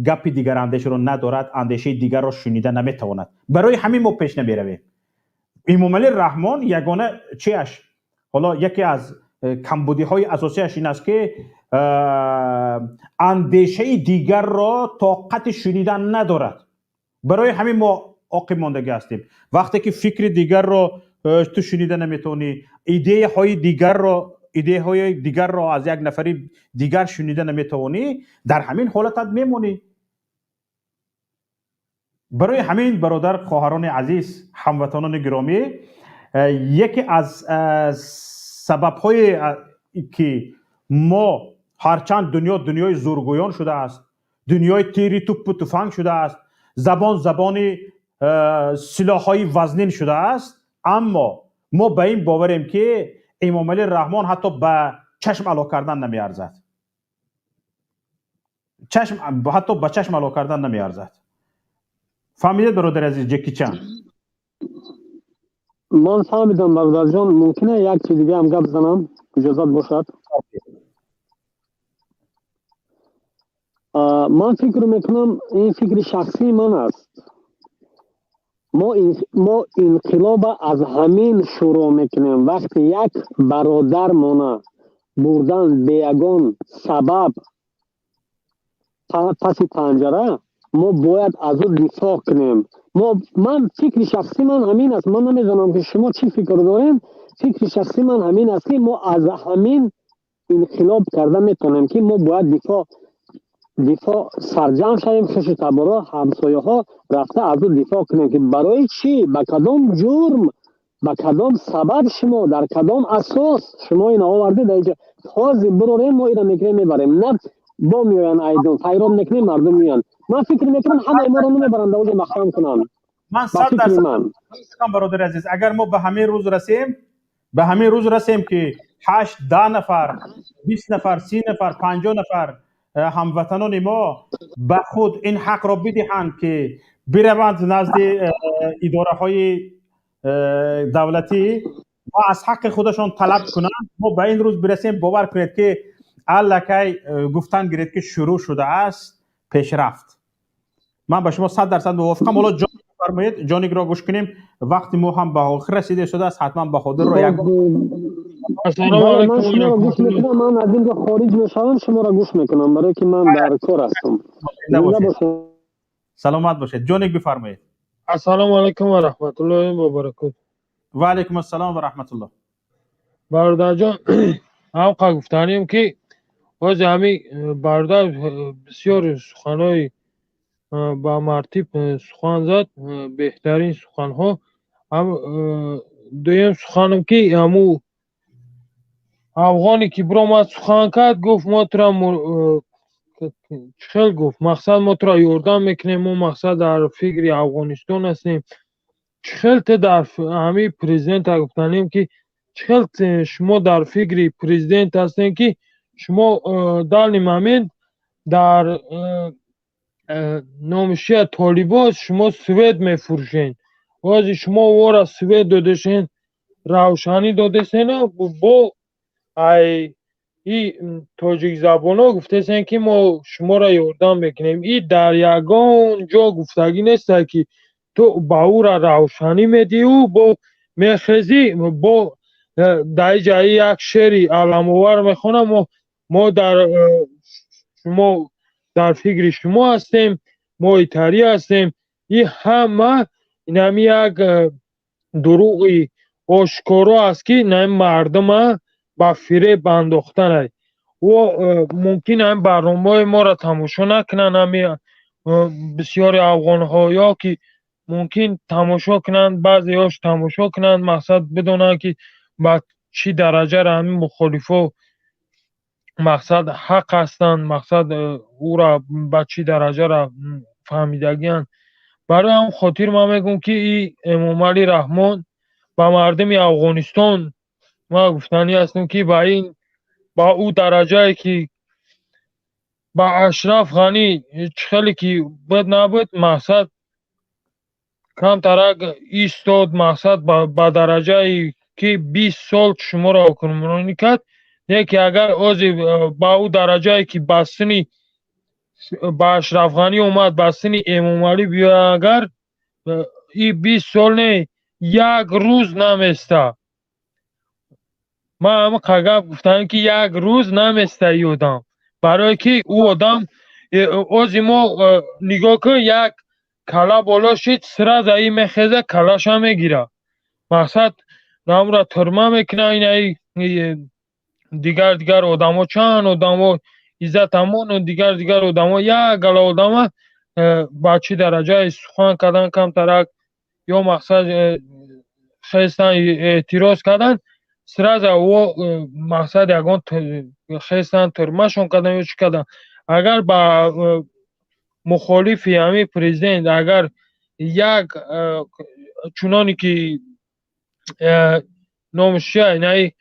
گپ دیگر اندیشه رو ندارد، اندیشه دیگر رو شنیده نمیتواند. برای همین ما پیش نمیرویم. امام علی رحمان یگانه چیش؟ حالا یکی از کمبودی های اساسیش این است که اندیشه دیگر را طاقت شنیدن ندارد. برای همین ما عاقب ماندگی هستیم. وقتی که فکر دیگر را تو شنیده نمیتونی، ایده های دیگر را از یک نفری دیگر شنیده نمیتونی، در همین حالت میمونی. برای همین برادر خواهران عزیز، هموطنان گرامی، یکی از سبب های که ما هرچند دنیای زورگویان شده است، دنیای تیری توپ و تفنگ شده است، زبان سلاح‌های وزنین شده است، اما ما به این باوریم که امام علی رحمان حتی به چشم علاوه کردن نمیارزد. حتی به چشم علاوه کردن نمیارزد. فهمیدید برادر عزیز جکی چند؟ من فهمیدم برادر جان. ممکنه یک چیز دیگه هم گپ بزنم اجازت باشد؟ من فکر میکنم این فکر شخصی من است. ما انقلاب از همین شروع میکنیم. وقتی یک برادر مونه بردن به یگان سبب پس پنجره، ما باید از او دفاع کنیم. من فکر شخصی من همین است. من نمیدونم که شما چی فکر دارین. فکر شخصی من همین است که ما از همین انقلاب کرده میتونیم که ما باید دفاع سرجم شویم، خش تبارا همسایه ها رفته از او دفاع کنیم که برای چی، به کدام جرم، به کدام سبب شما، در کدام اساس شما این آورده در اینجا تازه بروریم ما ایران میکنیم میبریم. نه با میان ایدون پیرام میکنیم مردم میان. من فکر میکنم همه ما رو نمیبرند اوجه مخام کنن. من با فکر 100% من برادر عزیز، اگر ما به همین روز رسیم که 8 10 نفر 20 نفر 30 نفر 50 نفر هموطنان ما به خود این حق را بدهند که بروند نزد اداره های دولتی و از حق خودشان طلب کنند، ما به این روز برسیم، باور کنید که الکی گفتن گرید که شروع شده است پیشرفت. من با شما 100% موافقم. حالا جان فرمایید، جانی را گوش کنیم. وقتی ما هم به آخر رسیده شده است، حتما به خاطر رو یک السلام علیکم. من شما را گوش میکنم. من از اینجا خارج میشم شما را گوش میکنم برای که من در کار هستم. سلامت باشید. جانی بفرمایید. السلام علیکم و رحمت الله و برکاته. و علیکم السلام و رحمت الله. برادر جان، هم گفتانیم که باز همین برادر بسیار سخنهای با مرتب سخن زد، بهترین سخنها. هم دویم سخنم که همو افغانی که برآمد سخن کرد، گفت ما ترا چخل گفت مقصد ما ترا یاردن میکنیم، ما مقصد در فکر افغانستان هستیم. چخل در همین پرزیدنت گفتنیم که چخل شما در فکر پرزیدنت هستین که شما در نمامند در نامشی طالبان شما سوید میفروشین، واسه شما وارا سوید دادشین، روشنی دادشین. با این تاجیک زبان ها گفته که ما شما را یاردن میکنیم. این در یگان جا گفتگی نیست که تو با او را روشنی میدی و با میخزی با در جایی یک شعری علموار میخونم ما در فکر شما هستیم، ما ایتاری هستیم. این همه اینمی یک دروغی آشکارا است که نمی مردم با فریب انداختن است و ممکن هم برنامه ما را تماشا نکنن. همی بسیار افغان ها که ممکن تماشا کنند، بعضی هاش تماشا کنند، مقصد بدونن که با چی درجه را همین مخالفا مقصد حق هستند، مقصد او را با چی درجه را فهمیدگیان. برای هم خاطر ما میگم که این امام علی رحمان با مردم افغانستان ما گفتنی هستم که با او درجه که با اشرف غنی چخلی که بد نبود، مقصد کم ترک ایستاد، مقصد با درجه که 20 سال شما را حکمرانی کرد. یکی اگر آزی با او درجه که بستنی با اشرف غنی اومد بستنی امام علی بیا، اگر این 20 سال نه یک روز نمیسته. ما همه قگب گفتن که یک روز نمیسته یادم، برای که او آدم آزی ما نگاه که یک کلا بالا شید سرا زایی میخیزه کلاش هم میگیره، مقصد نام را ترمه میکنه. این دیگر آدم ها چند آدم ها عزت همون و دیگر آدم ها یک گل آدم ها با چی درجه سخن کردن کم ترک یا مقصد خیستن اعتراض کردن سرا و مقصد یکان خیستن ترمشون کردن یا چی کردن. اگر با مخالفی همین پرزیدنت اگر یک چونانی که نامشی نه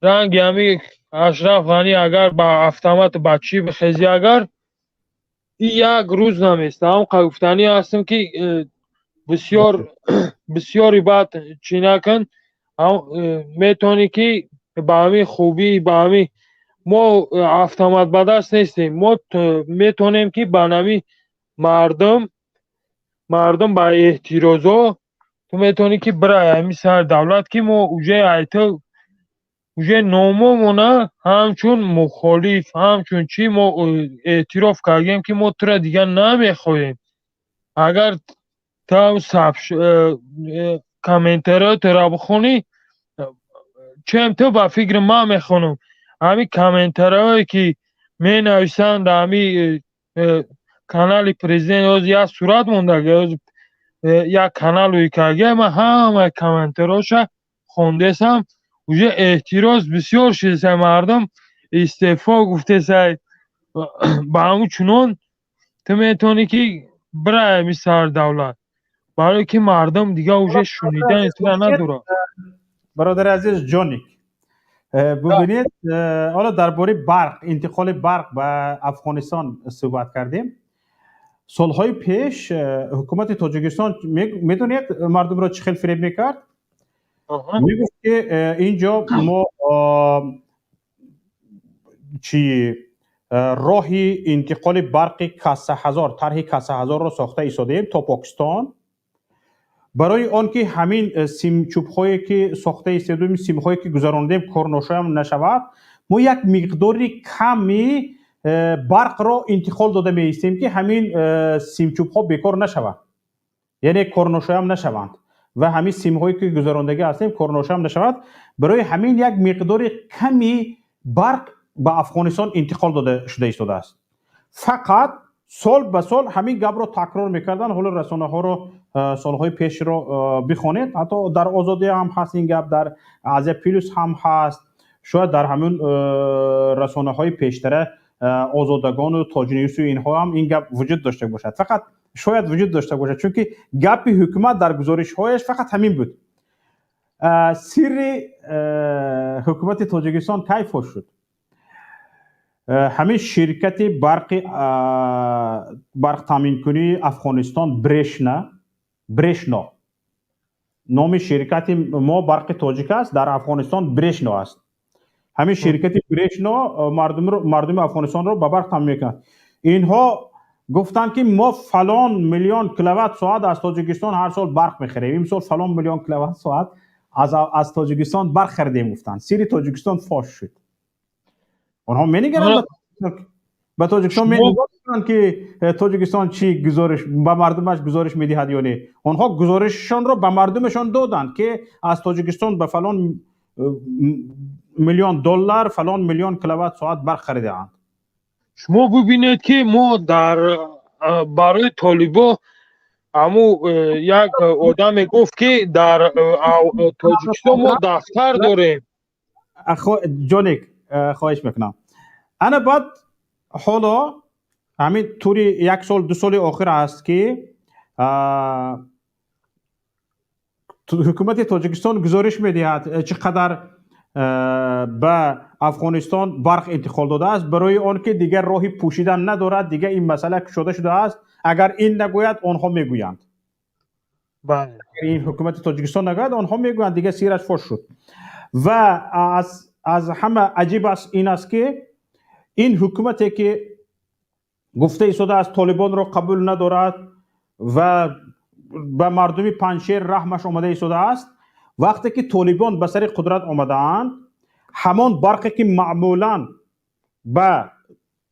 رنگ همین اشرف غنی اگر با автомат بچی بخیزی اگر یک روز نمیسته. هم گفتنی هستم که بسیاری بعد چی نکن میتونی که با همین خوبی با همین ما автомат به دست نیستیم، ما میتونیم که با نمی مردم با احتیراضا تو میتونی که برای همین سر دولت که ما اوجه ایتا اوجه ناممونه همچون مخالف همچون چی ما اعتراف کردیم که ما تو را دیگه نمیخوایم. اگر تا کامنترات را بخونی چیم تو با فکر ما میخونم همین کامنترهایی که می نویسند همین کانال پرزیدنت از یک صورت مونده یک کانال روی که من همه کامنترهاشا خونده سم اوجه احتراز بسیار شده مردم استعفا گفته سای با همون چنون تو میتونی که برای همی سر دولت برای که مردم دیگه اوجه شنیدن اطلاع نداره. برادر عزیز جونیک ببینید حالا درباره برق انتقال برق به افغانستان صحبت کردیم. سالهای پیش حکومت تاجیکستان میدونید مردم را چه خیلی فریب میکرد؟ میگفت که اینجا ما راهی انتقال برق کاسه هزار طرح کاسه هزار را ساخته ایستادیم تا پاکستان برای آنکه همین سیم چوب هایی که ساخته ایستادیم سیم هایی که گذراندیم کار نشود ما یک مقداری کمی برق را انتقال داده می ایستیم که همین سیم چوب ها بیکار نشود یعنی کار نشوند و همین سیم هایی که گذراندگی هستیم کار نشود برای همین یک مقداری کمی برق به افغانستان انتقال داده شده ایستاده است. فقط سال به سال همین گپ رو تکرار میکردن. حالا رسانه ها رو سالهای پیش رو بخونید حتی در آزادی هم هست این گپ در آزیا پلوس هم هست شاید در همون رسانه های پیشتره آزادگان و تاج نیوز و اینها هم این گپ وجود داشته باشد فقط شاید وجود داشته باشد چون که گپ حکومت در گزارش هایش فقط همین بود. سر حکومت تاجیکستان کی فاش شد؟ همین شرکت برق تامین کنی افغانستان برشنا نام شرکت ما برق تاجیک است در افغانستان برشنا است. همین شرکت برشنا مردم افغانستان رو به برق تامین میکنند. اینها گفتن که ما فلان میلیون کیلووات ساعت از تاجیکستان هر سال برق میخریم. این سال فلان میلیون کیلووات ساعت از تاجیکستان برق خریدیم گفتن. سری تاجیکستان فاش شد. اونها میگن به تاجیکستان میگن که تاجیکستان چی گزارش به مردمش گزارش میدهد یا نه. اونها گزارششان رو به مردمشان دادند که از تاجیکستان به فلان میلیون دلار فلان میلیون کیلووات ساعت برق خریدند. شما ببینید که ما در برای طالبا امو یک آدم گفت که در تاجیکستان ما دفتر داریم. جونیک خواهش میکنم انا بعد حالا همین طوری یک سال دو سال آخر است که حکومت تاجیکستان گزارش میدهد چقدر به افغانستان برق انتقال داده است برای آنکه دیگر راهی پوشیدن ندارد دیگر این مسئله کشوده شده است. اگر این نگوید آنها میگویند. بله این حکومت تاجیکستان نگوید آنها میگویند دیگر سیرش فاش شد. و از همه عجیب است این است که این حکومتی که گفته ایستاده از طالبان را قبول ندارد و به مردمی پنجشیر رحمش آمده ایستاده است وقتی که طالبان به سر قدرت آمدند همان برقی که معمولا به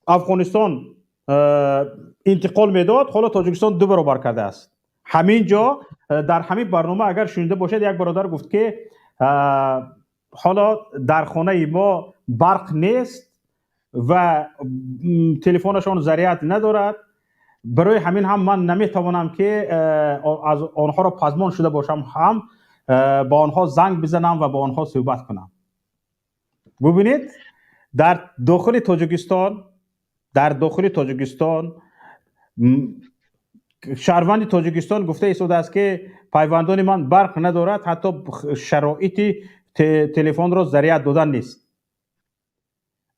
افغانستان انتقال میداد حالا تاجیکستان دو برابر کرده است. همین جا در همین برنامه اگر شنیده باشید یک برادر گفت که حالا در خانه ما برق نیست و تلفنشان ضریعت ندارد برای همین هم من نمیتوانم که از آنها را پزمان شده باشم هم با آنها زنگ بزنم و با آنها صحبت کنم. ببینید در داخل تاجیکستان شهروند تاجیکستان گفته ایستاده است که پیوندان من برق ندارد حتی شرایط تلفن را ضریعت دادن نیست.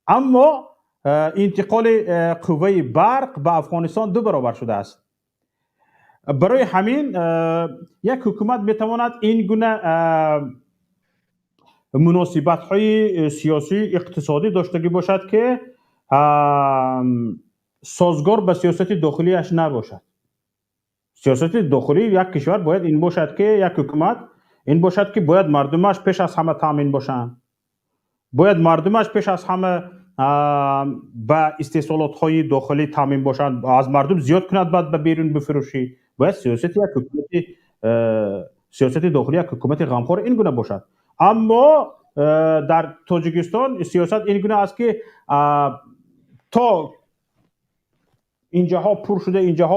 اما انتقال قوه برق به افغانستان دو برابر شده است. برای همین یک حکومت میتواند این گونه مناسبت های سیاسی اقتصادی داشته باشد که سازگار به سیاست داخلیش نباشد. سیاست داخلی یک کشور باید این باشد که یک حکومت این باشد که باید مردمش پیش از همه تامین باشند. باید مردمش پیش از همه به استحصالات های داخلی تامین باشند. از مردم زیاد کند بعد به بیرون بفروشی. باید سیاست داخلی یک حکومت غمخوار این گونه باشد. اما در تاجیکستان سیاست این گونه است که تا اینجاها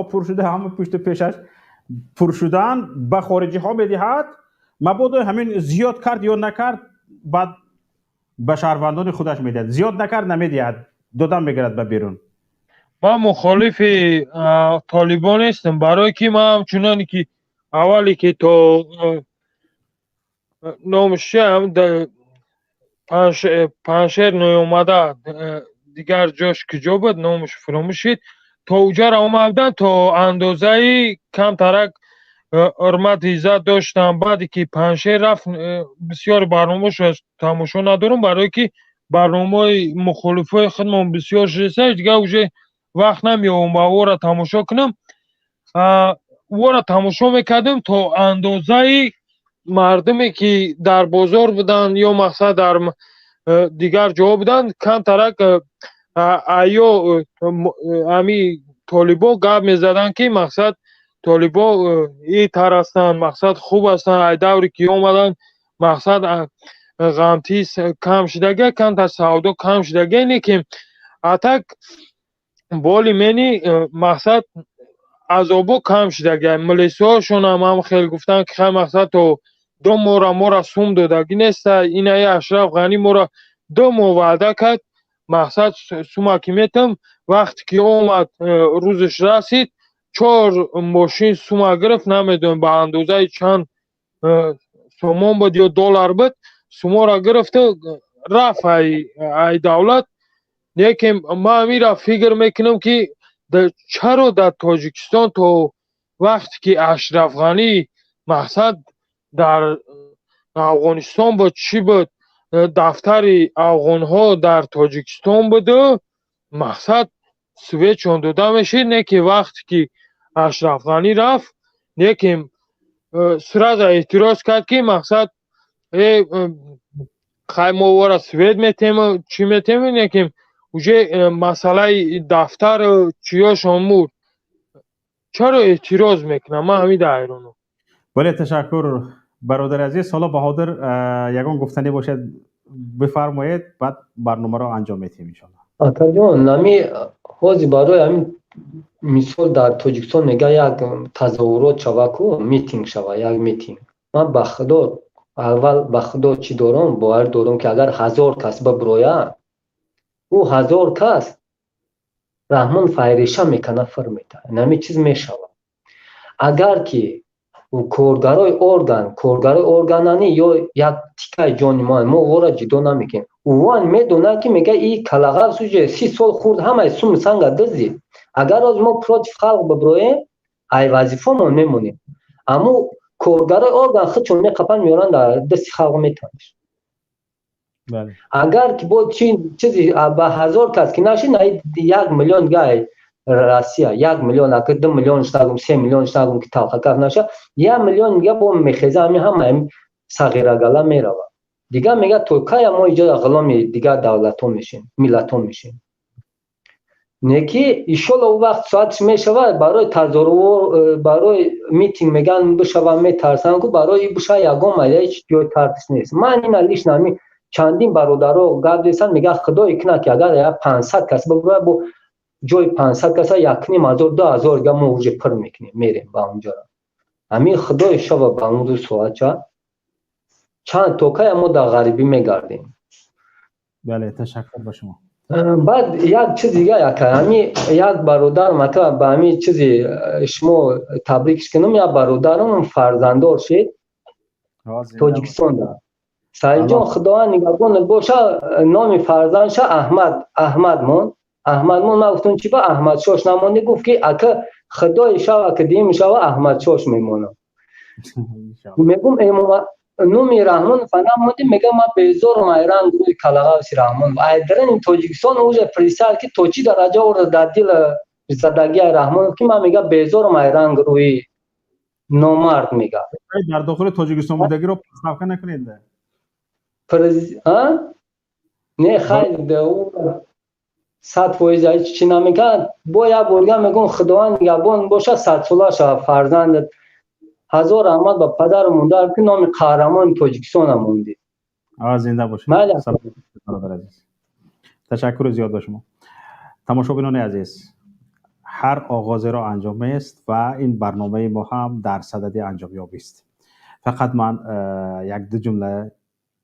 پر شده همه پشت پیشش پر شدن به خارجی ها میدهد مبادا همین زیاد کرد یا نکرد بعد به شهروندان خودش میدهد زیاد نکرد نمیدهد دادن میگرد به بیرون. من مخالف طالبان هستم برای که من همچنانی که اولی که تو نامشم پنشر نیومده دیگر جاش کجا بود نامش فراموشید تا اوجا را آمدن تا اندازه کم ترک حرمت عزت داشتم بعدی که پنشر رفت بسیار برنامه‌اش تماشا ندارم برای که برنامه مخالفه خودم بسیار شده دیگه اوجا وقت نمیام و او را تماشا کنم او را تماشا میکردم تا اندازه مردمی که در بازار بودن یا مقصد در دیگر جا بودن کم ترک ایا امی طالبا گپ میزدن که مقصد طالبا این تر هستن مقصد خوب هستن ای دوری که آمدن مقصد غمتیز کم شدگه کم تا سودا کم شدگه اینه که اتک بالی منی مقصد عذابو کم شدگه ملیسیاشون هم خیلی گفتن که خیلی مقصد تو 2 ماه سوم دادگی نیست این ای اشرف غنی ما 2 ماه وعده کرد مقصد سوم که میتم وقتی که اومد روزش رسید 4 ماشین سوم گرفت نمیدونم به اندازه چند سومان بود یا دلار بود سوم را گرفت رفت ای دولت لیکن ما میرا فکر میکنم که چرا در تاجیکستان تو وقتی که اشرف غنی مقصد در افغانستان بود چی بود دفتر افغان ها در تاجیکستان بود مقصد سویچ آن داده میشه نه که وقتی که اشرف غنی رفت لیکن سراز اعتراض کرد که مقصد خیلی ما وارا سوید میتیم چی میتیم لیکن اوجه مسئله دفتر چیاش آمود چرا اعتراض میکنم من همین دایرونو بله تشکر برادر عزیز حالا بهادر یگان گفتنی باشد بفرمایید بعد برنامه را انجام میدیم ان شاء الله آتا جان نمی حوزی برای همین مثال در تاجیکستان میگه یک تظاهرات شوه کو میتینگ شوه یک میتینگ من به خدا اول به خدا چی دارم باور دارم که اگر 1000 کس ببروید او 1000 کس رحمان فایریشه میکنه فرمیده نمی چیز میشوه اگر که او کارگرای ارگانانی یا یک تیکه جانی ما ورا جدا نمیکنیم وان میدونه که میگه این کلاغا سوجه 30 سال خورد همه سوم سنگ دزدی اگر از ما پروت خلق ببرویم ای وظیفمون میمونیم اما کارگرای ارگان خودشون میقپن میارن در دست خلق میتونش بله اگر که بود چیزی به 1000 کس که نشه نه 1 میلیون گای روسیه 1 میلیون اگه 2 میلیون شتاگم 3 میلیون شتاگم که توقع کرد نشه 1 میلیون میگه با میخیزه همه صغیره گله میروه دیگه میگه ترکیه ما اینجا غلام دیگه دولت ها میشین ملت ها میشین نکی ایشالا او وقت ساعتش میشوه برای تظاهر برای میتینگ میگن بشوه میترسن که برای بشه یگام هیچ جای ترس نیست من این لیش نمی چندین برادرها گپ دیدن میگه خدای کنه که اگر 500 کس ببره با جای 500 کس 1,500 2000 گام موج پر میکنیم میریم با اونجا همین خدای شوه با اون دو ساعت چند توکای ما در غریبی میگردیم بله تشکر با شما بعد یک چیز دیگه یک برادر مثلا به همین چیزی شما تبریکش کنم یا برادرم فرزنددار شد تاجیکستان ده سعید جان خدا نگهبان باشه نام فرزندش احمد مون ما گفتم چی با احمد شاش نمونده گفت که اگه خدای شو که دیم شو احمد شاش میمونه میگم نومی رحمان فنم مونده میگه ما بیزار مایران گروه کلاغا سی رحمان ایدرن این تاجیکستان اوج پریسال که توچی درجه اور در دل زدگی رحمان که ما میگه بیزار مایران گروه نامرد میگه در داخل تاجیکستان بودگی رو پسناکه نکنید نه خیلی او 100% چی نمیگه با یک برگه میگم خداوند نگهبان باشه 100 ساله شو فرزند 1000 رحمت به پدر مونده که نام قهرمان تاجیکستان مونده زنده باشه تشکر زیاد به شما تماشاگران عزیز هر آغازی را انجام است و این برنامه ما هم در صدد انجام یابی است فقط من یک دو جمله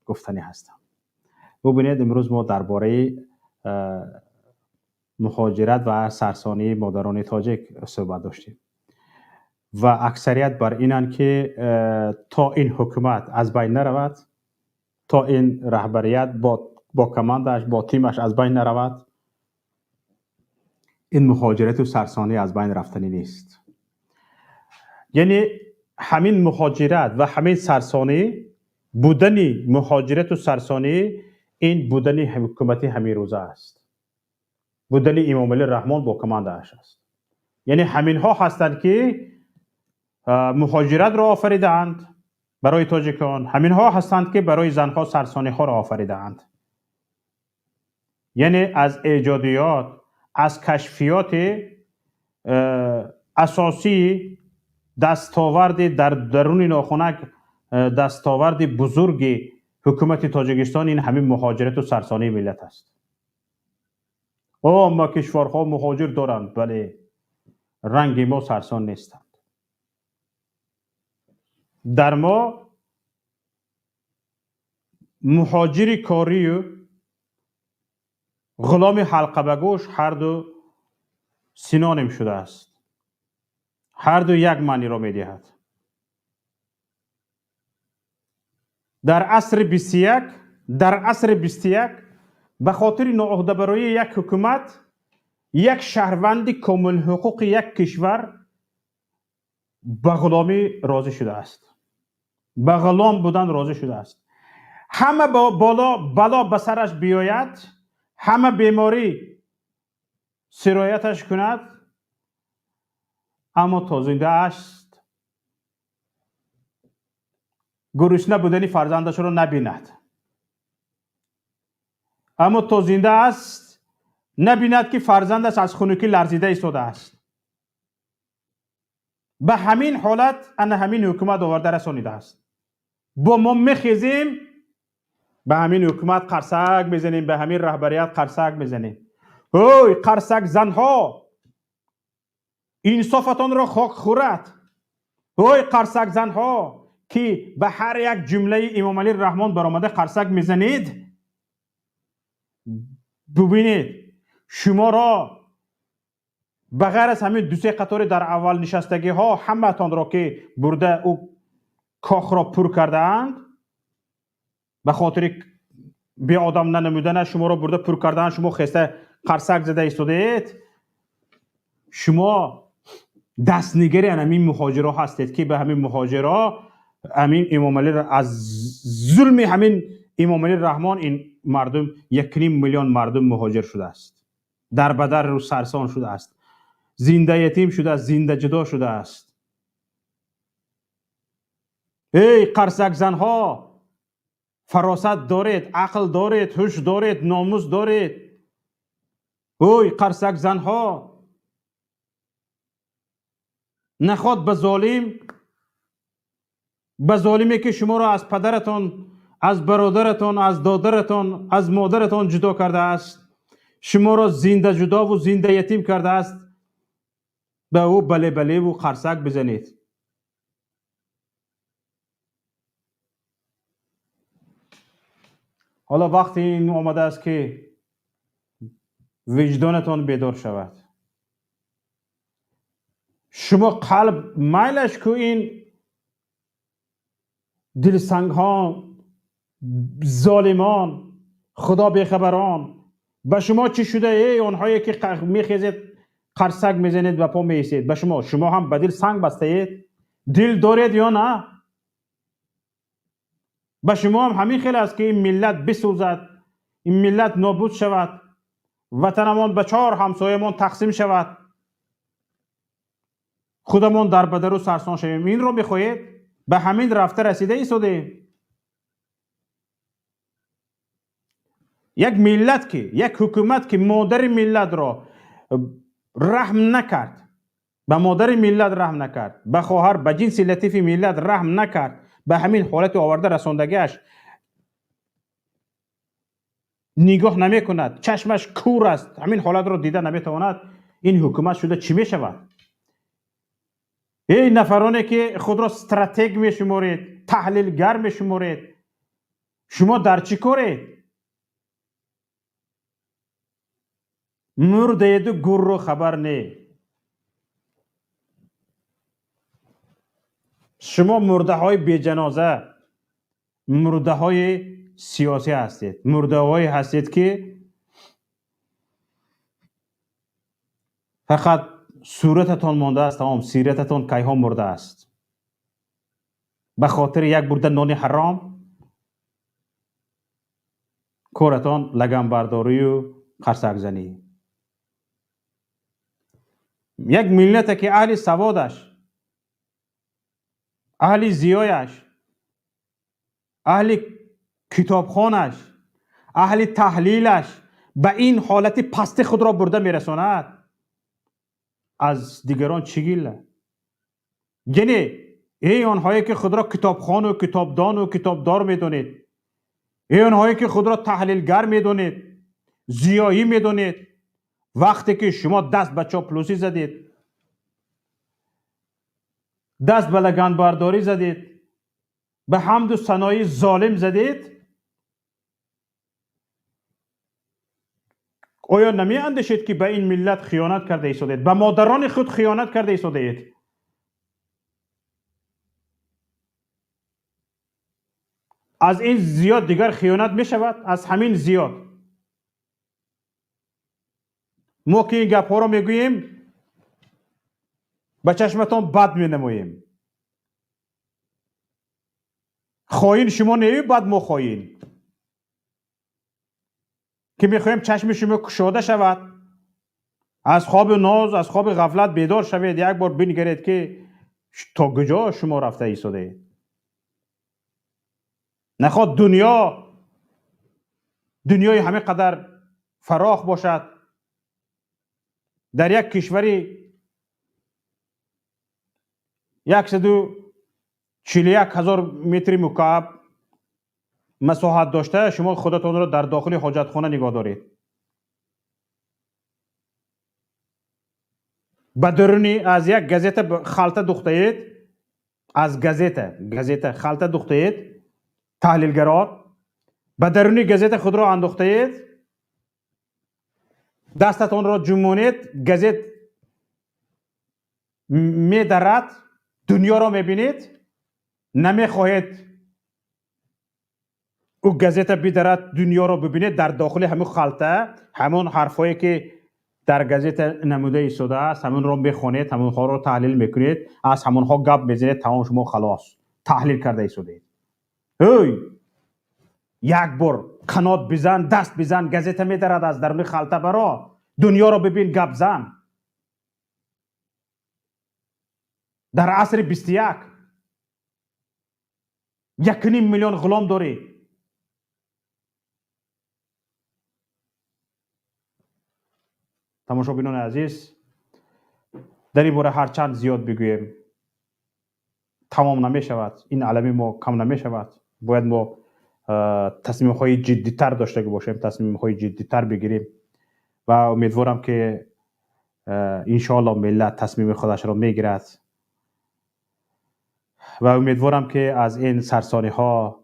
گفتنی هستم ببینید امروز ما درباره مهاجرت و سرسانی مادران تاجیک صحبت داشتیم و اکثریت بر اینن که تا این حکومت از بین نرود، تا این رهبریت با کماندش با تیمش از بین نرود، این مهاجرت و سرسانی از بین رفتنی نیست. یعنی همین مهاجرت و همین سرسانی، بودنی مهاجرت و سرسانی، این بودنی حکومتی همین روزه است، بودنی امام علی رحمان با کماندش است. یعنی همین ها هستند که مهاجرت را آفریدند برای تاجیکان، همین ها هستند که برای زنها سرسانی ها را آفریدند. یعنی از ایجادیات، از کشفیات اساسی، دستاورد در درون ناخنک، دستاورد بزرگ حکومت تاجیکستان این همین مهاجرت و سرسانی ملت است. ما کشورها مهاجر دارند، ولی رنگ ما سرسان نیستند. در ما مهاجر کاری و غلام حلقه به گوش هر دو سینونیم شده است، هر دو یک معنی را می دهد. در عصر 21 به خاطر ناعهده برای یک حکومت، یک شهروند کامل حقوق یک کشور به غلامی راضی شده است، به غلام بودن راضی شده است. همه بلا به سرش بیاید، همه بیماری سرایتش کند، اما تا زنده است گرسنه بودن فرزندش را نبیند، اما تا زنده است نبیند که فرزندش از خنکی لرزیده ایستاده است. به همین حالت همین حکومت آورده رسانیده است. با ما میخیزیم به همین حکومت قرصک میزنیم، به همین رهبریت قرصک میزنیم. اوی قرصک زنها، انصافتان را خاک خورد. اوی قرصک زنها که به هر یک جمله امام علی رحمان برآمده قرصک میزنید، ببینید شما را بغیر از همین دو سه قطار در اول نشستگی ها همه تان را که برده او کاخ را پر کرده اند، به خاطر بی آدم ننمودن شما را برده پر کردن، شما خسته قرصک زده ایستادید. شما دستنگری همین مهاجرها هستید که به همین مهاجرها همین امام علی از ظلم همین امام علی رحمان این مردم 1.5 میلیون مردم مهاجر شده است، در بدر رو سرسان شده است، زنده یتیم شده است، زنده جدا شده است. ای قرصک زنها، فراست دارید، عقل دارید، هوش دارید، ناموس دارید. اوی قرصک زنها، نخواد به ظالمی که شما را از پدرتان، از برادرتان، از دادرتان، از مادرتان جدا کرده است، شما را زنده جدا و زنده یتیم کرده است، به او بله بله و قرصک بزنید. حالا وقتی این آمده است که وجدانتان بیدار شود. شما قلب میلش که این دلسنگ ها، ظالمان، خدا بیخبران به شما چی شده؟ ای اونهایی که میخیزید قرصک میزنید و پا میسید، به شما هم به دل سنگ بسته اید؟ دل دارید یا نه؟ به شما هم همین خیلی است که این ملت بسوزد، این ملت نابود شود، وطنمان به 4 همسایه‌مان تقسیم شود، خودمان در بدر و سرسان شویم. این رو میخواهید؟ به همین رفته رسیده ایستاده. یک ملت که، یک حکومت که مادر ملت را رحم نکرد، به مادر ملت رحم نکرد، به خواهر، به جنس لطیف ملت رحم نکرد، به همین حالت آورده رساندگیش نگاه نمی کند، چشمش کور است، همین حالت را دیده نمی تواند، این حکومت شده چی می شود؟ این نفرانی که خود را استراتژ می شمارید، تحلیلگر می شمارید، شما در چی کارید؟ مرده دو گر رو خبر نه. شما مرده های بی جنازه، مرده های سیاسی هستید، مرده های هستید که فقط صورتتان مانده است، تمام سیرتتان کیها مرده است. به خاطر یک برده نان حرام کارتان لگن برداری و قرصک زنی. یک ملت که اهل سوادش، اهل زیایش، اهل کتابخانش، اهل تحلیلش به این حالت پست خود را برده میرساند، از دیگران چی گیله؟ یعنی ای آنهایی که خود را کتابخان و کتابدان و کتابدار میدونید، ای آنهایی که خود را تحلیلگر میدونید، زیایی میدونید، وقتی که شما دست به چاپلوسی زدید، دست به لگن برداری زدید، به حمد و ثنای ظالم زدید، آیا نمی اندیشید که به این ملت خیانت کرده ایستادید؟ به مادران خود خیانت کرده ایستادید. از این زیاد دیگر خیانت می شود؟ از همین زیاد ما که این گپ ها رو میگوییم به چشمتان بد می نماییم. خائن شما نیوی، بد ما خائن که میخوایم چشم شما کشاده شود، از خواب ناز، از خواب غفلت بیدار شوید، یک بار بنگرید که تا کجا شما رفته ایستاده. نخواد دنیای همه قدر فراخ باشد، در یک کشوری 141,000 متر مکعب مساحت داشته، شما خودتان را در داخل حاجتخانه نگاه دارید. به درونی از یک گازیت خلطه دوختید، از گازیت خلطه دوختید، تحلیلگران به درونی گازیت خود را انداختید، دستتان را جمونید، گازیت میدرد، دنیا را میبینید، نمیخواهید او گازیت بیدرد دنیا را ببینید. در داخل همون خلطه همون حرفایی که در گازیت نموده ایستاده است، همون را میخوانید، همون ها را تحلیل میکنید، از همون ها گپ میزنید، تمام شما خلاص تحلیل کرده ایستادید. یک بار قنات بزن، دست بزن، گازیت میدرد از درون خلطه، برا دنیا را ببین، گپ زن. در عصر 21 1.5 میلیون غلام داری. تماشابینان عزیز، در این باره هرچند زیاد بگوییم تمام نمی شود، این علمی ما کم نمی شود. باید ما تصمیم های جدی تر داشته باشیم، تصمیم های جدی تر بگیریم و امیدوارم که انشاءالله ملت تصمیم خودش را میگیرد و امیدوارم که از این سرسانی ها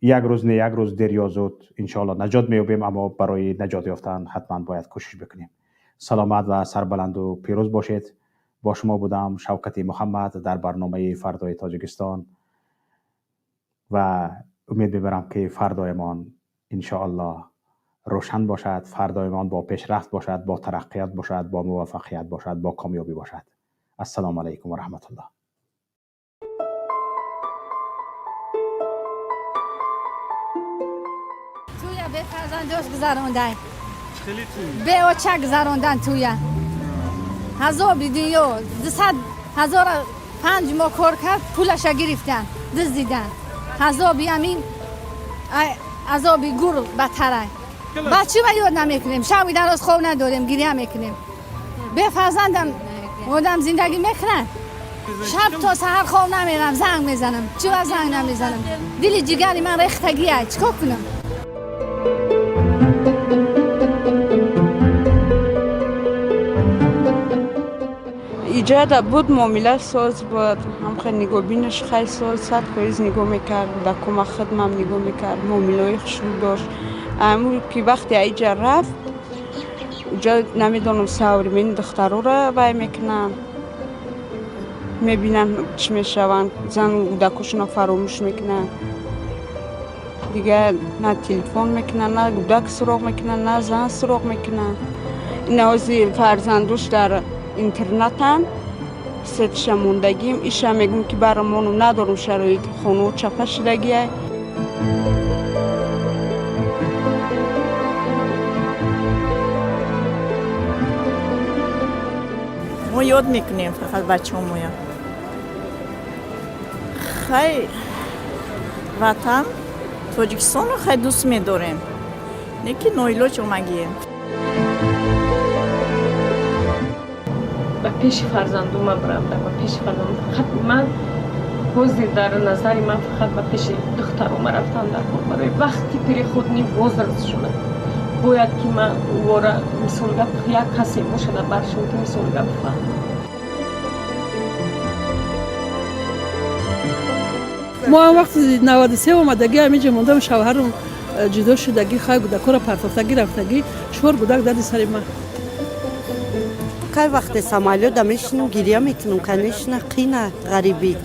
یک روز نه یک روز دیر یا زود انشاءالله نجات میابیم، اما برای نجات یافتن حتما باید کوشش بکنیم. سلامت و سربلند و پیروز باشید. با شما بودم شوکت محمد در برنامه فردای تاجیکستان و امید میبرم که فردایمان انشاءالله روشن باشد، فردایمان با پیشرفت باشد، با ترقیات باشد، با موفقیت باشد، با کامیابی باشد. السلام علیکم و رحمت الله. توی به فرزندش گذراندن، به اوچه گذراندن توی هزار بیدیو 200,005 ما کار کرد، پولش گرفتن، دزدیدن. هزار بیامین عذابی گور بدتره. بچه ما یاد نمیکنیم، شبی در روز خواب نداریم، گریه میکنیم. به فرزندم آدم زندگی میکنن، شب تا سحر خواب نمیرم، زنگ میزنم، چرا زنگ نمیزنم؟ دل جگری من ریختگیه، چیکار کنم؟ ایجاد بود معامله ساز بود، هم خیلی نگاه بینش خیلی ساز 100% نگاه میکرد، در کمک خدمم نگاه میکرد، معامله های خوشو داشت. اما که وقتی ایجا رفت اونجا نمیدونم سواری من دخترو را بای میکنم، میبینن چی میشون زن و کودکشون رو فراموش میکنن دیگه نه تلفن میکنن نه کودک سراغ میکنن نه زن سراغ میکنن این اوزی فرزندوش در اینترنت ستش موندگیم ایشا میگم که برامونو ندارم شرایط خونو چپه شدگیه ما یاد میکنیم فقط بچه هم مویا خیلی وطن تاجیکستان رو خیلی دوست میداریم لیکن نویلاج اومگیم به پیش فرزندوم برم به پیش فرزندوم فقط من حوزی در نظر من فقط به پیش دخترم رفتن در خود برای وقتی پری خود نی بزرگ شده باید که من وارا مثال گپ یک کسی باشه در برشون که مثال گپ فهم ما وقتی 93 اومدگی همینجا موندم شوهرم جدا شدگی خیلی گودک‌ها پرتافتگی رفتگی شور گودک دادی سر من که وقت سمالیو دمشنم گریه میکنم کنشنه قینه غریبی